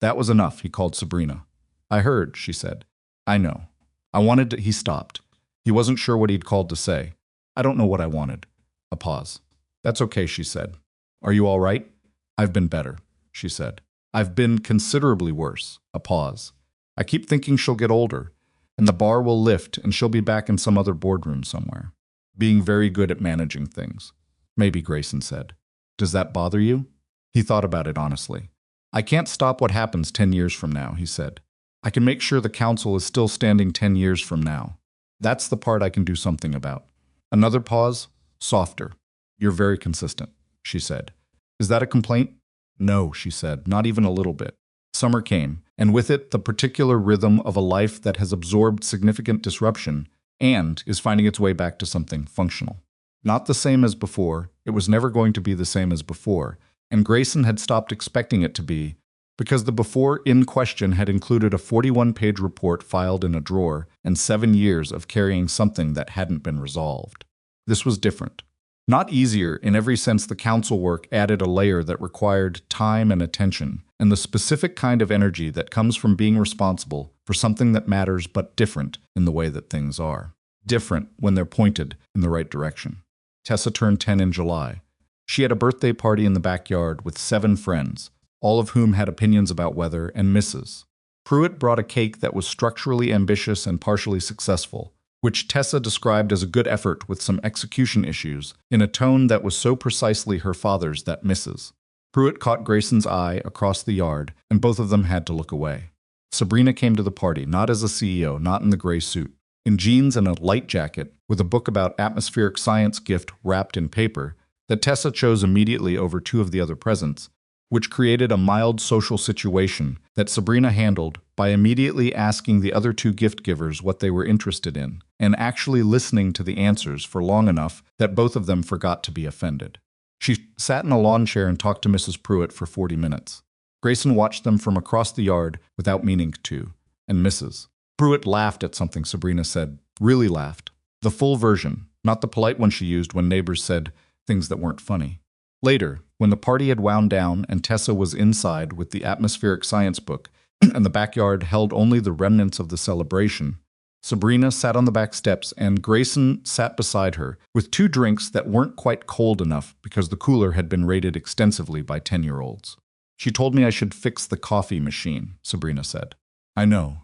Speaker 1: That was enough, he called Sabrina. "I heard," she said. "I know. I wanted to—" He stopped. He wasn't sure what he'd called to say. "I don't know what I wanted." A pause. "That's okay," she said. "Are you all right?" "I've been better," she said. "I've been considerably worse." A pause. "I keep thinking she'll get older, and the bar will lift, and she'll be back in some other boardroom somewhere, being very good at managing things." "Maybe," Grayson said. "Does that bother you?" He thought about it honestly. "I can't stop what happens 10 years from now," he said. "I can make sure the council is still standing 10 years from now. That's the part I can do something about." Another pause, softer. "You're very consistent," she said. "Is that a complaint?" "No," she said, "not even a little bit." Summer came, and with it the particular rhythm of a life that has absorbed significant disruption and is finding its way back to something functional. Not the same as before, it was never going to be the same as before, and Grayson had stopped expecting it to be, because the before in question had included a 41-page report filed in a drawer and 7 years of carrying something that hadn't been resolved. This was different. Not easier, in every sense the council work added a layer that required time and attention, and the specific kind of energy that comes from being responsible for something that matters but different in the way that things are. Different when they're pointed in the right direction. Tessa turned 10 in July. She had a birthday party in the backyard with 7 friends, all of whom had opinions about weather and misses. Pruitt brought a cake that was structurally ambitious and partially successful, which Tessa described as a good effort with some execution issues, in a tone that was so precisely her father's that Mrs. Pruitt caught Grayson's eye across the yard, and both of them had to look away. Sabrina came to the party, not as a CEO, not in the gray suit. In jeans and a light jacket, with a book about atmospheric science gift wrapped in paper, that Tessa chose immediately over 2 of the other presents, which created a mild social situation that Sabrina handled by immediately asking the other 2 gift givers what they were interested in, and actually listening to the answers for long enough that both of them forgot to be offended. She sat in a lawn chair and talked to Mrs. Pruitt for 40 minutes. Grayson watched them from across the yard without meaning to, and Mrs. Pruitt laughed at something Sabrina said, really laughed. The full version, not the polite one she used when neighbors said things that weren't funny. Later, when the party had wound down and Tessa was inside with the atmospheric science book, and the backyard held only the remnants of the celebration, Sabrina sat on the back steps and Grayson sat beside her with 2 drinks that weren't quite cold enough because the cooler had been raided extensively by 10-year-olds. She told me I should fix the coffee machine, Sabrina said. I know.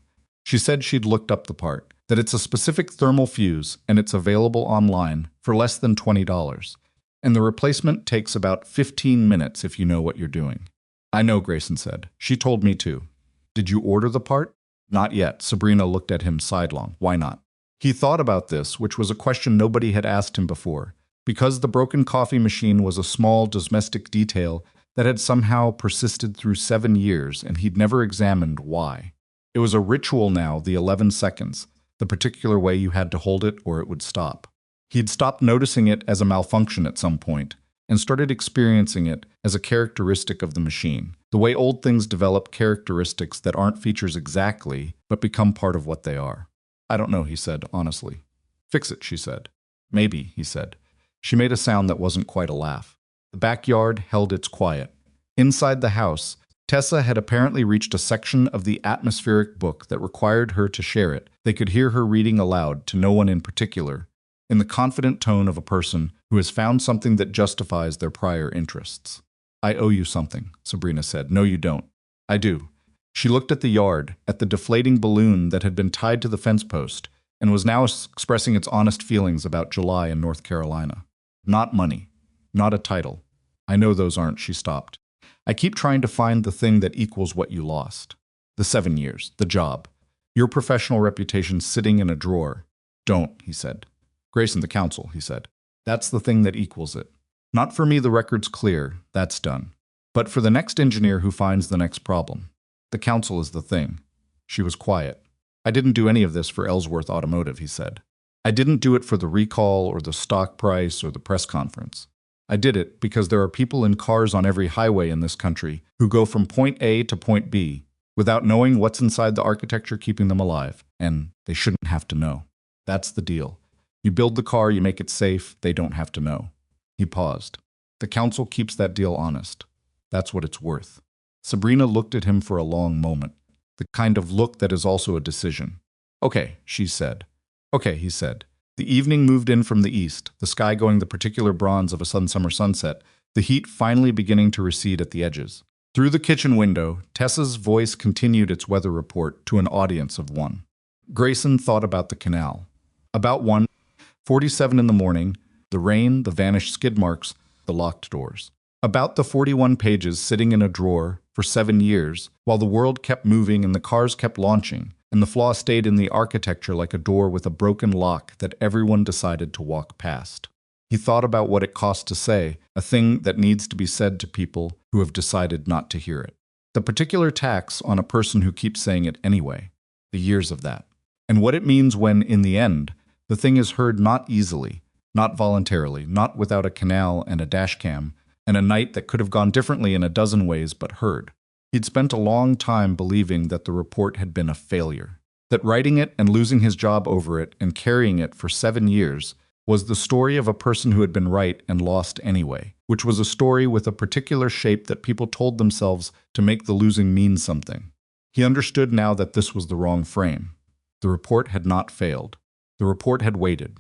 Speaker 1: She said she'd looked up the part, that it's a specific thermal fuse and it's available online for less than $20. And the replacement takes about 15 minutes if you know what you're doing. I know, Grayson said. She told me too. Did you order the part? Not yet. Sabrina looked at him sidelong. Why not? He thought about this, which was a question nobody had asked him before, because the broken coffee machine was a small domestic detail that had somehow persisted through 7 years, and he'd never examined why. It was a ritual now, the 11 seconds, the particular way you had to hold it or it would stop. He'd stopped noticing it as a malfunction at some point, and started experiencing it as a characteristic of the machine, the way old things develop characteristics that aren't features exactly, but become part of what they are. I don't know, he said, honestly. Fix it, she said. Maybe, he said. She made a sound that wasn't quite a laugh. The backyard held its quiet. Inside the house, Tessa had apparently reached a section of the atmospheric book that required her to share it. They could hear her reading aloud to no one in particular, in the confident tone of a person who has found something that justifies their prior interests. I owe you something, Sabrina said. No, you don't. I do. She looked at the yard, at the deflating balloon that had been tied to the fence post, and was now expressing its honest feelings about July in North Carolina. Not money. Not a title. I know those aren't, she stopped. I keep trying to find the thing that equals what you lost. The 7 years, the job, your professional reputation sitting in a drawer. Don't, he said. Grayson, the council, he said. That's the thing that equals it. Not for me, the record's clear, that's done. But for the next engineer who finds the next problem. The council is the thing. She was quiet. I didn't do any of this for Ellsworth Automotive, he said. I didn't do it for the recall or the stock price or the press conference. I did it because there are people in cars on every highway in this country who go from point A to point B without knowing what's inside the architecture keeping them alive, and they shouldn't have to know. That's the deal. You build the car, you make it safe, they don't have to know. He paused. The council keeps that deal honest. That's what it's worth. Sabrina looked at him for a long moment, the kind of look that is also a decision. Okay, she said. Okay, he said. The evening moved in from the east, the sky going the particular bronze of a summer sunset, the heat finally beginning to recede at the edges. Through the kitchen window, Tessa's voice continued its weather report to an audience of 1. Grayson thought about the canal. About 1:47 in the morning, the rain, the vanished skid marks, the locked doors. About the 41 pages sitting in a drawer for 7 years, while the world kept moving and the cars kept launching, and the flaw stayed in the architecture like a door with a broken lock that everyone decided to walk past. He thought about what it costs to say, a thing that needs to be said to people who have decided not to hear it. The particular tax on a person who keeps saying it anyway, the years of that. And what it means when, in the end, the thing is heard not easily, not voluntarily, not without a canal and a dashcam, and a night that could have gone differently in a dozen ways but heard. He'd spent a long time believing that the report had been a failure, that writing it and losing his job over it and carrying it for 7 years was the story of a person who had been right and lost anyway, which was a story with a particular shape that people told themselves to make the losing mean something. He understood now that this was the wrong frame. The report had not failed. The report had waited.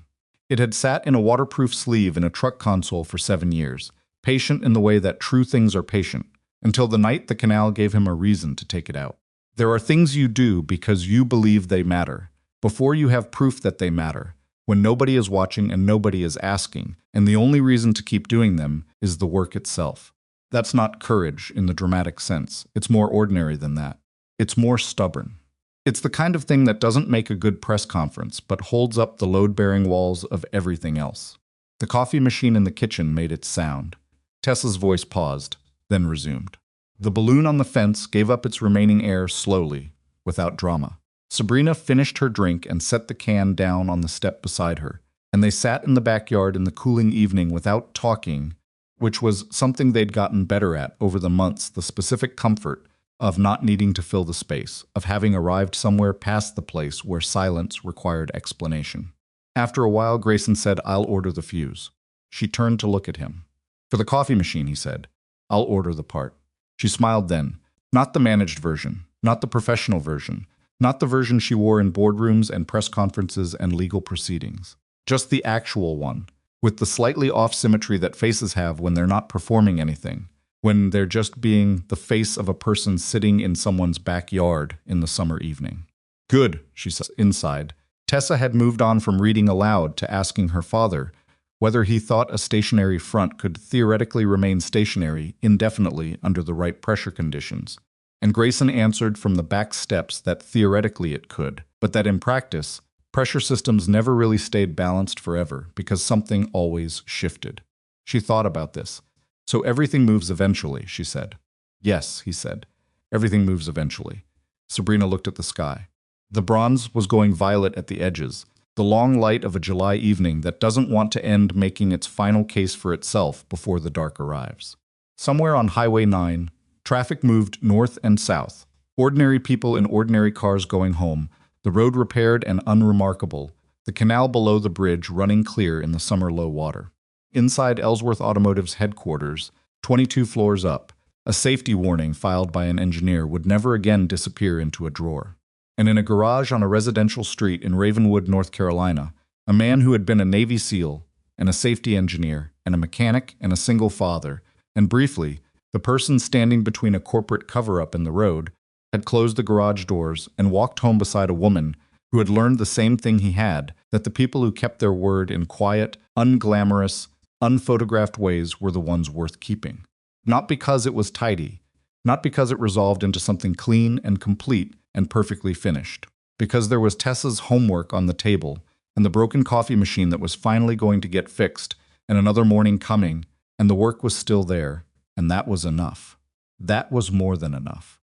Speaker 1: It had sat in a waterproof sleeve in a truck console for 7 years, patient in the way that true things are patient, until the night the canal gave him a reason to take it out. There are things you do because you believe they matter, before you have proof that they matter, when nobody is watching and nobody is asking, and the only reason to keep doing them is the work itself. That's not courage in the dramatic sense. It's more ordinary than that. It's more stubborn. It's the kind of thing that doesn't make a good press conference, but holds up the load-bearing walls of everything else. The coffee machine in the kitchen made its sound. Tessa's voice paused, then resumed. The balloon on the fence gave up its remaining air slowly, without drama. Sabrina finished her drink and set the can down on the step beside her, and they sat in the backyard in the cooling evening without talking, which was something they'd gotten better at over the months, the specific comfort of not needing to fill the space, of having arrived somewhere past the place where silence required explanation. After a while, Grayson said, "I'll order the fuse." She turned to look at him. "For the coffee machine," he said. "I'll order the part." She smiled then. Not the managed version, not the professional version, not the version she wore in boardrooms and press conferences and legal proceedings. Just the actual one, with the slightly off symmetry that faces have when they're not performing anything, when they're just being the face of a person sitting in someone's backyard in the summer evening. "Good," she said inside. Tessa had moved on from reading aloud to asking her father whether he thought a stationary front could theoretically remain stationary indefinitely under the right pressure conditions. And Grayson answered from the back steps that theoretically it could, but that in practice, pressure systems never really stayed balanced forever because something always shifted. She thought about this. "So everything moves eventually," she said. "Yes," he said. "Everything moves eventually." Sabrina looked at the sky. The bronze was going violet at the edges, the long light of a July evening that doesn't want to end making its final case for itself before the dark arrives. Somewhere on Highway 9, traffic moved north and south. Ordinary people in ordinary cars going home, the road repaired and unremarkable, the canal below the bridge running clear in the summer low water. Inside Ellsworth Automotive's headquarters, 22 floors up, a safety warning filed by an engineer would never again disappear into a drawer. And in a garage on a residential street in Ravenwood, North Carolina, a man who had been a Navy SEAL, and a safety engineer, and a mechanic, and a single father, and briefly, the person standing between a corporate cover-up and the road, had closed the garage doors and walked home beside a woman who had learned the same thing he had, that the people who kept their word in quiet, unglamorous, unphotographed ways were the ones worth keeping. Not because it was tidy, not because it resolved into something clean and complete and perfectly finished, because there was Tessa's homework on the table, and the broken coffee machine that was finally going to get fixed, and another morning coming, and the work was still there, and that was enough. That was more than enough.